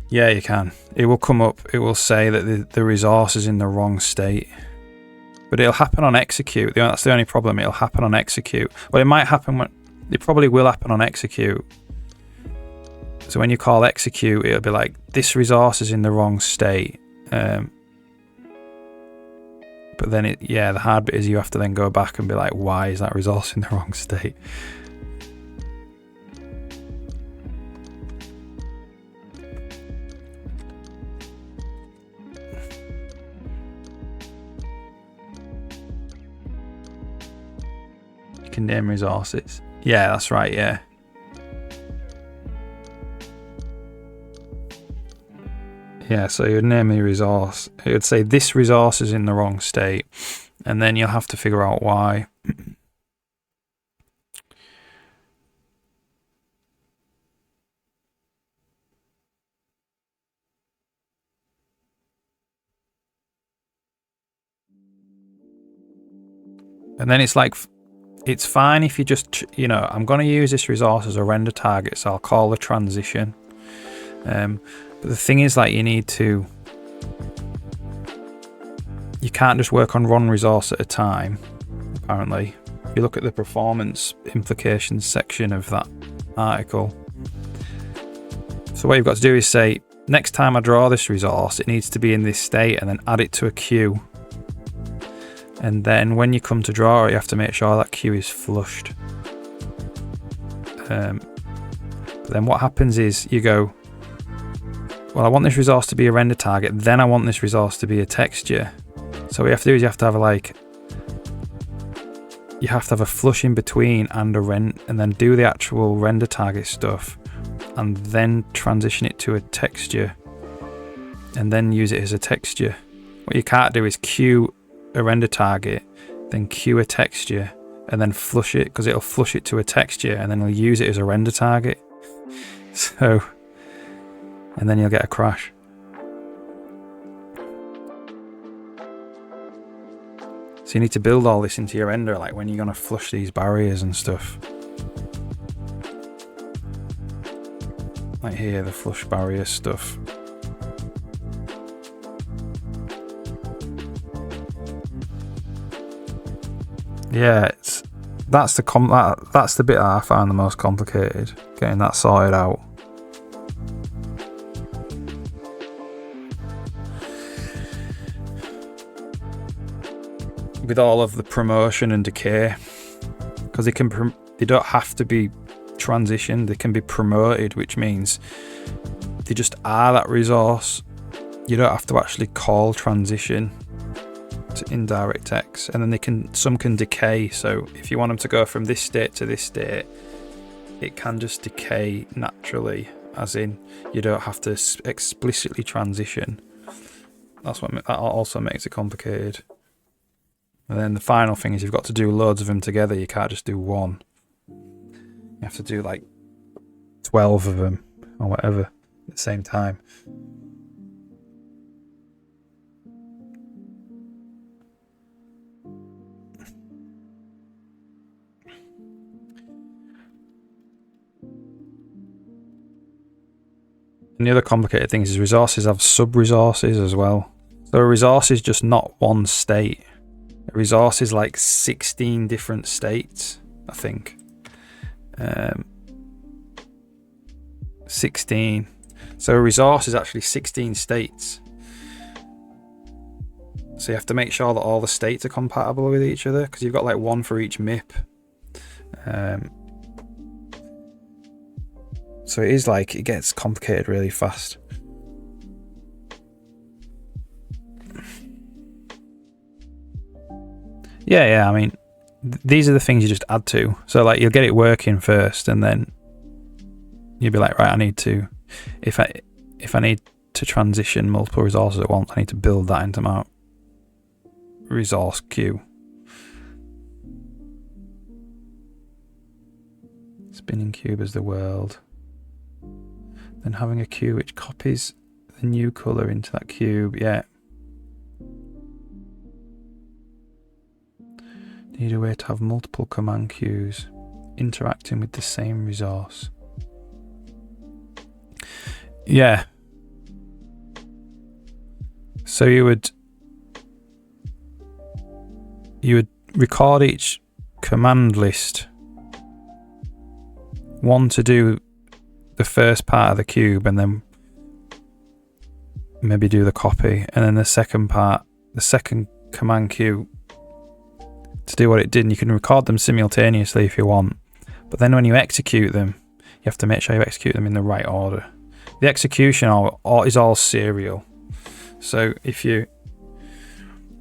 Yeah, you can. It will come up, it will say that the resource is in the wrong state. But it'll happen on execute. That's the only problem. It'll happen on execute. Well, it might happen when... It probably will happen on execute. So when you call execute, it'll be like, this resource is in the wrong state. But then, the hard bit is you have to then go back and be like, why is that resource in the wrong state? You can name resources. Yeah, that's right, yeah. Yeah, so you would name the resource. It would say this resource is in the wrong state, and then you'll have to figure out why. And then it's like, it's fine if you just, I'm going to use this resource as a render target, so I'll call the transition. But the thing is, like, you can't just work on one resource at a time, apparently. If you look at the performance implications section of that article. So what you've got to do is say, next time I draw this resource, it needs to be in this state, and then add it to a queue. And then when you come to draw it, you have to make sure that queue is flushed. Then what happens is you go, well, I want this resource to be a render target, then I want this resource to be a texture. So what you have to do is you have to have a flush in between and and then do the actual render target stuff, and then transition it to a texture, and then use it as a texture. What you can't do is queue a render target, then queue a texture, and then flush it, because it'll flush it to a texture, and then it'll use it as a render target. So, and then you'll get a crash. So you need to build all this into your render, like when you're going to flush these barriers and stuff. Like here, the flush barrier stuff. Yeah, that's the bit that I found the most complicated, getting that sorted out. With all of the promotion and decay, because they don't have to be transition. They can be promoted, which means they just are that resource. You don't have to actually call transition to in DirectX, and then some can decay. So if you want them to go from this state to this state, it can just decay naturally, as in you don't have to explicitly transition. That also makes it complicated. And then the final thing is you've got to do loads of them together. You can't just do one. You have to do like 12 of them or whatever at the same time. And the other complicated thing is resources have sub-resources as well. So a resource is just not one state. A resource is like 16 different states, I think. 16. So a resource is actually 16 states. So you have to make sure that all the states are compatible with each other, because you've got like one for each MIP. So it is like, it gets complicated really fast. Yeah, I mean, these are the things you just add to. So like you'll get it working first, and then you'll be like, right, I need to, if I need to transition multiple resources at once, I need to build that into my resource queue. Spinning cube as the world. Then having a queue which copies the new color into that cube. Yeah. Need a way to have multiple command queues interacting with the same resource. Yeah. So you would record each command list. One to do the first part of the cube, and then maybe do the copy, and then the second part, the second command queue to do what it did. And you can record them simultaneously if you want, but then when you execute them, you have to make sure you execute them in the right order. The execution is all serial. So if you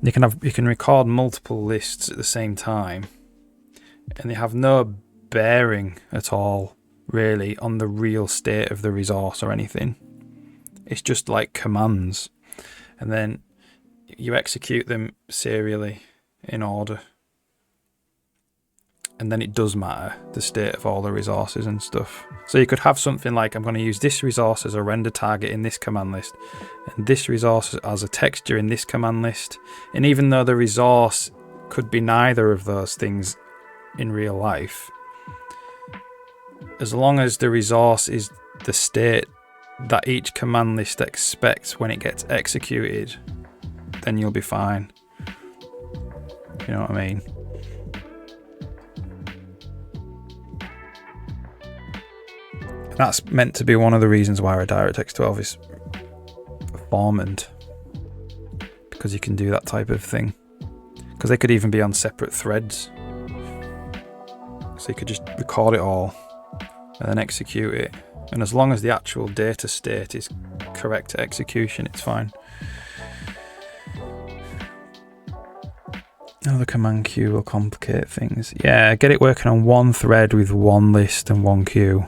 can record multiple lists at the same time, and they have no bearing at all really on the real state of the resource or anything. It's just like commands, and then you execute them serially in order, and then it does matter the state of all the resources and stuff. So you could have something like, I'm going to use this resource as a render target in this command list, and this resource as a texture in this command list. And even though the resource could be neither of those things in real life, as long as the resource is the state that each command list expects when it gets executed, then you'll be fine. You know what I mean? That's meant to be one of the reasons why a DirectX 12 is performant, because you can do that type of thing. Because they could even be on separate threads. So you could just record it all and then execute it. And as long as the actual data state is correct to execution, it's fine. Another command queue will complicate things. Yeah, get it working on one thread with one list and one queue.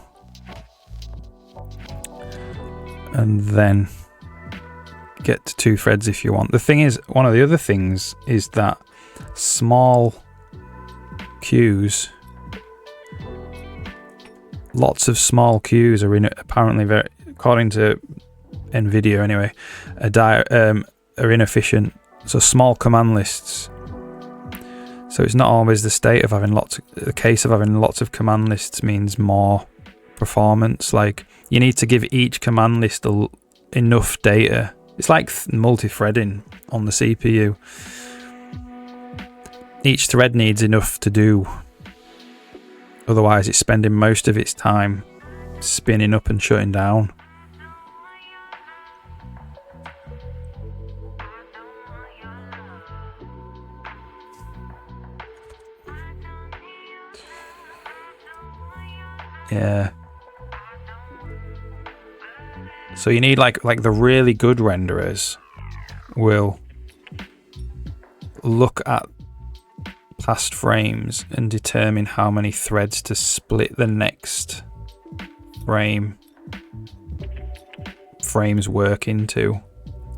And then get to 2 threads if you want. The thing is, one of the other things is that small queues, lots of small queues are apparently very, according to NVIDIA anyway, are inefficient. So small command lists. So it's not always the state of having the case of having lots of command lists means more performance. Like, you need to give each command list enough data. It's like multi-threading on the CPU. Each thread needs enough to do. Otherwise, it's spending most of its time spinning up and shutting down. Yeah. So you need like the really good renderers will look at past frames and determine how many threads to split the next frames work into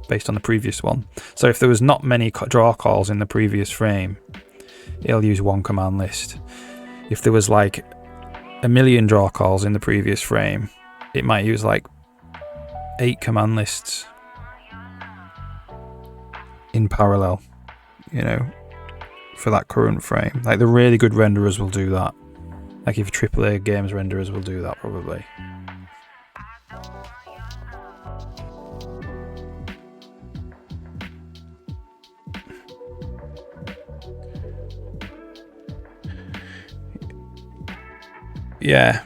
based on the previous one. So if there was not many draw calls in the previous frame, it'll use one command list. If there was like 1 million draw calls in the previous frame, it might use like 8 command lists in parallel, you know, for that current frame. Like the really good renderers will do that. Like if AAA games renderers will do that probably. Yeah.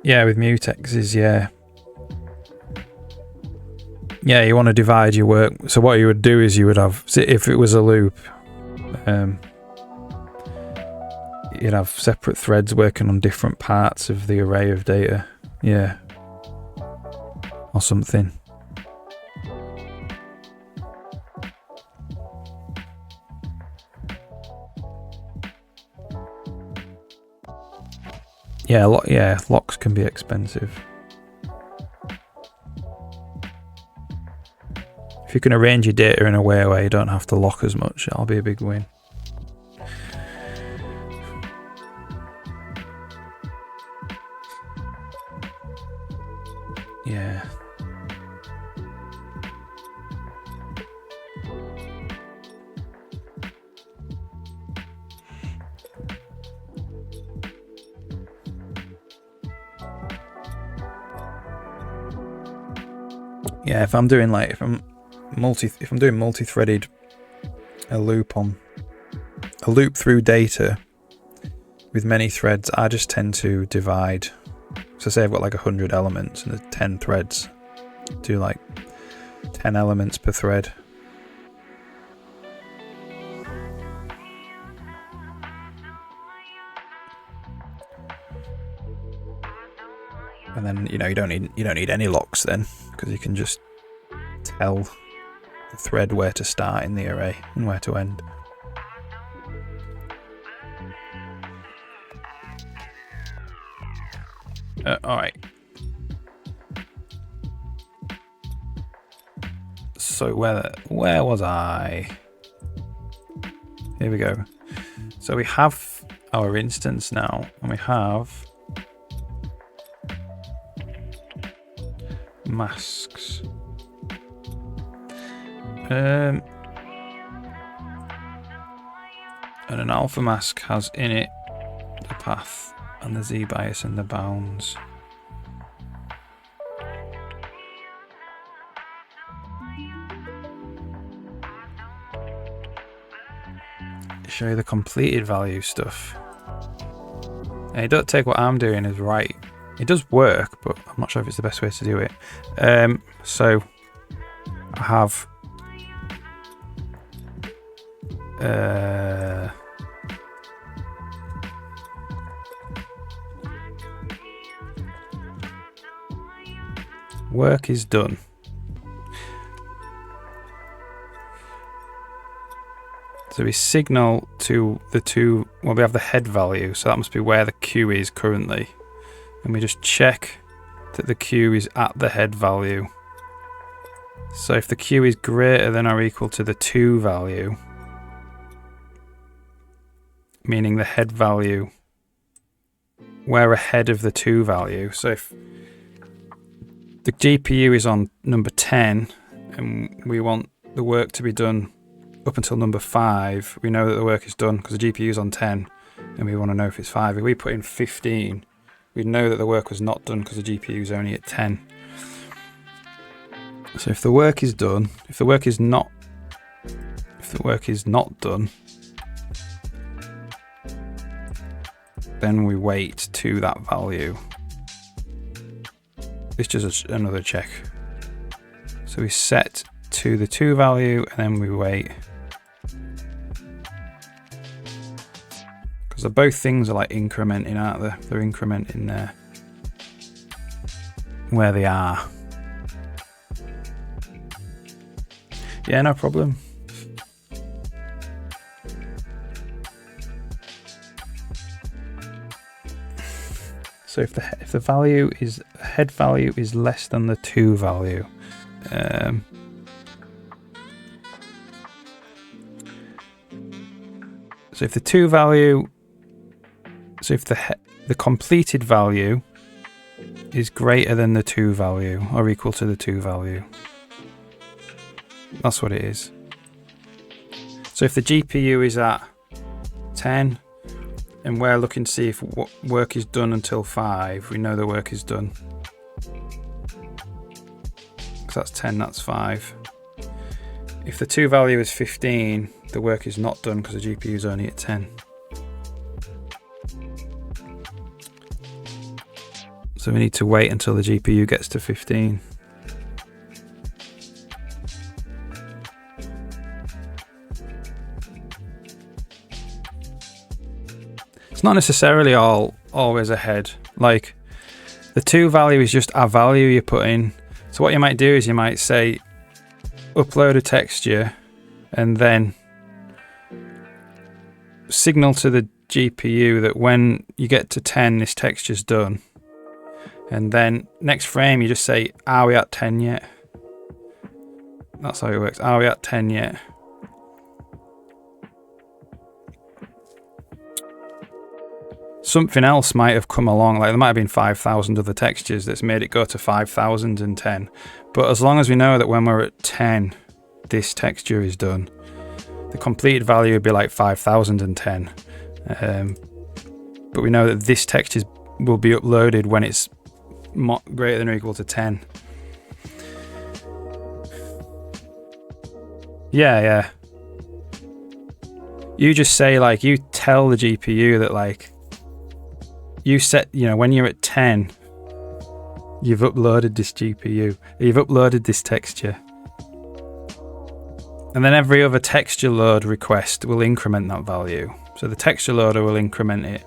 Yeah, with mutexes, yeah. Yeah, you want to divide your work. So what you would do is you would have, if it was a loop, you'd have separate threads working on different parts of the array of data. Yeah. Or something. Yeah, locks can be expensive. If you can arrange your data in a way where you don't have to lock as much, that'll be a big win. Yeah. Yeah, if I'm doing like if I'm doing multi-threaded a loop through data with many threads, I just tend to divide. So say I've got like 100 elements and there's 10 threads, do like 10 elements per thread. And then you don't need any locks then, because you can just tell the thread where to start in the array and where to end. Alright. So where was I? Here we go. So we have our instance now, and we have masks. And an alpha mask has in it the path and the z bias and the bounds. Show you the completed value stuff. And don't take what I'm doing as right. It does work, but I'm not sure if it's the best way to do it. So I have work is done. So we signal to the two, well, we have the head value, so that must be where the queue is currently. And we just check that the queue is at the head value. So if the queue is greater than or equal to the 2 value, meaning the head value, we're ahead of the 2 value. So if the GPU is on number 10 and we want the work to be done up until number 5, we know that the work is done because the GPU is on 10 and we want to know if it's 5. If we put in 15, we know that the work was not done because the GPU is only at 10. So if the work is done, if the work is not done, then we wait to that value. It's just another check. So we set to the 2 value and then we wait. Because both things are like incrementing, aren't they? They're incrementing there. where they are. Yeah, no problem. So if the value is head value is less than the to value, so if the to value, so if the completed value is greater than the to value or equal to the to value, that's what it is. So if the GPU is at 10 and we're looking to see if work is done until 5, we know the work is done. Because that's 10, that's 5. If the to value is 15, the work is not done because the GPU is only at 10. So we need to wait until the GPU gets to 15. It's not necessarily always ahead. Like the to value is just a value you put in. So what you might do is you might say upload a texture and then signal to the GPU that when you get to 10 this texture's done. And then next frame you just say, are we at 10 yet? That's how it works. Are we at 10 yet? Something else might have come along, like there might have been 5,000 other textures that's made it go to 5,010. But as long as we know that when we're at 10, this texture is done, the completed value would be like 5,010. But we know that this texture will be uploaded when it's greater than or equal to 10. Yeah. You just say, like, you tell the GPU that, like, you set, when you're at 10, you've uploaded this GPU, you've uploaded this texture. And then every other texture load request will increment that value. So the texture loader will increment it.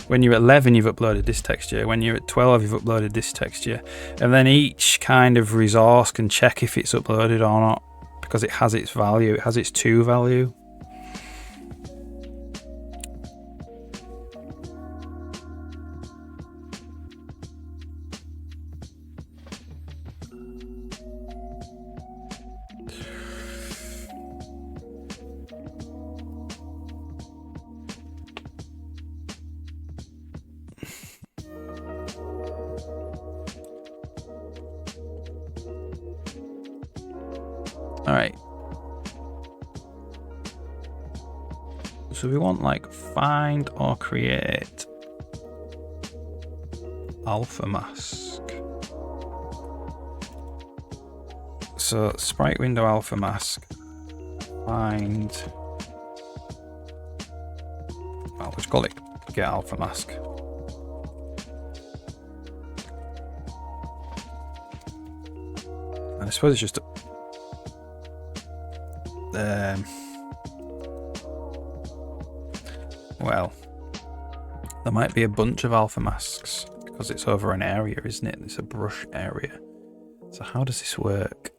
When you're at 11, you've uploaded this texture. When you're at 12, you've uploaded this texture. And then each kind of resource can check if it's uploaded or not, because it has its value, it has its to value. All right. So we want like find or create alpha mask. So sprite window alpha mask. Find. Well, let's call it get alpha mask. And I suppose it's just well, there might be a bunch of alpha masks because it's over an area, isn't it? It's a brush area. So how does this work?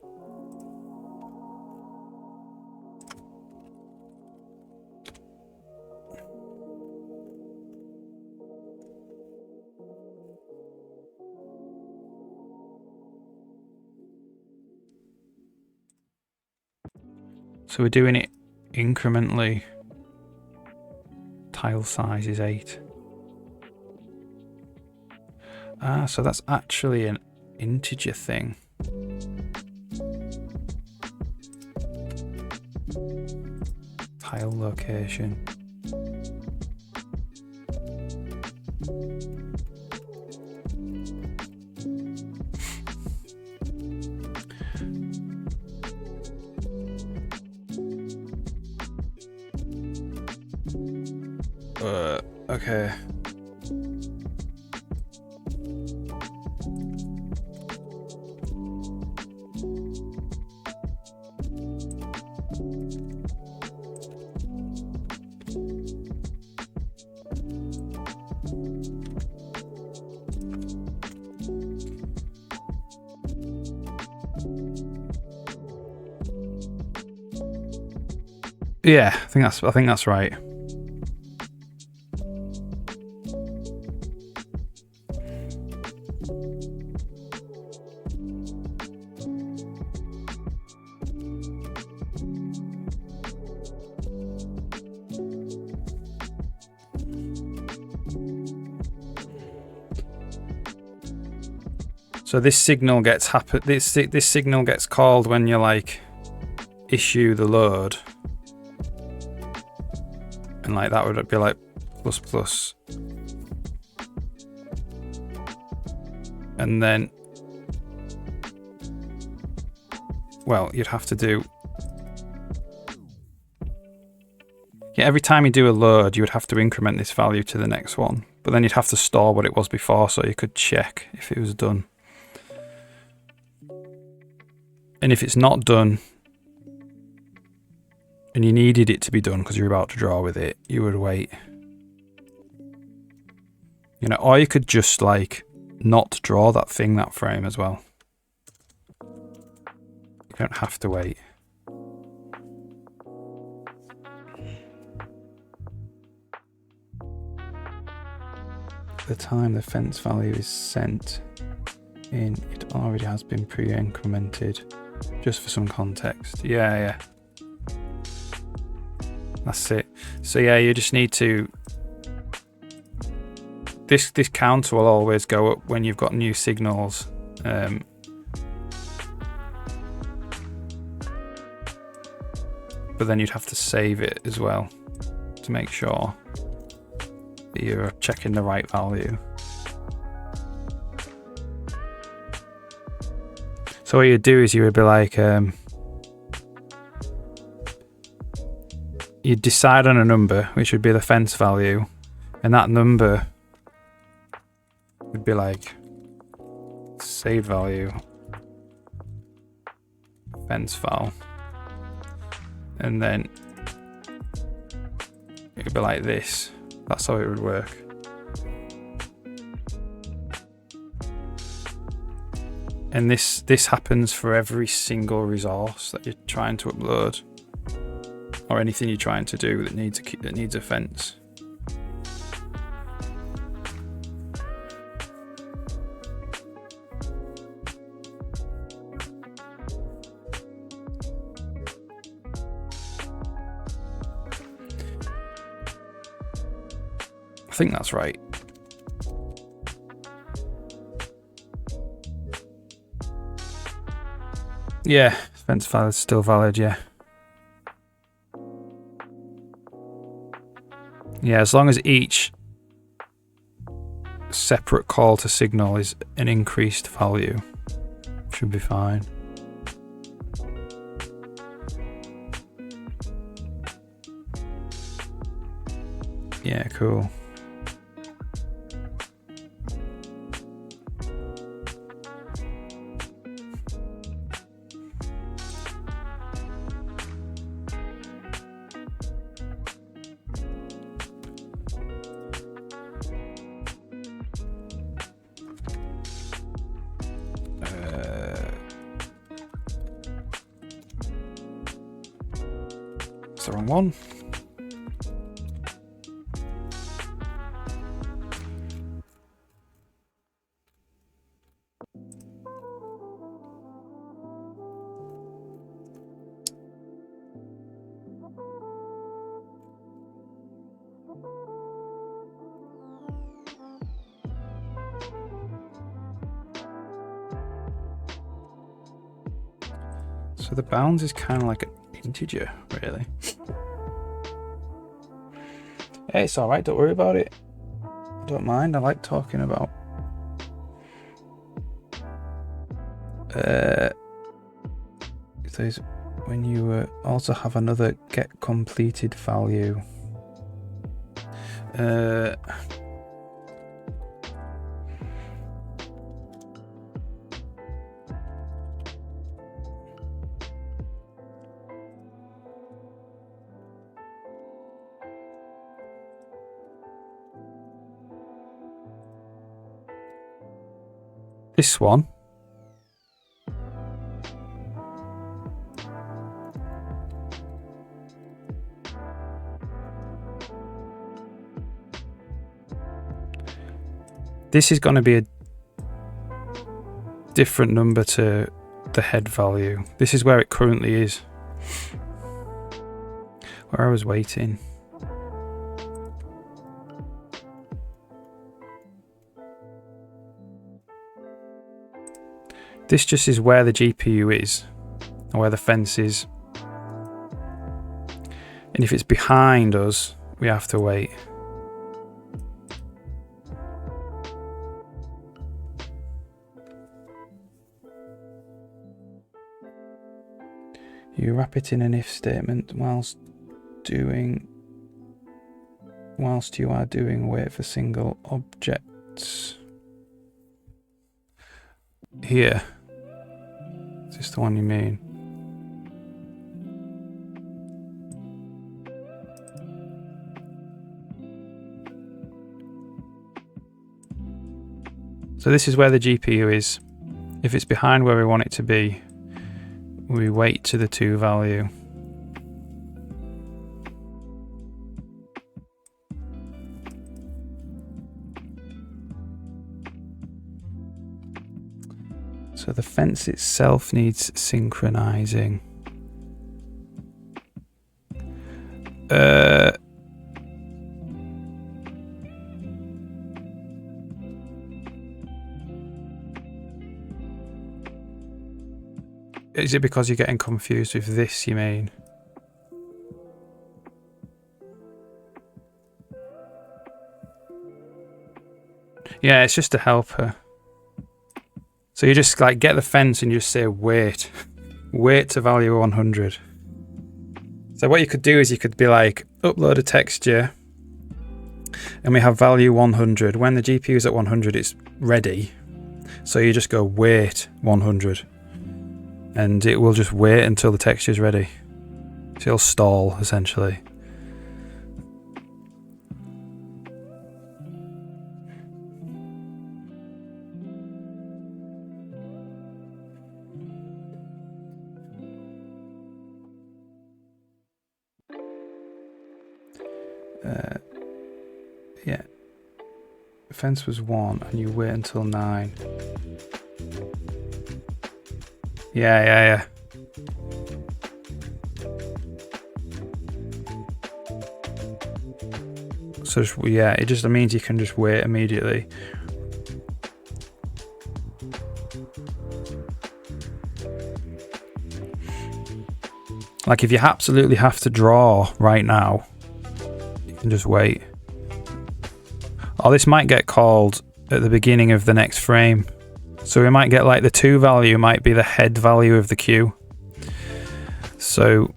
So we're doing it incrementally. Tile size is 8. So that's actually an integer thing. Tile location. Okay. Yeah, I think that's right. So this signal gets this signal gets called when you like issue the load, and like that would be like plus plus, and then well you'd have to do every time you do a load you would have to increment this value to the next one, but then you'd have to store what it was before so you could check if it was done. And if it's not done and you needed it to be done because you're about to draw with it, you would wait. You know, or you could just like not draw that frame as well. You don't have to wait. The time the fence value is sent in, it already has been pre-incremented. Just for some context. Yeah. That's it. So yeah, you just need to... This counter will always go up when you've got new signals. But then you'd have to save it as well to make sure that you're checking the right value. So what you'd do is you would be like, you'd decide on a number, which would be the fence value, and that number would be like save value, fence val, and then it would be like this. That's how it would work. And this happens for every single resource that you're trying to upload, or anything you're trying to do that needs a fence. I think that's right. Yeah, fence value is still valid, yeah. Yeah, as long as each separate call to signal is an increased value, should be fine. Yeah, cool. It's the wrong one. So the bounds is kind of like an integer, really. Hey, it's alright, don't worry about it. I don't mind, I like talking about. There's when you also have another get completed value. This one. this is going to be a different number to the head value. This is where it currently is, where I was waiting. This just is where the GPU is, or where the fence is. And if it's behind us, we have to wait. You wrap it in an if statement whilst you are doing wait for single objects. Here. Is this the one you mean? So this is where the GPU is. If it's behind where we want it to be, we wait to the 2 value. So the fence itself needs synchronizing. Is it because you're getting confused with this, you mean? Yeah, it's just a helper. So you just like get the fence and you just say wait. Wait to value 100. So what you could do is you could be like, upload a texture and we have value 100. When the GPU is at 100, it's ready. So you just go wait 100. And it will just wait until the texture is ready. So it'll stall, essentially. Yeah. Fence was 1 and you wait until 9. Yeah. So yeah, it just means you can just wait immediately. Like if you absolutely have to draw right now, you can just wait. Or this might get called at the beginning of the next frame. So we might get like the 2 value might be the head value of the queue. So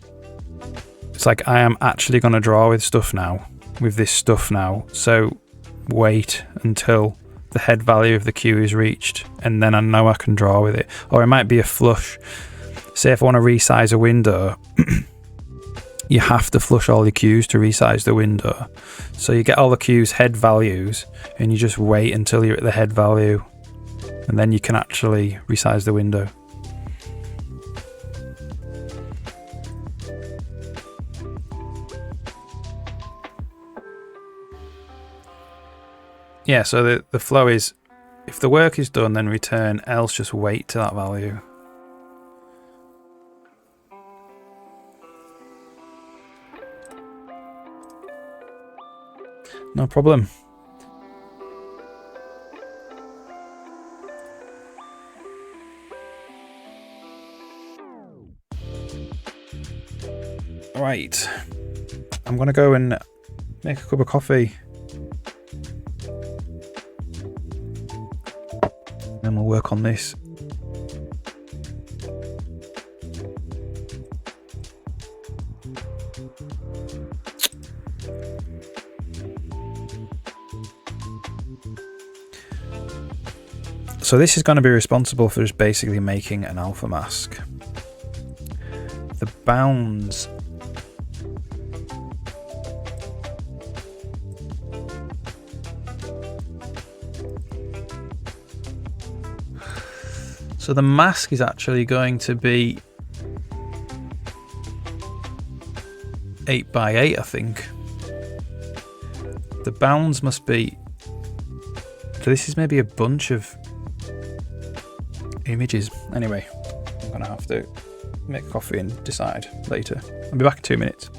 it's like I am actually going to draw with stuff now, with this stuff now. So wait until the head value of the queue is reached and then I know I can draw with it. Or it might be a flush. Say if I want to resize a window, you have to flush all the queues to resize the window. So you get all the queues head values and you just wait until you're at the head value. And then you can actually resize the window. Yeah, so the flow is, if the work is done, then return, else just wait to that value. No problem. Right, I'm gonna go and make a cup of coffee. Then we'll work on this. So this is going to be responsible for just basically making an alpha mask. The bounds so the mask is actually going to be 8 by 8, I think. The bounds must be So this is maybe a bunch of images. Anyway, I'm gonna have to make coffee and decide later. I'll be back in 2 minutes.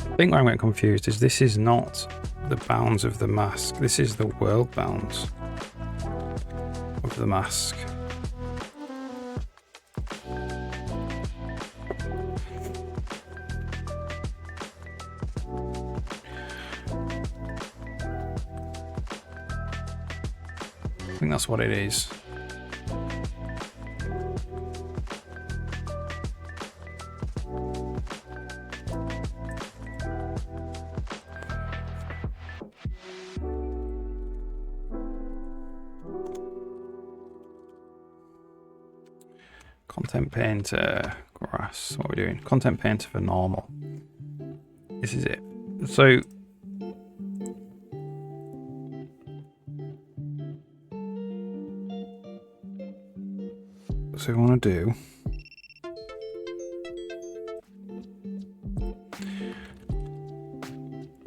I think where I'm getting confused is this is not the bounds of the mask. This is the world bounds of the mask. I think that's what it is. Content painter, grass, what are we doing? Content painter for normal. This is it. So we want to do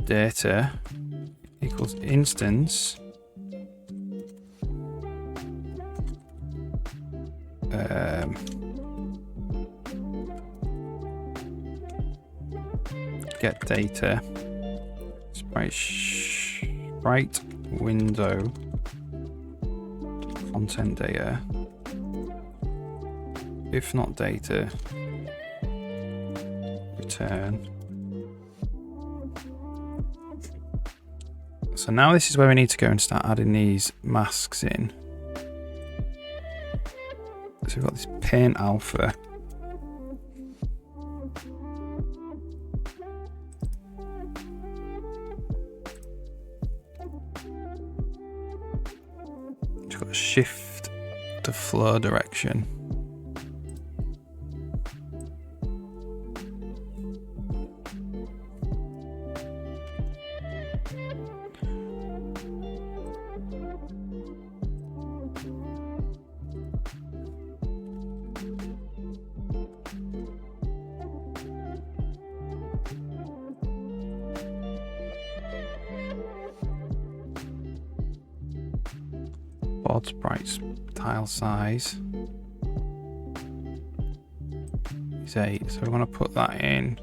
data equals instance get data sprite window content data, if not data return. So now this is where we need to go and start adding these masks in. So we've got this paint alpha. We've got a shift to flow direction. export sprites tile size is 8, so we're going to put that in.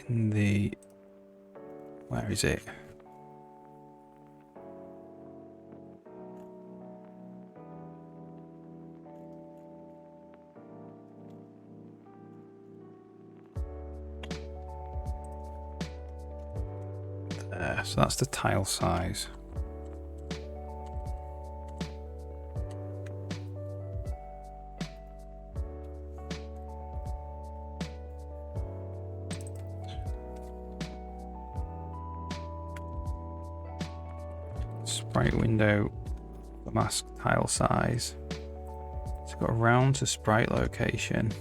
In the, where is it? There, so that's the tile size. Sprite window, the mask tile size. It's got a round to sprite location.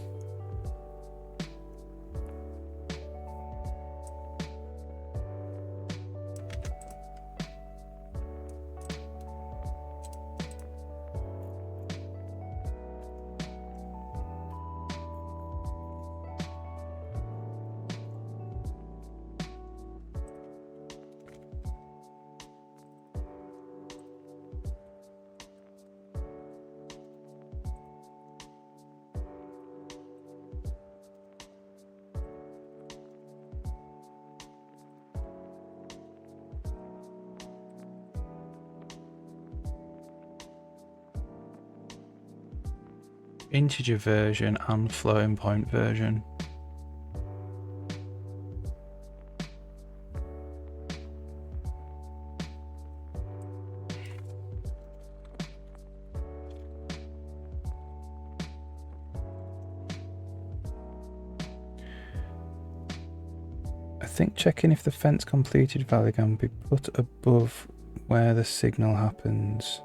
Integer version and floating point version. I think checking if the fence completed value can be put above where the signal happens.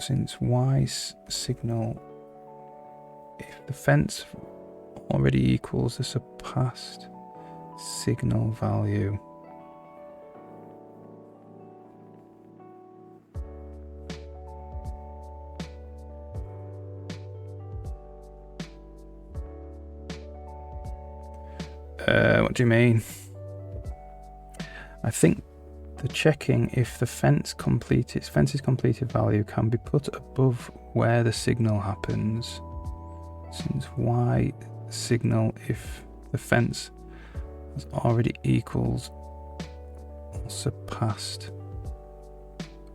Since y signal, if the fence already equals the surpassed signal value. What do you mean? I think the checking if the fence's completed value can be put above where the signal happens. Since y signal if the fence has already equals or surpassed.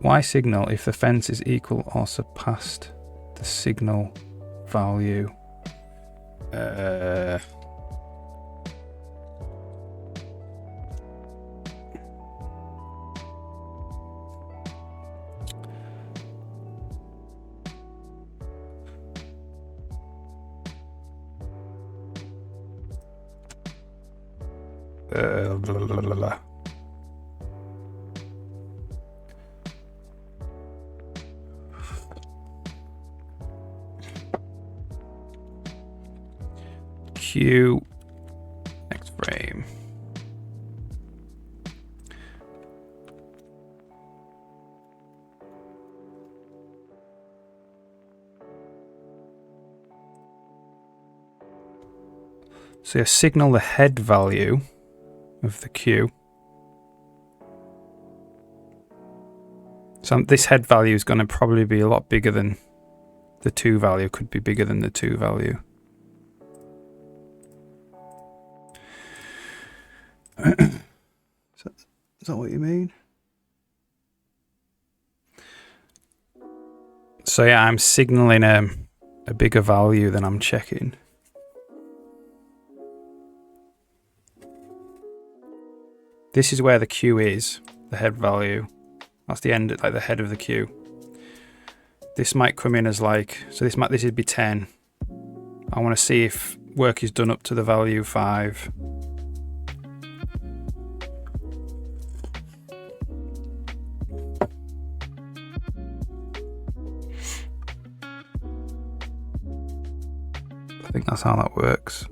Y signal if the fence is equal or surpassed the signal value. Blah, blah, blah, blah. Q, next frame. So you signal the head value of the Q. So this head value is going to probably be a lot bigger than the 2 value, could be bigger than the 2 value. Is that what you mean? So yeah, I'm signaling a bigger value than I'm checking. This is where the Q is, the head value. That's the end, like the head of the Q. This might come in as like, so this would be 10. I want to see if work is done up to the value 5. I think that's how that works.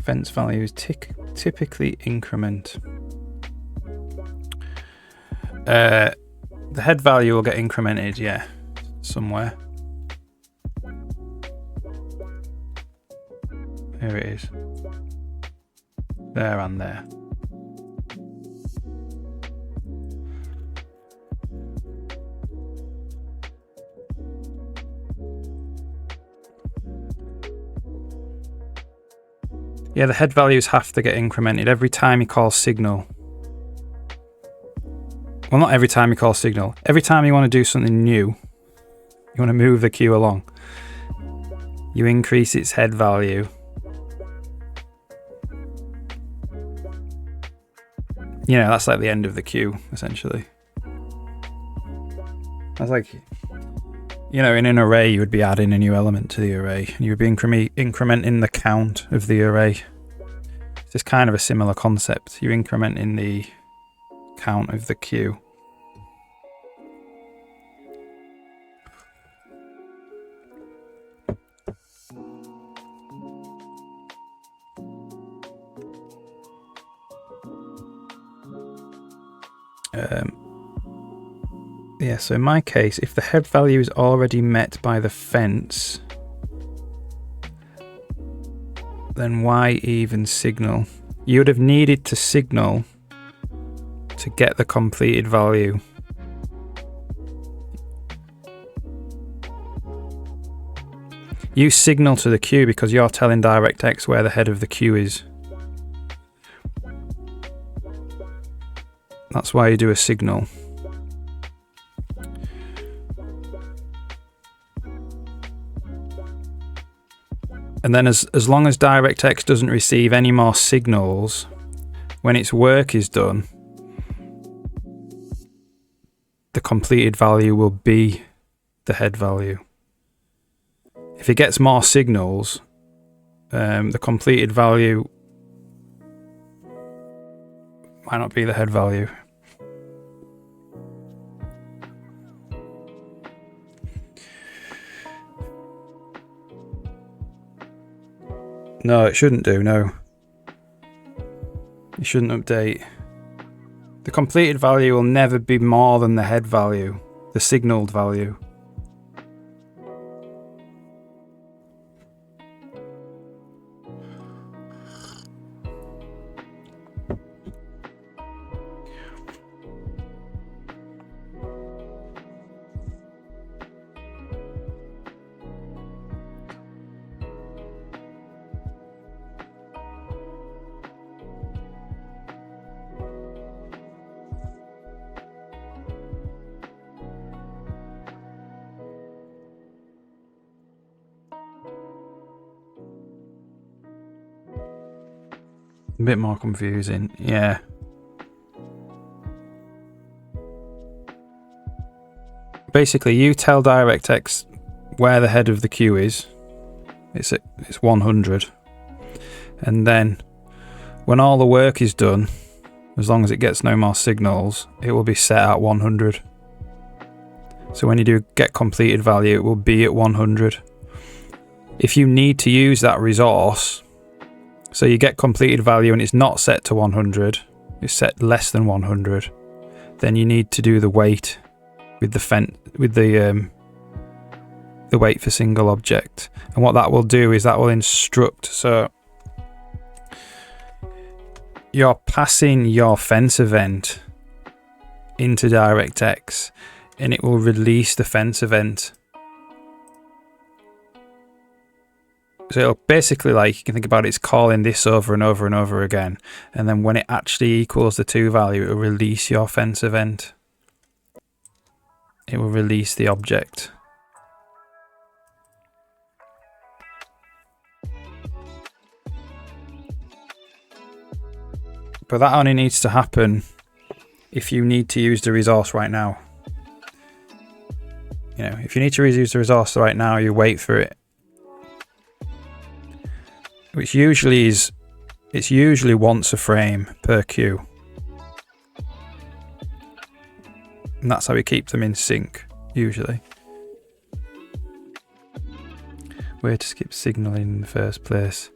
Fence values typically increment. The head value will get incremented, yeah, somewhere. Here it is. There and there. Yeah, the head values have to get incremented every time you call signal. Well, not every time you call signal. Every time you want to do something new, you want to move the queue along, you increase its head value. You know, that's like the end of the queue, essentially. That's like, you know, in an array, you would be adding a new element to the array. You would be incrementing the count of the array. It's just kind of a similar concept. You're incrementing the count of the queue. Yeah, so in my case, if the head value is already met by the fence, then why even signal? You would have needed to signal to get the completed value. You signal to the queue because you're telling DirectX where the head of the queue is. That's why you do a signal. And then as long as DirectX doesn't receive any more signals, when its work is done, the completed value will be the head value. If it gets more signals, the completed value might not be the head value. No, it shouldn't do, no. You shouldn't update. The completed value will never be more than the head value, the signaled value. A bit more confusing, yeah. Basically, you tell DirectX where the head of the queue is. It's 100. And then, when all the work is done, as long as it gets no more signals, it will be set at 100. So when you do get completed value, it will be at 100. If you need to use that resource, so you get completed value and it's not set to 100, it's set less than 100, then you need to do the wait with the wait for single object. And what that will do is that will instruct, so you're passing your fence event into DirectX and it will release the fence event. So it'll basically, like, you can think about it, it's calling this over and over and over again. And then when it actually equals the 2 value, it will release your fence event. It will release the object. But that only needs to happen if you need to use the resource right now. You know, if you need to use the resource right now, you wait for it. Which usually is, it's usually once a frame per queue. And that's how we keep them in sync, usually. Way to skip signaling in the first place.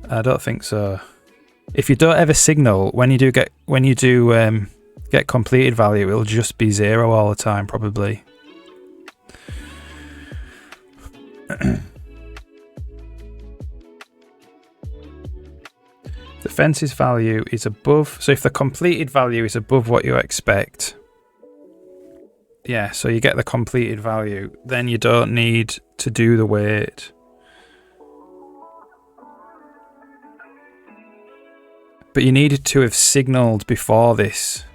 I don't think so. If you don't ever signal, when you do get completed value, it'll just be 0 all the time, probably. The fence's value is above, so if the completed value is above what you expect, yeah, so you get the completed value, then you don't need to do the wait. But you needed to have signaled before this,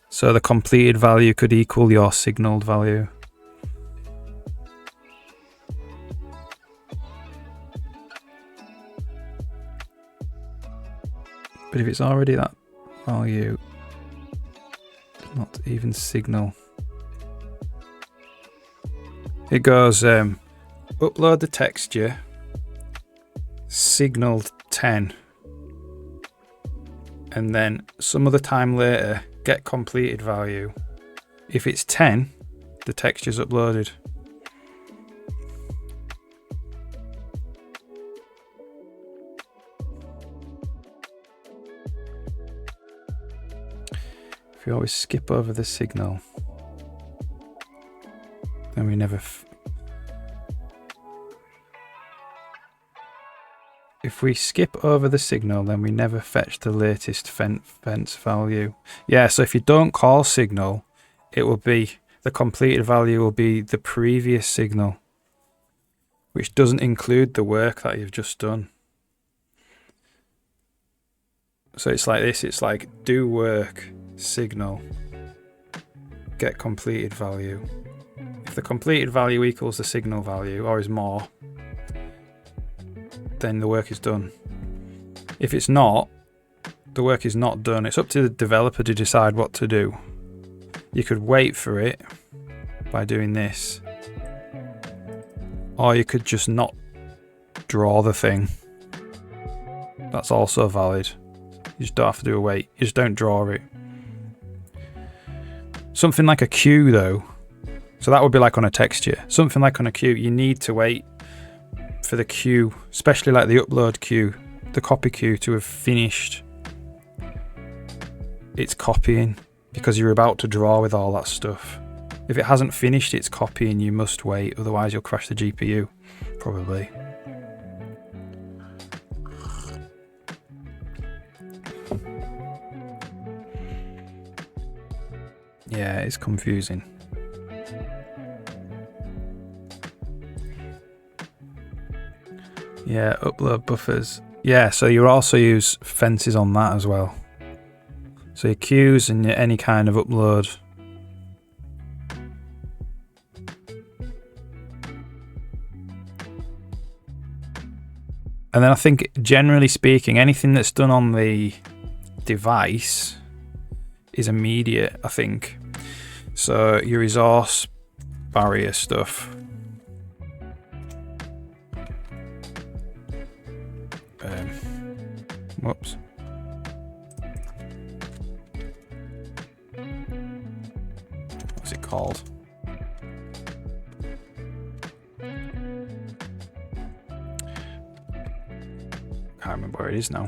so the completed value could equal your signaled value. But if it's already that value, not even signal. It goes, upload the texture, signaled 10, and then some other time later, get completed value. If it's 10, the texture's uploaded. If we always skip over the signal, then we never... If we skip over the signal, then we never fetch the latest fence value. Yeah, so if you don't call signal, it will be... The completed value will be the previous signal, which doesn't include the work that you've just done. So it's like this, it's like do work, signal, get completed value. If the completed value equals the signal value, or is more, then the work is done. If it's not, the work is not done. It's up to the developer to decide what to do. You could wait for it by doing this, or you could just not draw the thing. That's also valid. You just don't have to do a wait. You just don't draw it. Something like a queue though, so that would be like on a texture. Something like on a queue, you need to wait for the queue, especially like the upload queue, the copy queue, to have finished its copying, because you're about to draw with all that stuff. If it hasn't finished its copying, you must wait, otherwise you'll crash the GPU, probably. Yeah, it's confusing. Yeah, upload buffers. Yeah, so you also use fences on that as well. So your queues and your any kind of upload. And then I think, generally speaking, anything that's done on the device is immediate, I think. So your resource barrier stuff. Whoops. What's it called? Can't remember where it is now.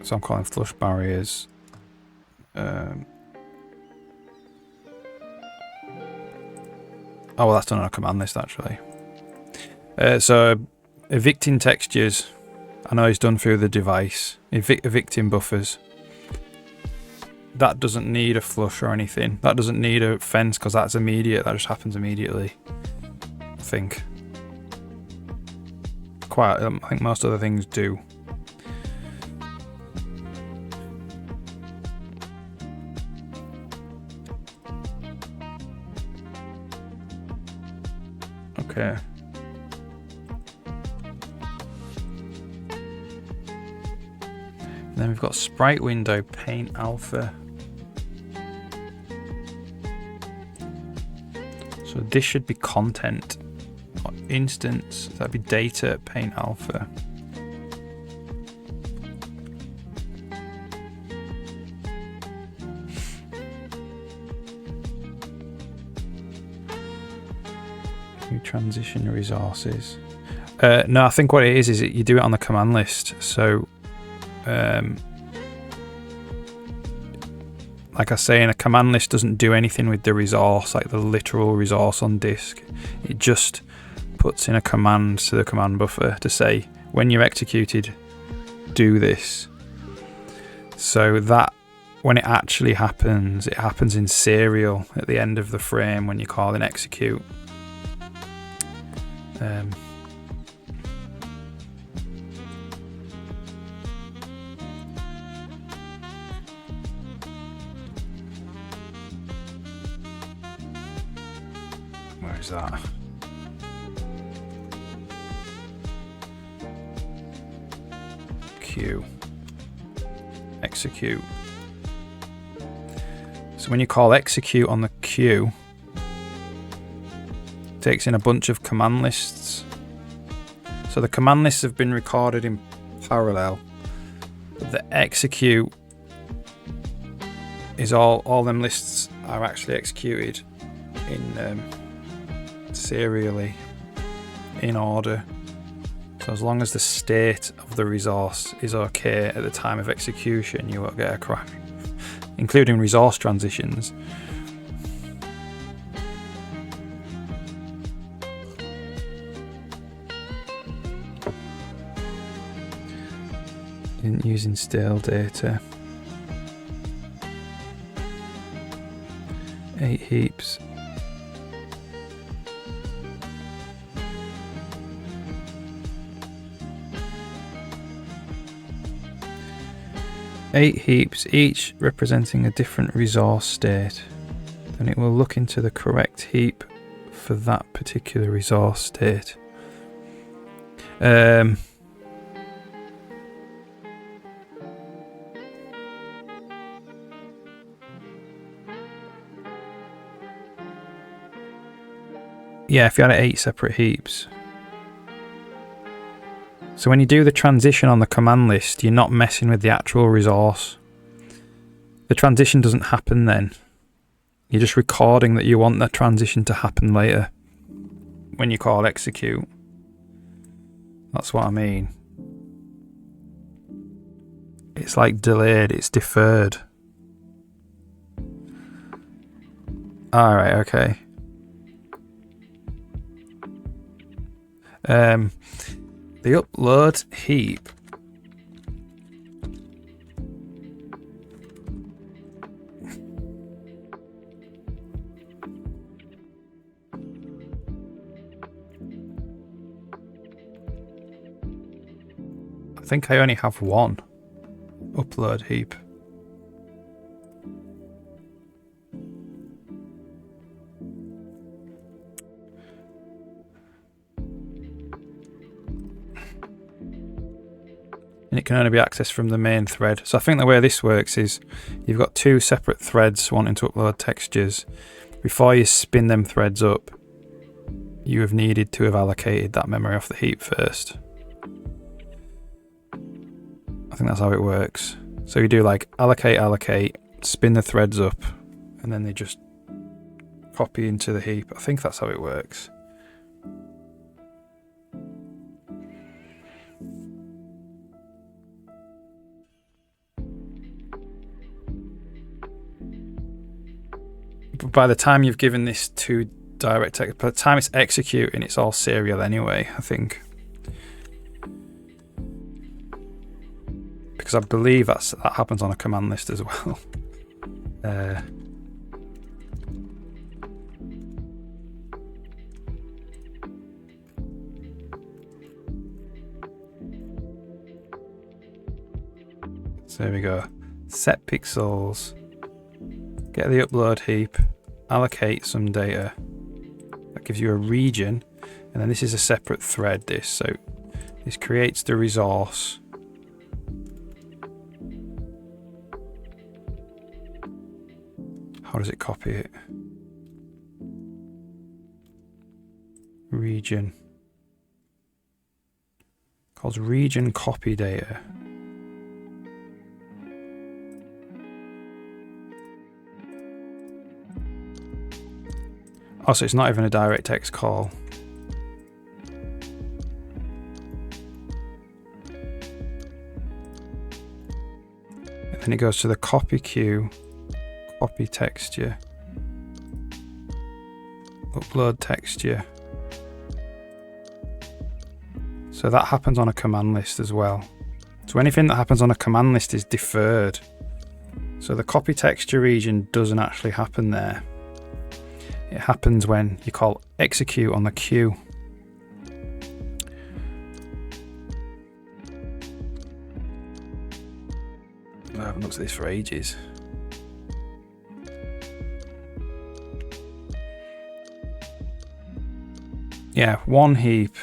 So I'm calling flush barriers. Oh, well, that's done on a command list, actually. So, evicting textures. I know it's done through the device. Evicting buffers. That doesn't need a flush or anything. That doesn't need a fence, because that's immediate. That just happens immediately, I think. I think most other things do. Okay. And then we've got sprite window, paint alpha. So this should be content. instance, that'd be data paint alpha. New transition resources. No, I think what it is that you do it on the command list. So, like I say, a command list doesn't do anything with the resource, like the literal resource on disk. It just puts in a command to the command buffer to say, when you're executed, do this. So that when it actually happens, it happens in serial at the end of the frame when you call in execute. Where is that? Q. Execute. So when you call execute on the Q, it takes in a bunch of command lists. So the command lists have been recorded in parallel. But the execute is all them lists are actually executed in serially in order. So as long as the state of the resource is okay at the time of execution, you won't get a crash, including resource transitions. Didn't using stale data. 8 heaps. Eight heaps, each representing a different resource state. Then it will look into the correct heap for that particular resource state. Yeah, if you had 8 separate heaps. So when you do the transition on the command list, you're not messing with the actual resource. The transition doesn't happen then. You're just recording that you want the transition to happen later when you call execute. That's what I mean. It's like delayed, it's deferred. Alright, okay. The upload heap I think I only have one upload heap. And it can only be accessed from the main thread. So I think the way this works is you've got 2 separate threads wanting to upload textures. Before you spin them threads up, you have needed to have allocated that memory off the heap first. I think that's how it works. So you do like allocate, spin the threads up, and then they just copy into the heap. I think that's how it works. But by the time you've given this to DirectX, by the time it's executing, it's all serial anyway, I think. Because I believe that happens on a command list as well. So there we go. Set pixels. Get the upload heap. Allocate some data. That gives you a region. And then this is a separate thread, this. So this creates the resource. How does it copy it? region. Called region copy data. Oh, so it's not even a DirectX call. And then it goes to the copy queue, copy texture, upload texture. So that happens on a command list as well. So anything that happens on a command list is deferred. So the copy texture region doesn't actually happen there. It happens when you call execute on the queue. I haven't looked at this for ages. Yeah, one heap.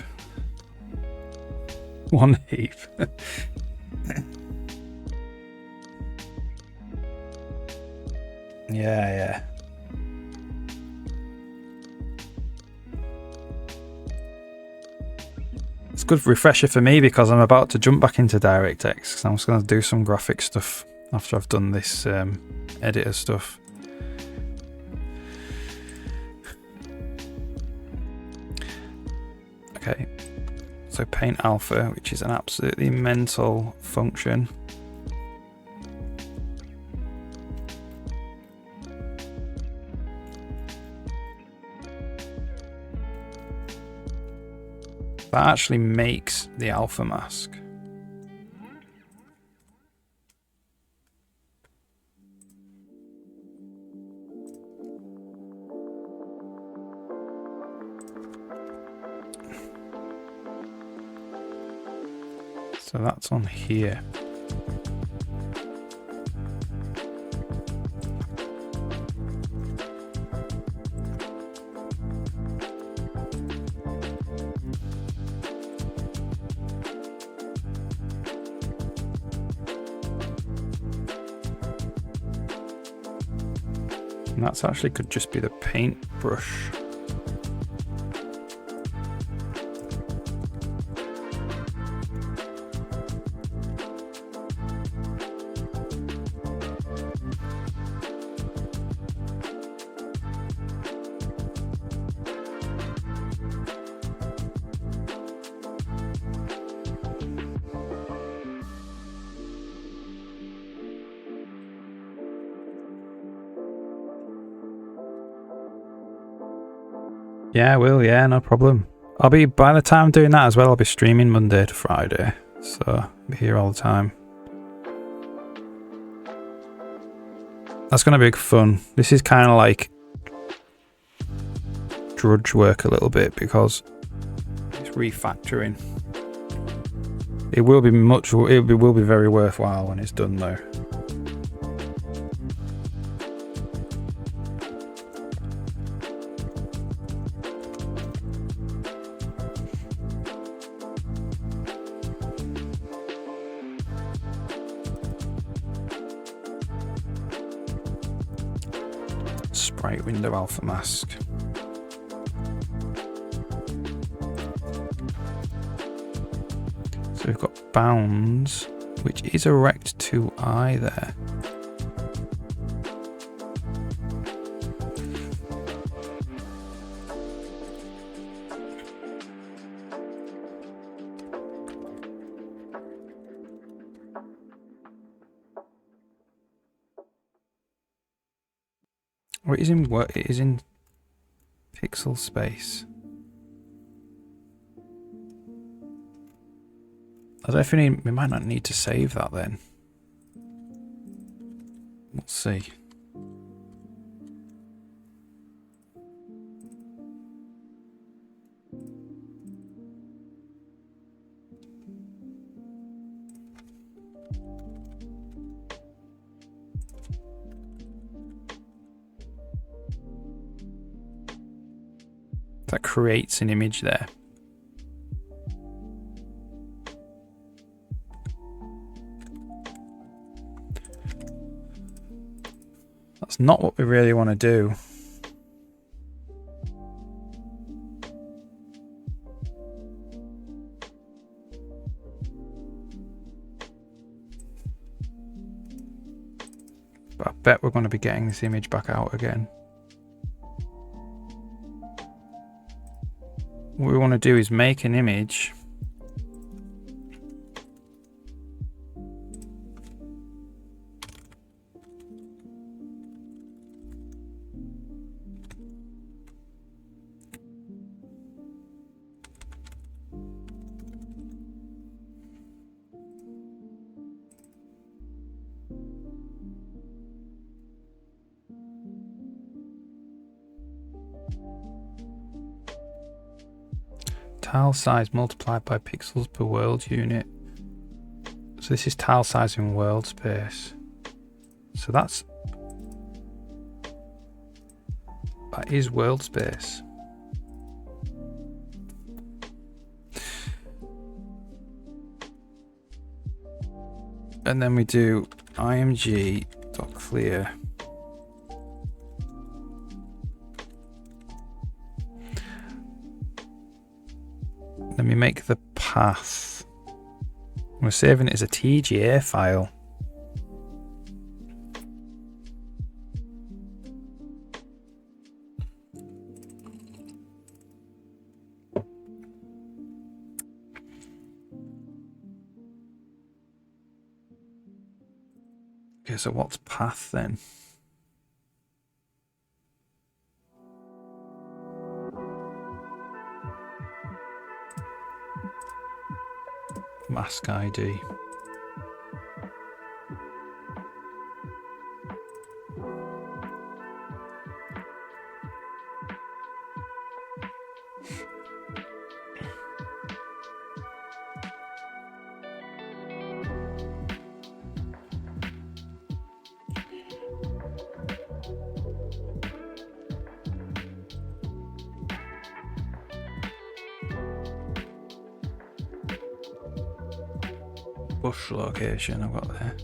One heap. Yeah. It's a good refresher for me because I'm about to jump back into DirectX because I'm just going to do some graphic stuff after I've done this editor stuff. Okay, so paint alpha, which is an absolutely mental function. That actually makes the alpha mask. So that's on here. And that's actually could just be the paintbrush. Yeah, I will. Yeah, no problem. I'll be, by the time I'm doing that as well, I'll be streaming Monday to Friday. So I'll be here all the time. That's going to be fun. This is kind of like drudge work a little bit because it's refactoring. It will be will be very worthwhile when it's done though. Sprite window alpha mask. So we've got bounds, which is a rect 2i there. Or it is in what? It is in pixel space. I definitely, we might not need to save that then. We'll see. That creates an image there. That's not what we really want to do. But I bet we're going to be getting this image back out again. What we want to do is make an image. Tile size multiplied by pixels per world unit. So this is tile size in world space. So that is world space. And then we do img.clear. Then we make the path. We're saving it as a TGA file. Okay, so what's path then? Mask ID. Bush location I've got there.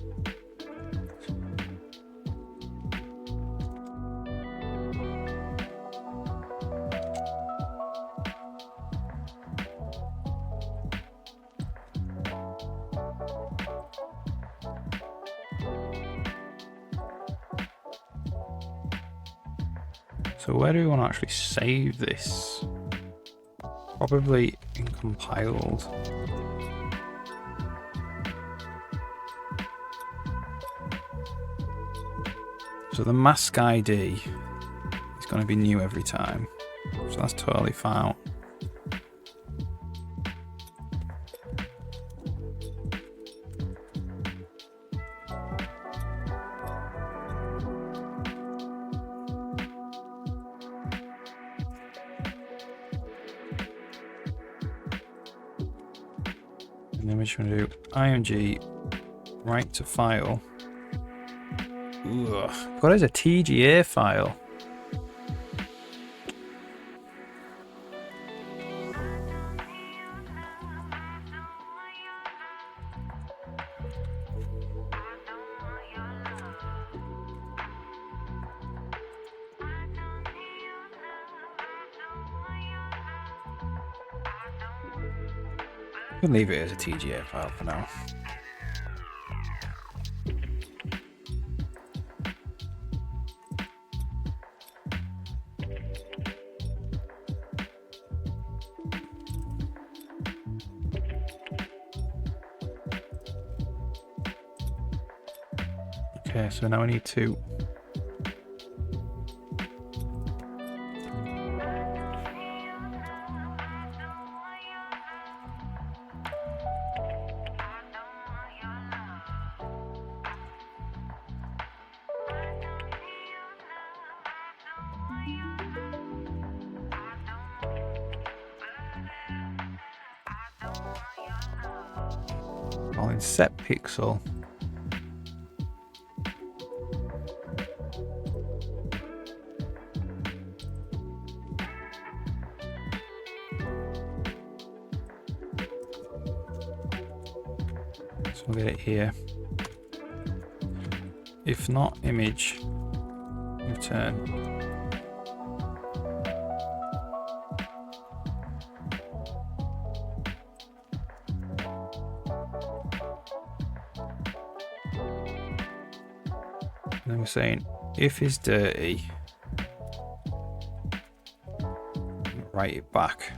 So where do we want to actually save this? Probably in compiled. So the mask ID is going to be new every time. So that's totally fine. And then we're just going to do img write to file. Ugh. What is a TGA file? We'll leave it as a TGA file for now. Okay, so now I need to in set pixel. So we'll get it here. If not, image return. And then we're saying if is dirty, write it back.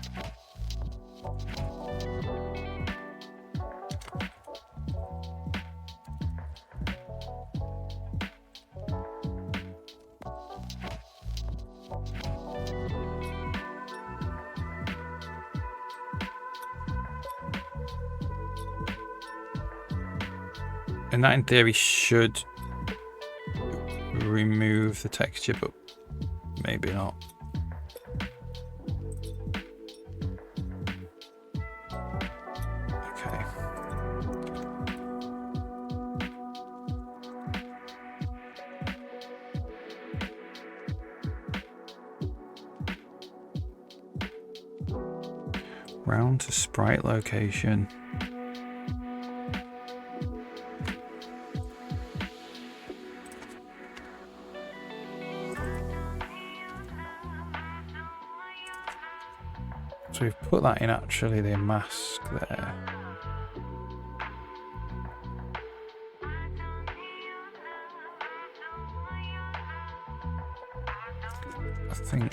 And that in theory should remove the texture, but maybe not. Okay. Round to sprite location. So we've put that in actually the mask there. I think.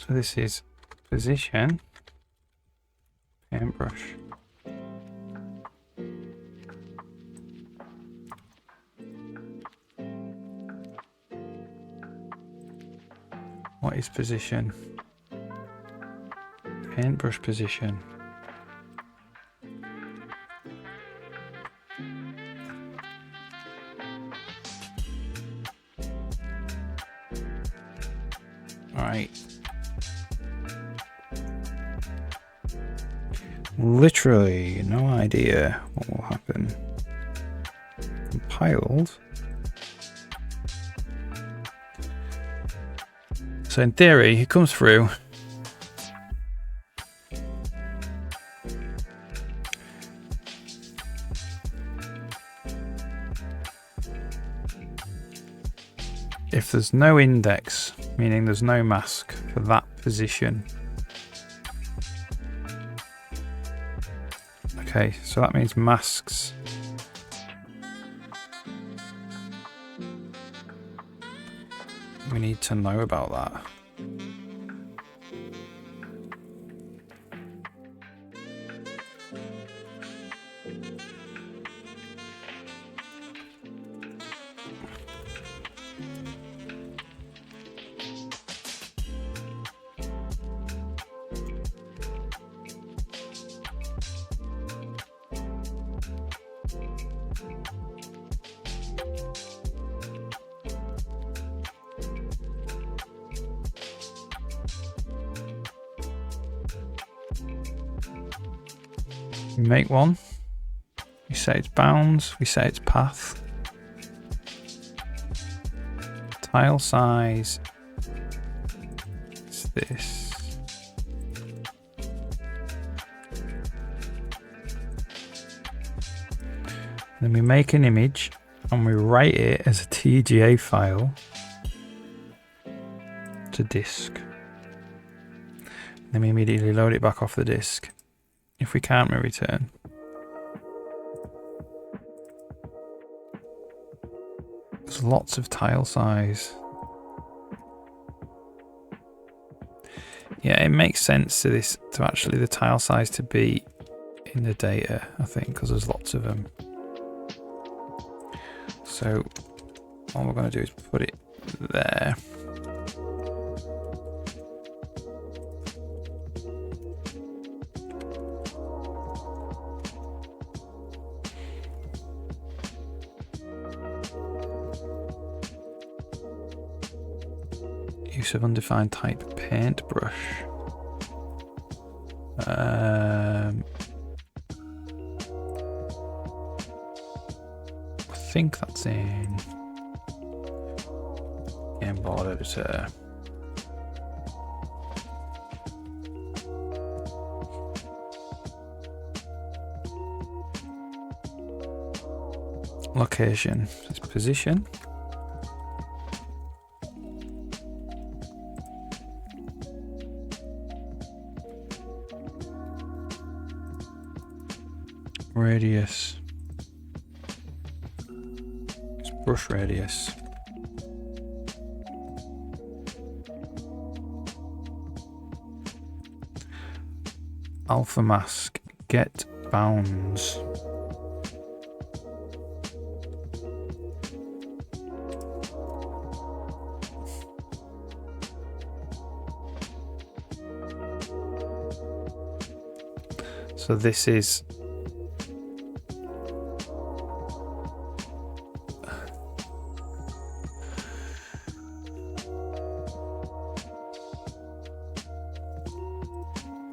So this is position, paintbrush. What is position? Paintbrush position. All right. Literally no idea what will happen. Compiled. So in theory, he comes through. If there's no index, meaning there's no mask for that position. Okay, so that means masks. We need to know about that. We make one. We set its bounds. We set its path. Tile size is this. Then we make an image and we write it as a TGA file to disk. Then we immediately load it back off the disk. If we can't return. There's lots of tile size. Yeah, it makes sense to actually the tile size to be in the data, I think, because there's lots of them. So all we're going to do is put it there. Use of undefined type paintbrush. I think that's in game board editor. Location, it's position. Radius. It's brush radius. Alpha mask. Get bounds. So this is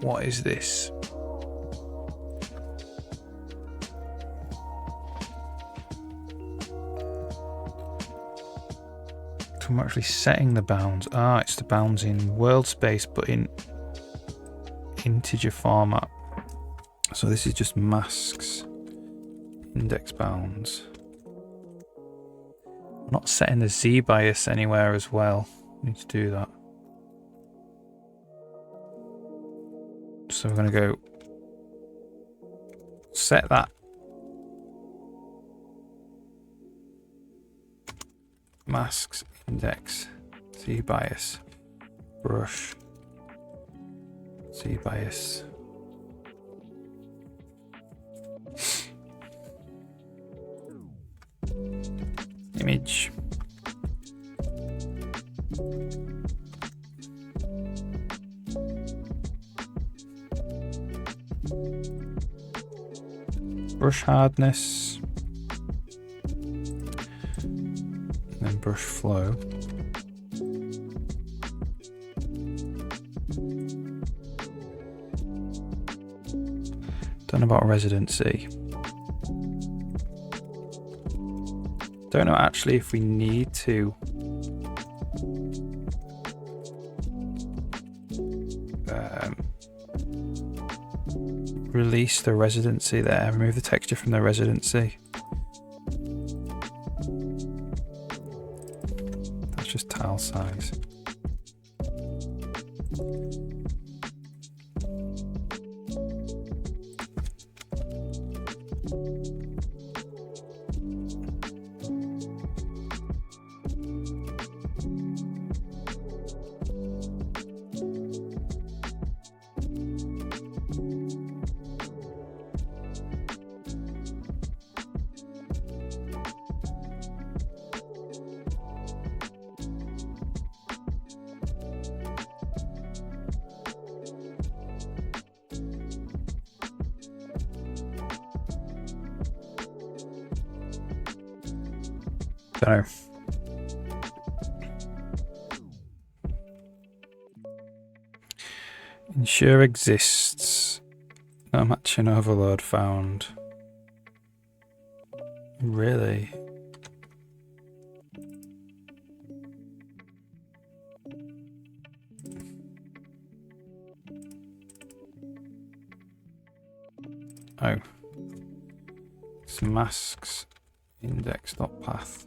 what is this? So I'm actually setting the bounds. Ah, it's the bounds in world space, but in integer format. So this is just masks, index bounds. I'm not setting the Z bias anywhere as well. I need to do that. So we're going to go set that masks, index, Z bias, brush, Z bias. Image. Brush hardness. And then brush flow. Don't know about residency. Don't know actually if we need to release the residency there, remove the texture from the residency. That's just tile size. Don't know. Ensure exists. No matching overload found. Really? Oh. It's masks index.path.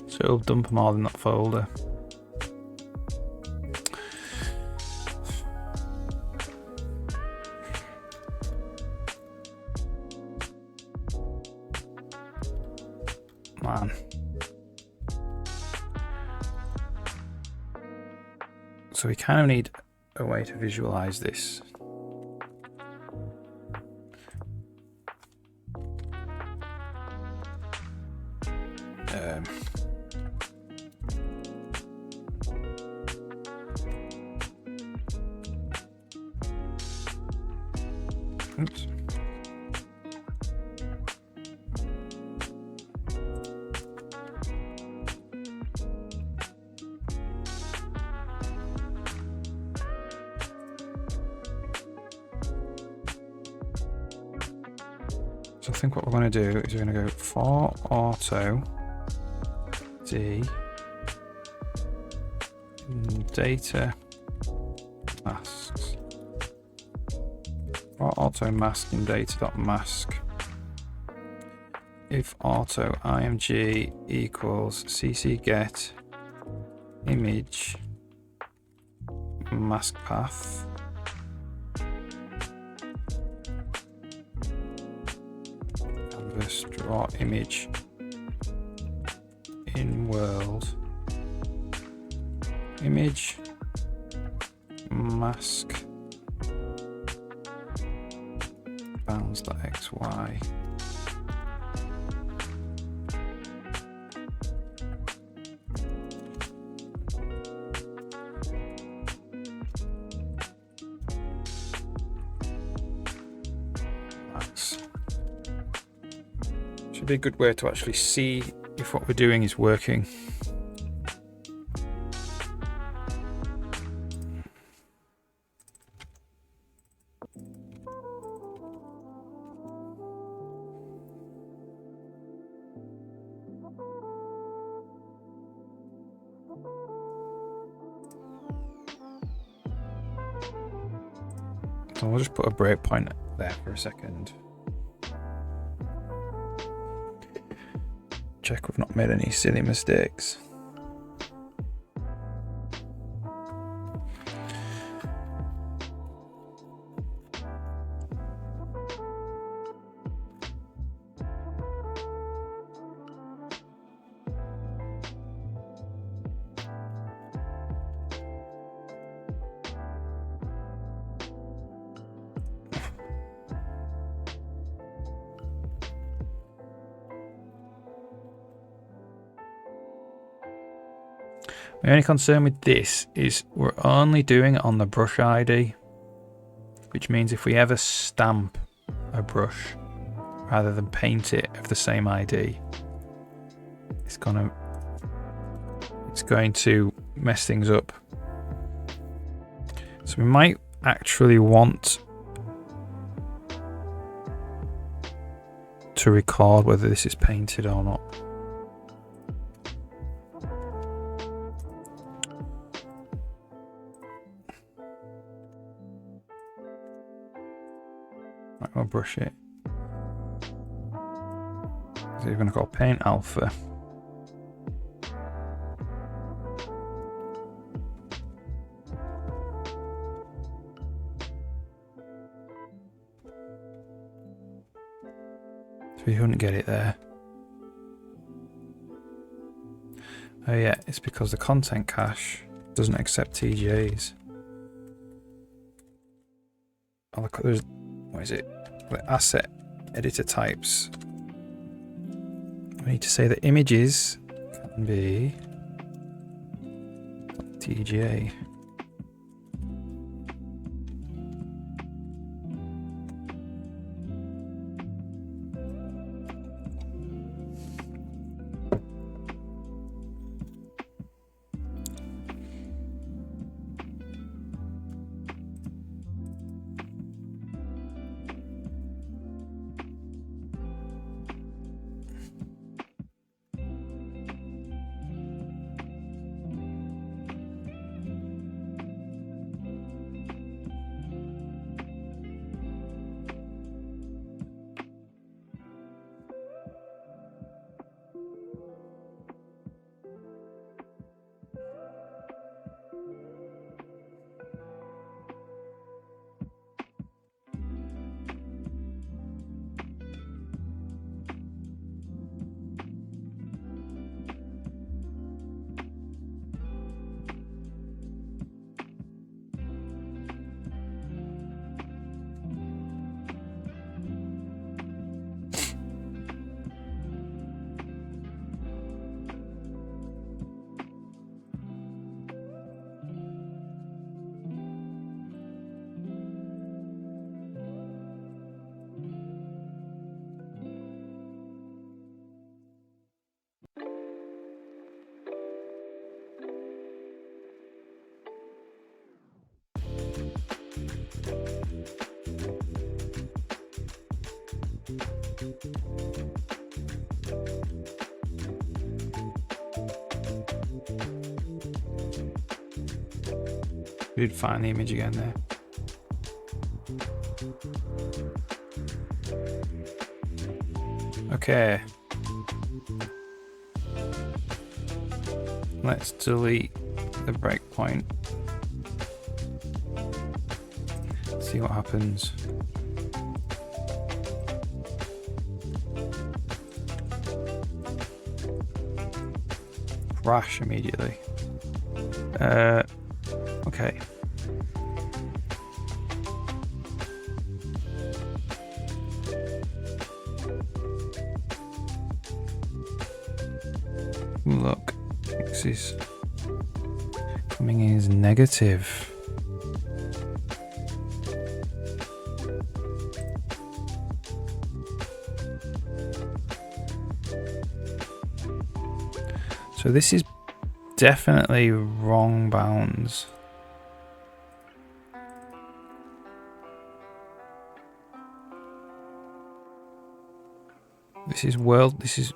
So it'll dump them all in that folder. Man. So we kind of need a way to visualize this. Oops. So I think what we're going to do is we're going to go for auto D data masks. For auto mask in data.mask. If auto img equals cc get image mask path canvas draw image in world image mask bounds.xy. Should be a good way to actually see if what we're doing is working. So we'll just put a breakpoint there for a second. Check we've not made any silly mistakes. My only concern with this is we're only doing it on the brush ID, which means if we ever stamp a brush rather than paint it of the same ID, it's going to mess things up. So we might actually want to record whether this is painted or not. I'll brush it. So you're going to go paint alpha. So you wouldn't get it there. Oh yeah, it's because the content cache doesn't accept TGAs. Oh, there's, what is it? The asset editor types. We need to say that images can be TGA. We did find the image again there. Okay. Let's delete the breakpoint. See what happens. Crash immediately. Okay. Look, this is coming in as negative. So this is definitely wrong bounds. This is world, this is...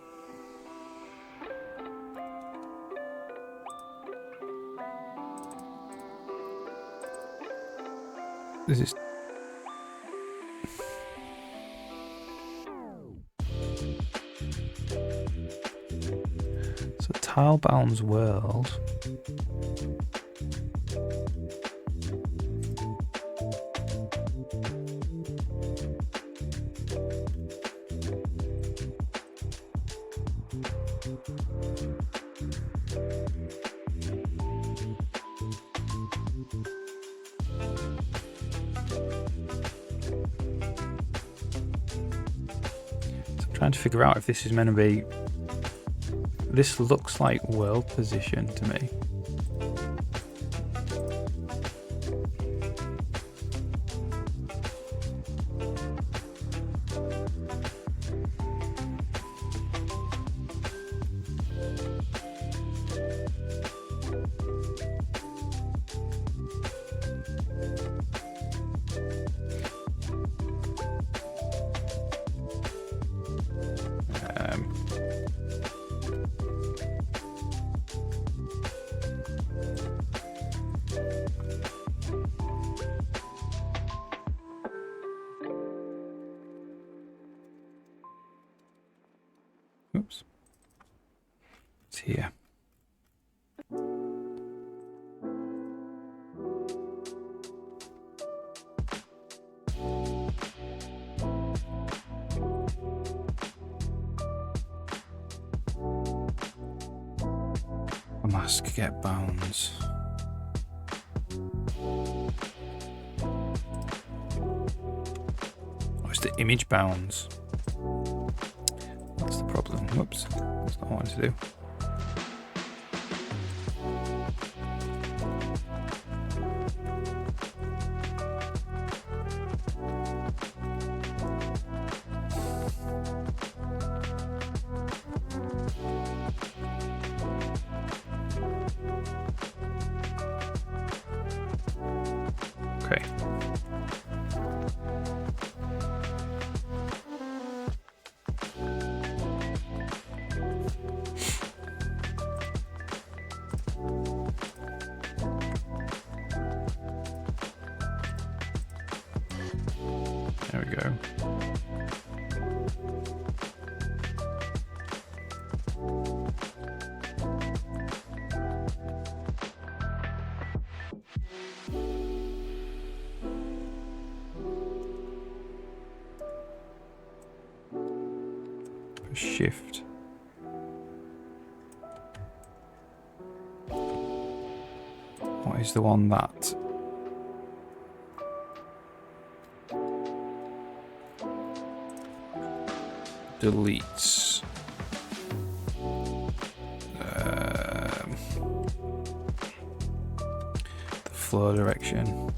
This is... So tile bounds world. Trying to figure out if this is meant to be... This looks like world position to me. Oops. It's here. Mask get bounds. Oh, it's the image bounds. That's the problem. Whoops. That's not what I wanted to do. Okay. There we go. Shift. What is the one that deletes the flow direction?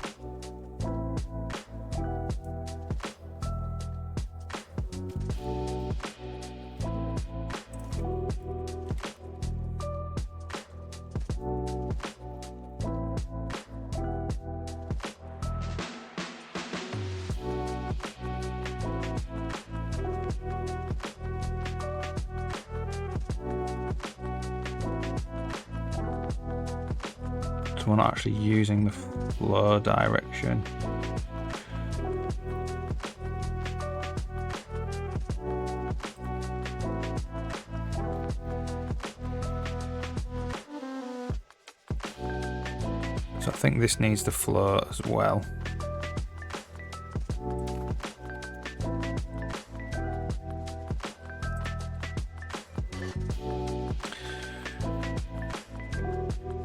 we're not actually using the flow direction. So I think this needs the flow as well.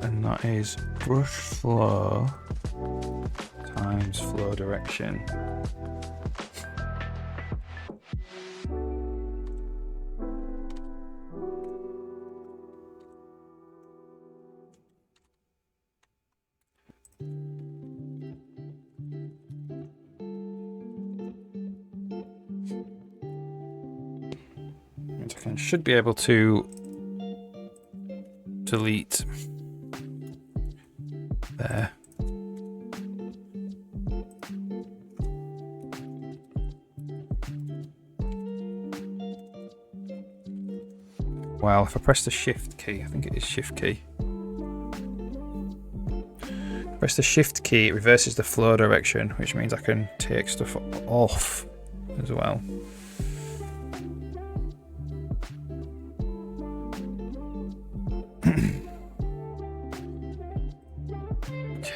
And that is brush flow times flow direction. I should be able to delete there. Well, if I press the shift key, I think it is shift key. Press the shift key, it reverses the flow direction, which means I can take stuff off as well.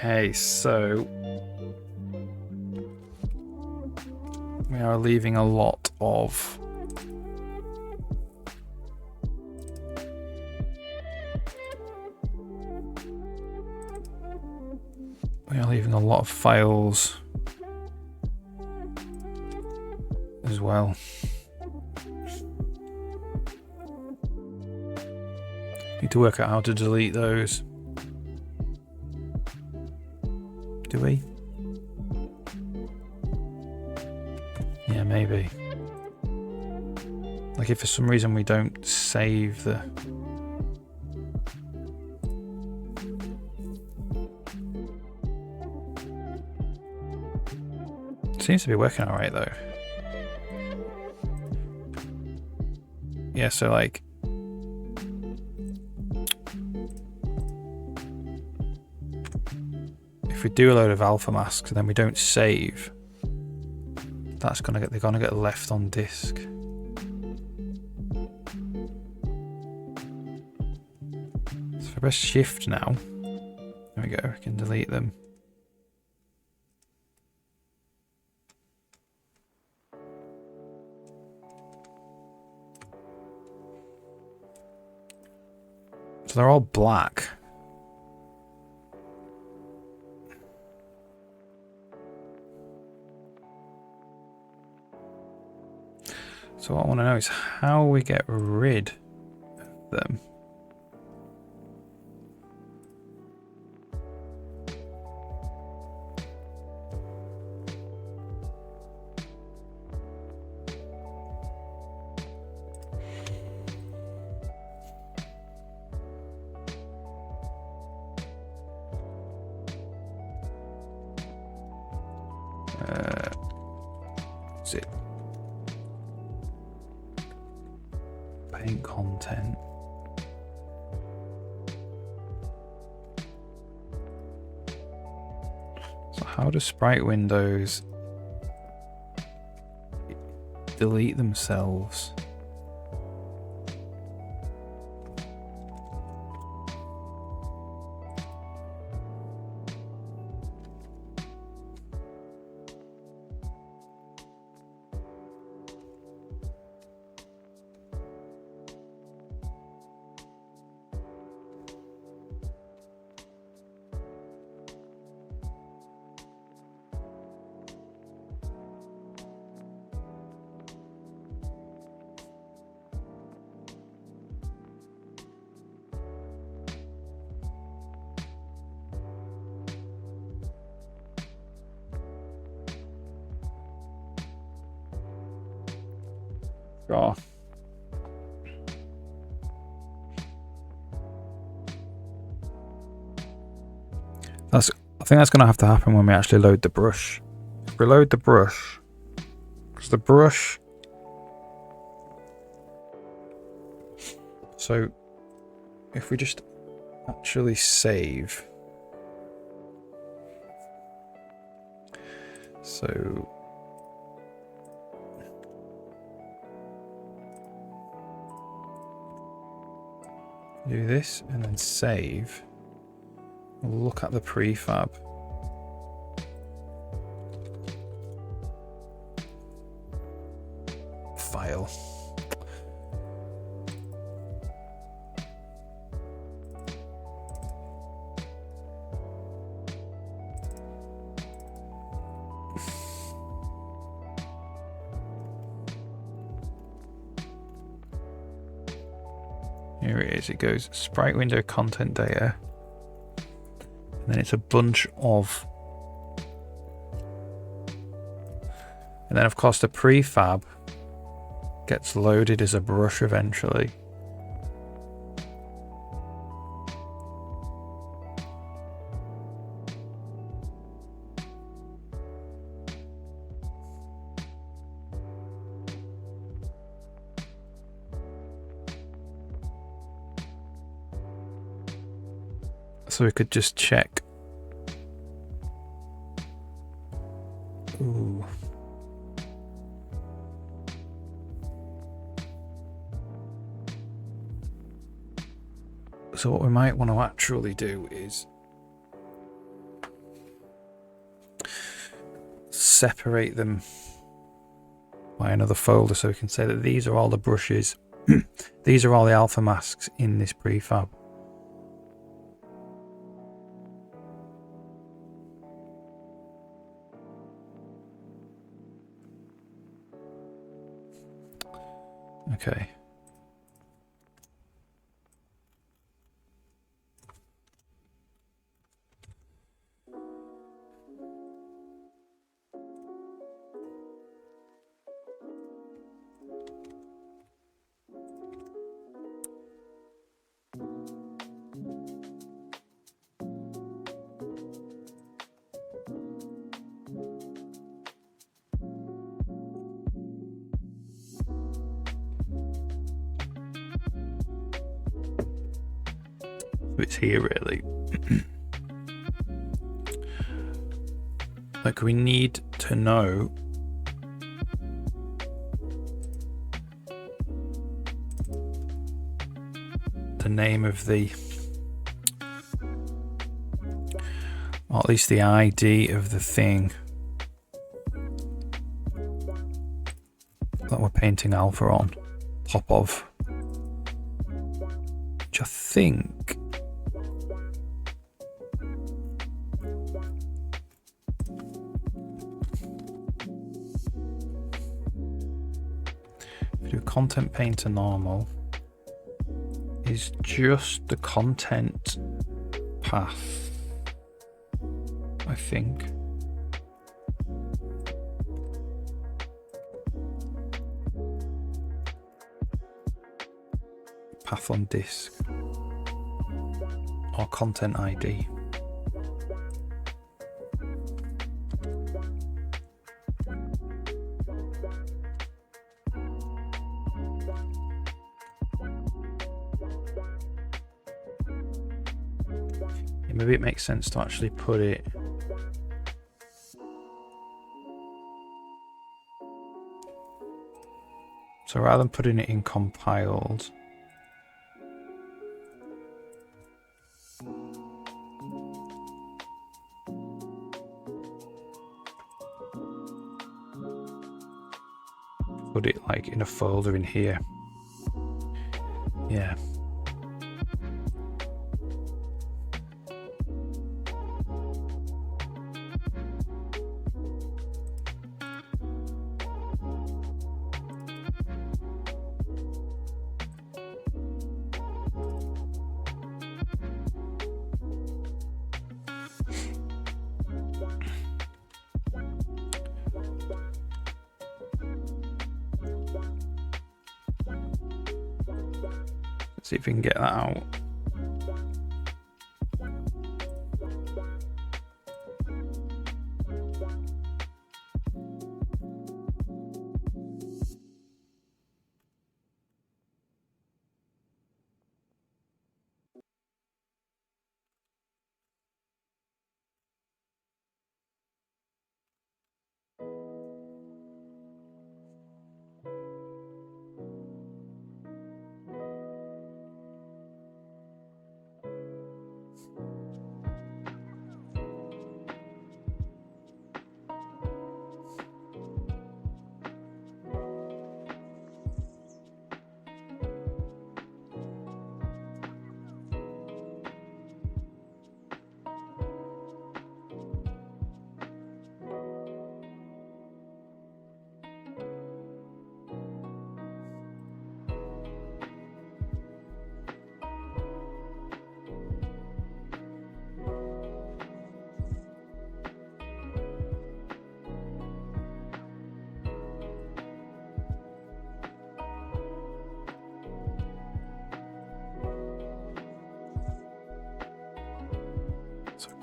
Okay, so we are leaving a lot of files as well. Need to work out how to delete those. Do we? Yeah, maybe. Like if for some reason we don't save the... Seems to be working alright though. Yeah, so like... If we do a load of alpha masks and then we don't save, they're gonna get left on disk. So if I press shift now, there we go, we can delete them. So they're all black. So what I want to know is how we get rid of them. Is it paint content? So how do sprite windows delete themselves? Sure. I think that's going to have to happen when we actually load the brush. If we load the brush, because the brush... So, if we just actually save... So do this and then save. We'll look at the prefab. File. Here it is. It goes sprite window content data. And then it's a bunch of. And then of course the prefab gets loaded as a brush eventually. So we could just check. Ooh. So what we might want to actually do is separate them by another folder, so we can say that these are all the brushes. These are all the alpha masks in this prefab. Okay. It's here really. Like we need to know the name of the, or at least the ID of the thing that we're painting alpha on top of, which I think if we do content painter normal is just the content path, I think. Path on disk or content ID. Yeah, maybe it makes sense to actually put it so rather than putting it in compiled, put it like in a folder in here. Yeah. Let's see if we can get that out.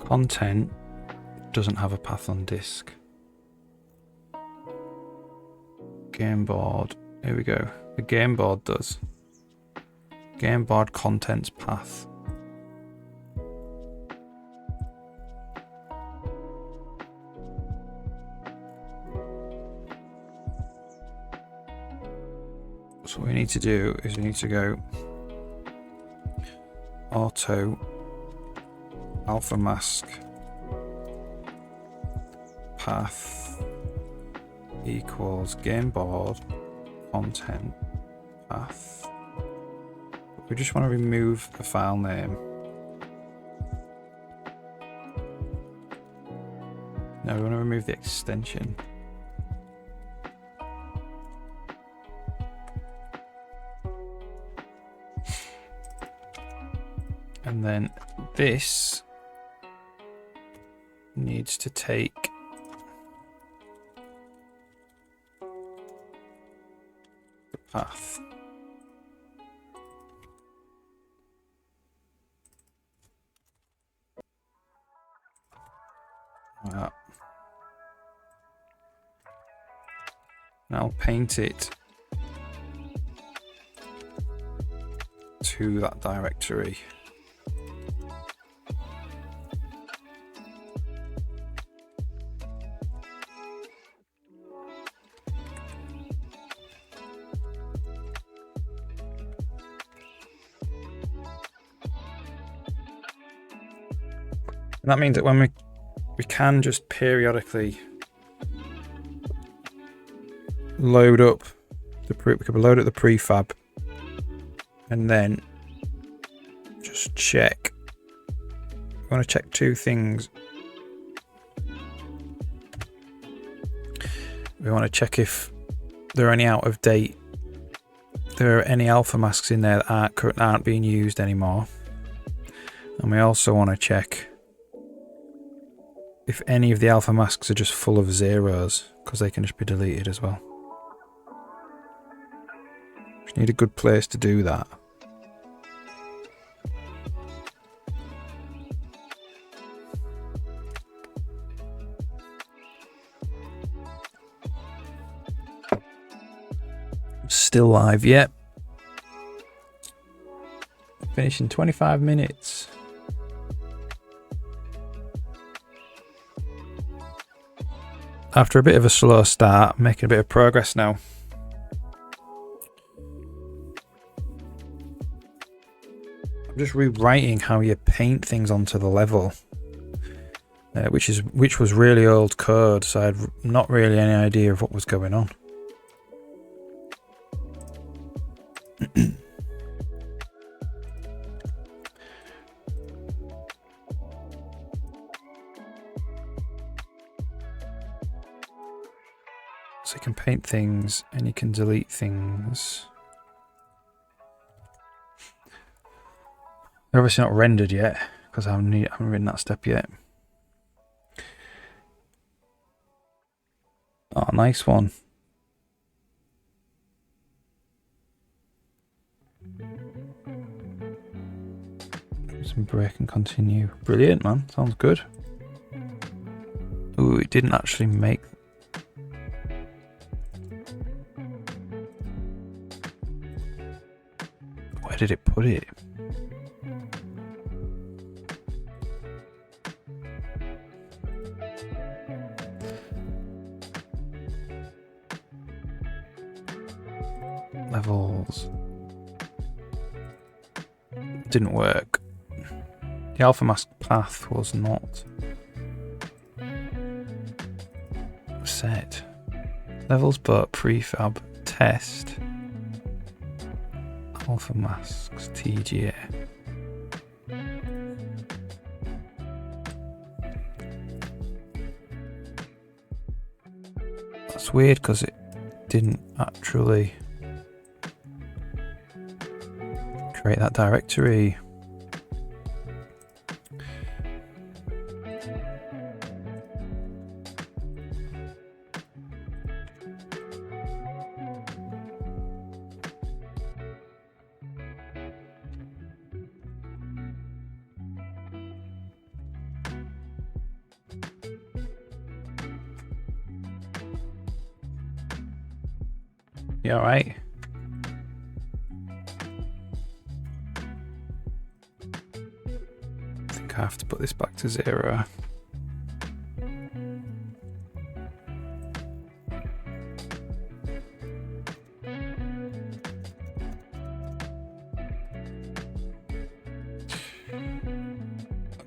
Content doesn't have a path on disk. Game board. Here we go. The game board does. Game board contents path. So what we need to do is we need to go auto alpha mask path equals game board content path. We just want to remove the file name. No, we want to remove the extension. And then this needs to take the path. Like that. Now I'll paint it to that directory. And that means that when we can just periodically load up the prefab and then just check. We want to check two things. We want to check if there are any out of date. There are any alpha masks in there that aren't being used anymore. And we also want to check if any of the alpha masks are just full of zeros, because they can just be deleted as well. Just need a good place to do that. Still live, yet. Finish in 25 minutes. After a bit of a slow start, I'm making a bit of progress now. I'm just rewriting how you paint things onto the level, which was really old code, so I had not really any idea of what was going on. So you can paint things and you can delete things. They're obviously not rendered yet because I haven't written that step yet. Oh, nice one. Some break and continue. Brilliant, man. Sounds good. Ooh, it didn't actually make... Where did it put it? Levels. Didn't work. The alpha mask path was not set. Levels but prefab test. Alpha masks TGA. That's weird because it didn't actually create that directory. You alright? I think I have to put this back to 0.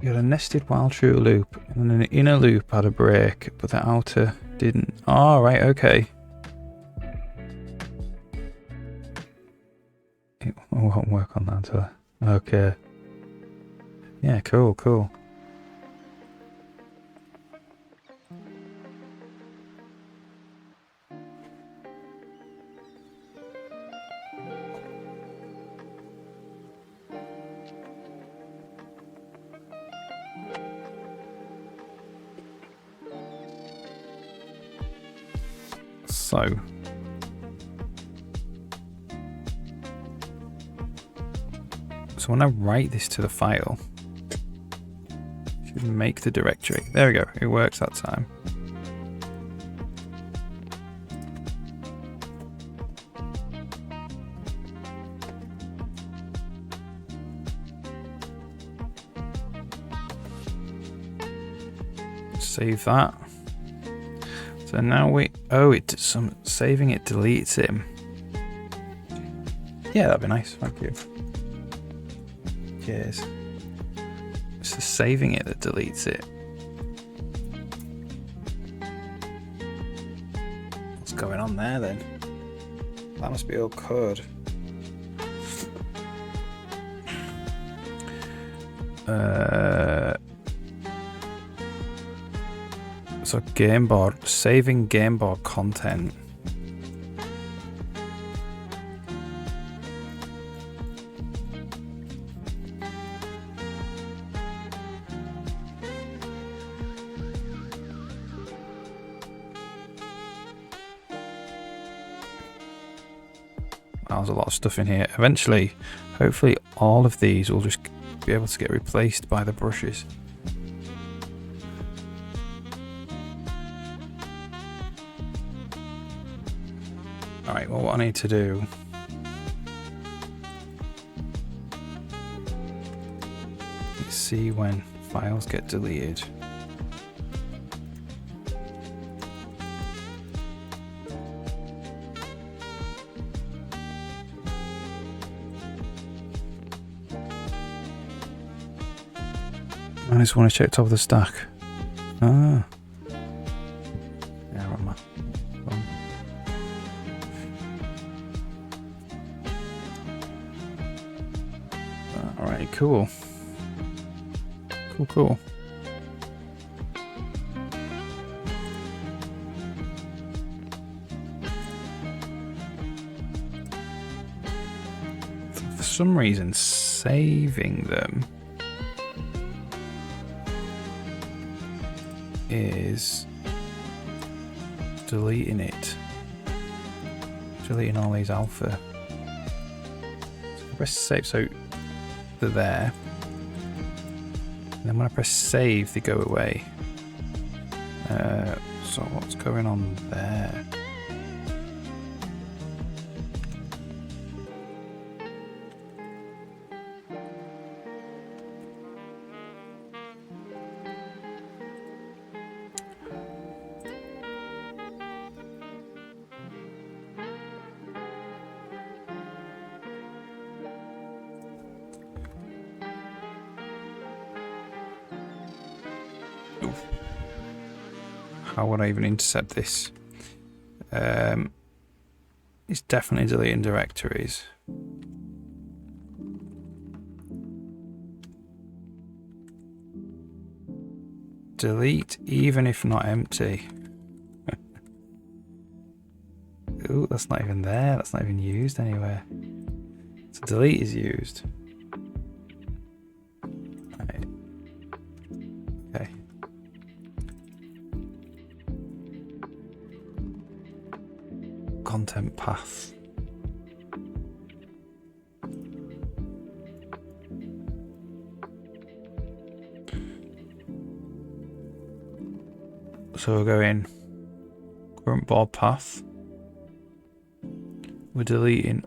You had a nested while true loop, and then an inner loop had a break, but the outer didn't. Oh, right, okay. It won't work on that, so. Okay. Yeah, cool, cool. So when I write this to the file, it should make the directory. There we go. It works that time. Save that. So now saving it deletes him. Yeah, that'd be nice. Thank you. Cheers. It's the saving it that deletes it. What's going on there then? That must be old code. So gameboard, saving gameboard content. There's a lot of stuff in here. Eventually, hopefully all of these will just be able to get replaced by the brushes. Alright, well what I need to do is see when files get deleted. I just want to check top of the stack. Ah. Yeah, wrong man. Alright, cool. Cool. For some reason, saving them is deleting it. Deleting all these alpha. So I press save, so they're there. And then when I press save, they go away. So what's going on there? How would I even intercept this? It's definitely deleting directories. Delete even if not empty. Ooh, that's not even there. That's not even used anywhere. So delete is used. Right. Okay. Content path. So we'll go in current board path. we're deleting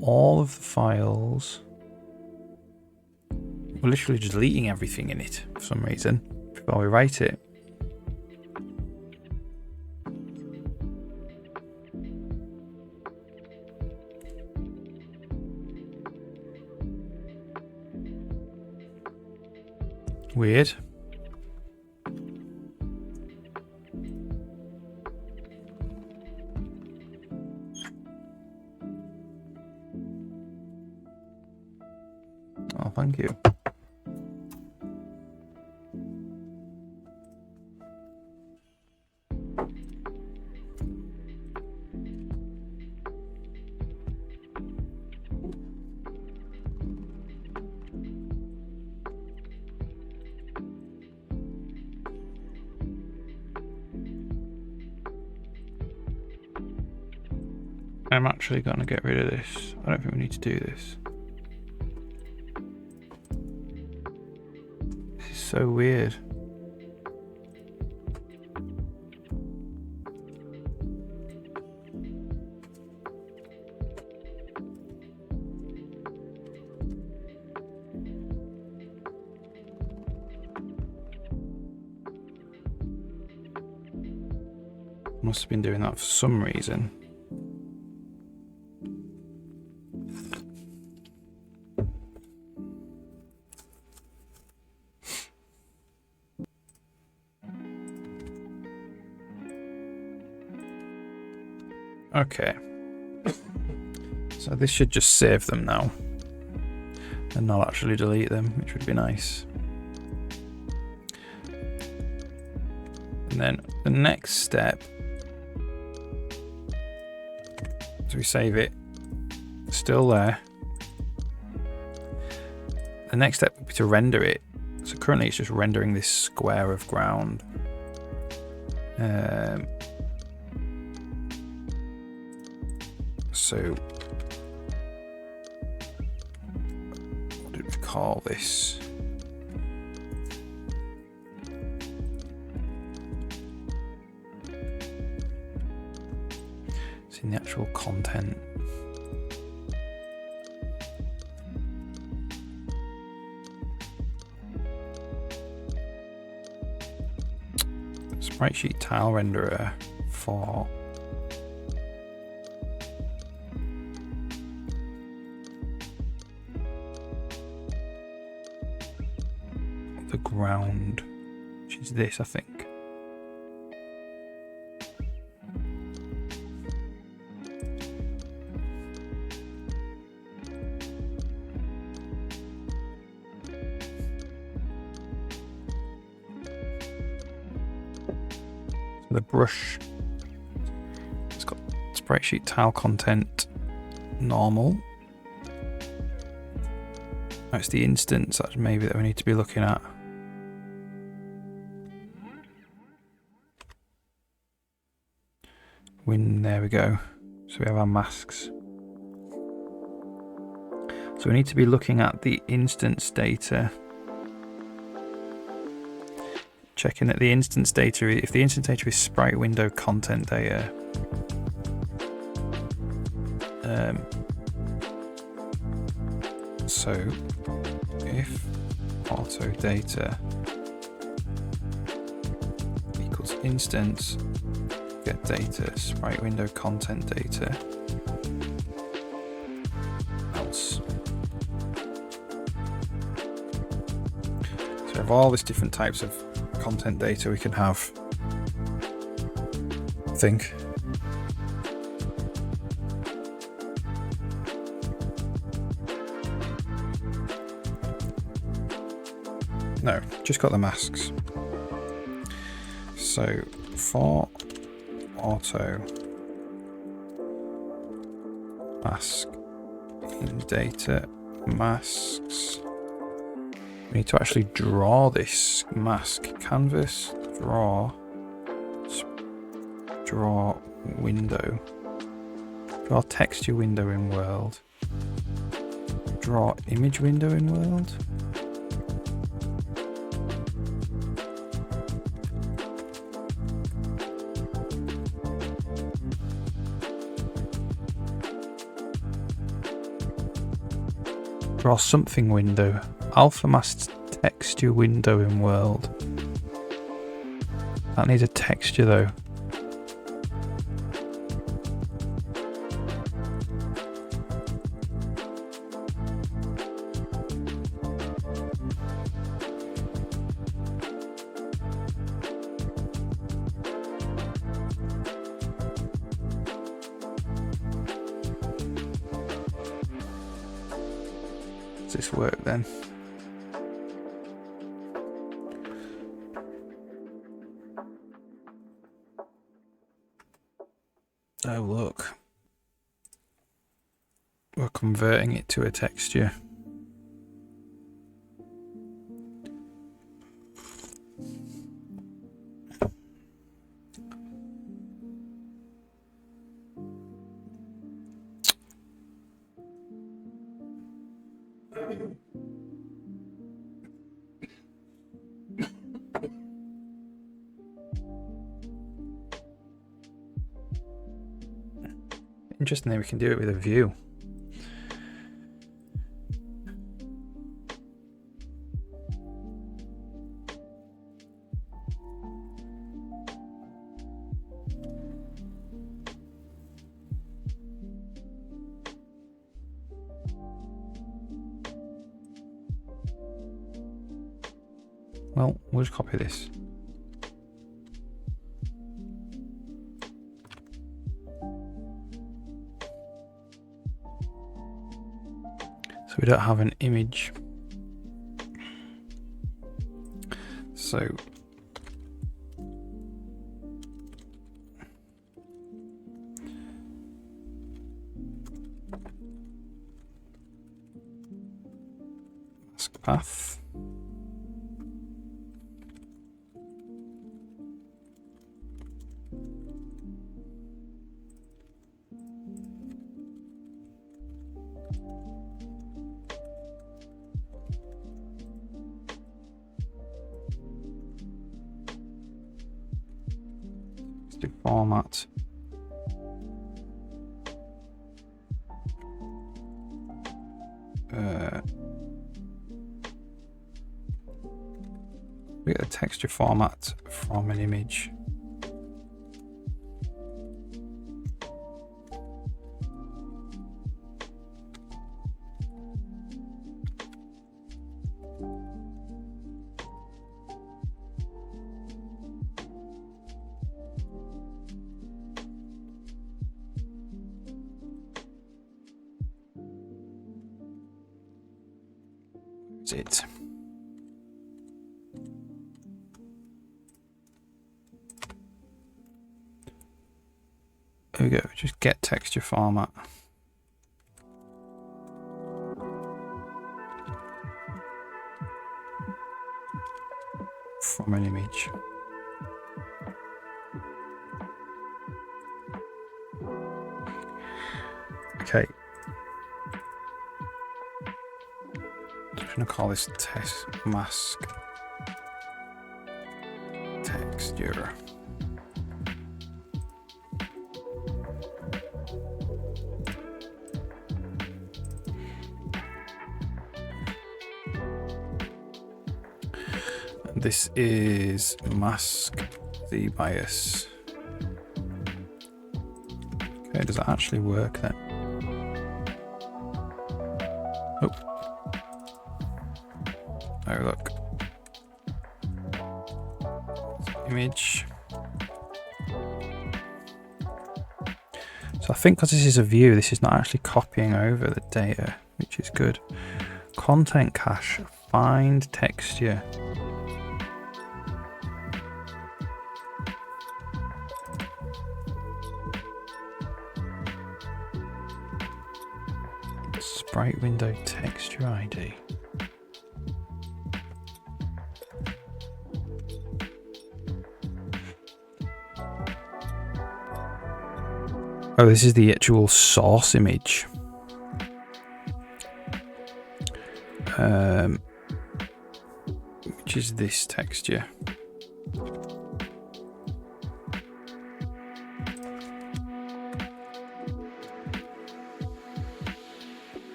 all of the files. We're literally just deleting everything in it for some reason before we write it. Weird. Oh, thank you. I'm actually going to get rid of this. I don't think we need to do this. This is so weird. Must have been doing that for some reason. Okay, so this should just save them now and not actually delete them, which would be nice. And then the next step, so we save it, still there. The next step would be to render it. So currently it's just rendering this square of ground. So what did we call this? It's in the actual content. Sprite sheet tile renderer for the ground, which is this, I think. So the brush, it's got sprite sheet tile content normal. Oh, it's the instance that maybe that we need to be looking at. There we go. So we have our masks. So we need to be looking at the instance data. Checking that the instance data, if the instance data is sprite window content data. So if auto data equals instance get data sprite window content data else. So we have all these different types of content data we can have, I think. No, just got the masks. So for auto mask in data masks, we need to actually draw this mask. Canvas, draw window, draw texture window in world, draw image window in world. Draw something window. Alpha mask texture window in world. That needs a texture though. Does this work then? Oh look, we're converting it to a texture. Interesting that we can do it with a view. Well, we'll just copy this. So we don't have an image. So mask path. Format. We get a texture format from an image. That's it. There we go, just get texture format. From an image. Okay. I'm going to call this test mask texture. This is mask the bias. Okay, does that actually work then? Oh. Oh, look. Image. So I think because this is a view, this is not actually copying over the data, which is good. Content cache, find texture. Sprite window texture ID. Oh, this is the actual source image. Which is this texture.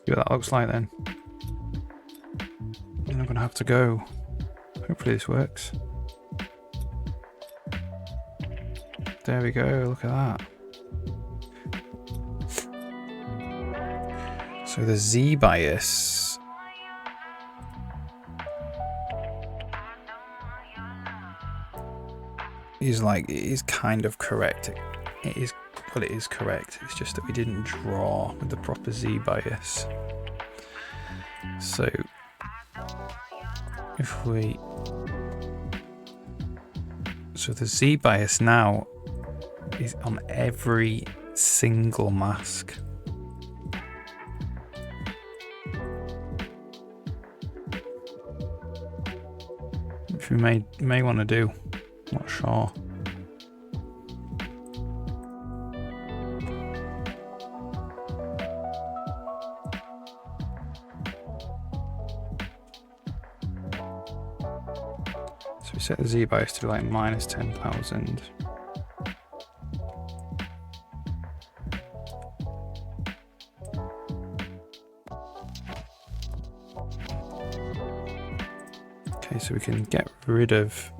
See what that looks like then. And I'm gonna have to go. Hopefully this works. There we go, look at that. So the Z bias is like, it is kind of correct. It is, well, it is correct. It's just that we didn't draw with the proper Z bias. So if we, so the Z bias now is on every single mask. Which we may want to do, not sure. So we set the Z bias to like minus 10,000. Okay, so we can get rid of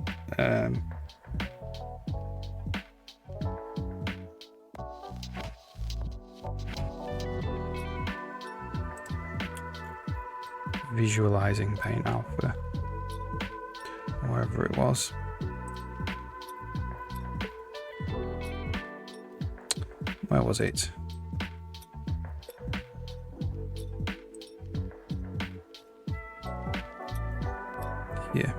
visualizing paint alpha, wherever it was. Where was it? Here.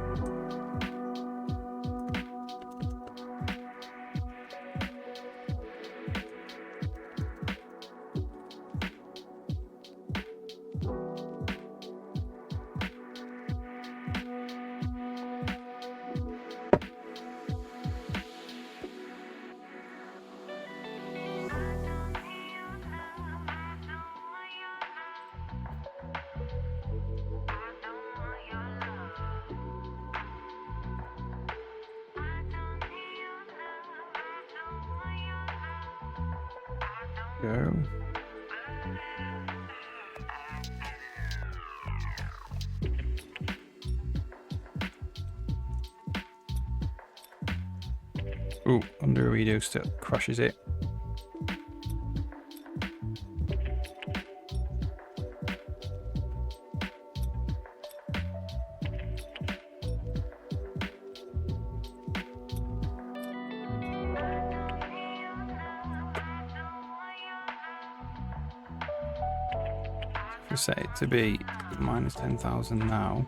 Go. Ooh, under a redo still crushes it. We set it to be minus 10,000 now.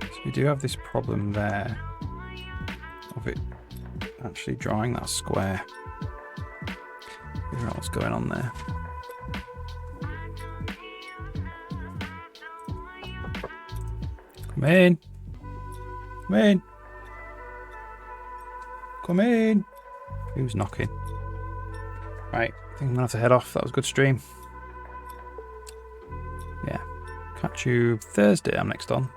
So we do have this problem there of it actually drawing that square. Figure out what's going on there. Come in. Come in. Come in. Who's knocking? Right, I think I'm gonna have to head off. That was a good stream. Yeah. Catch you Thursday, I'm next on.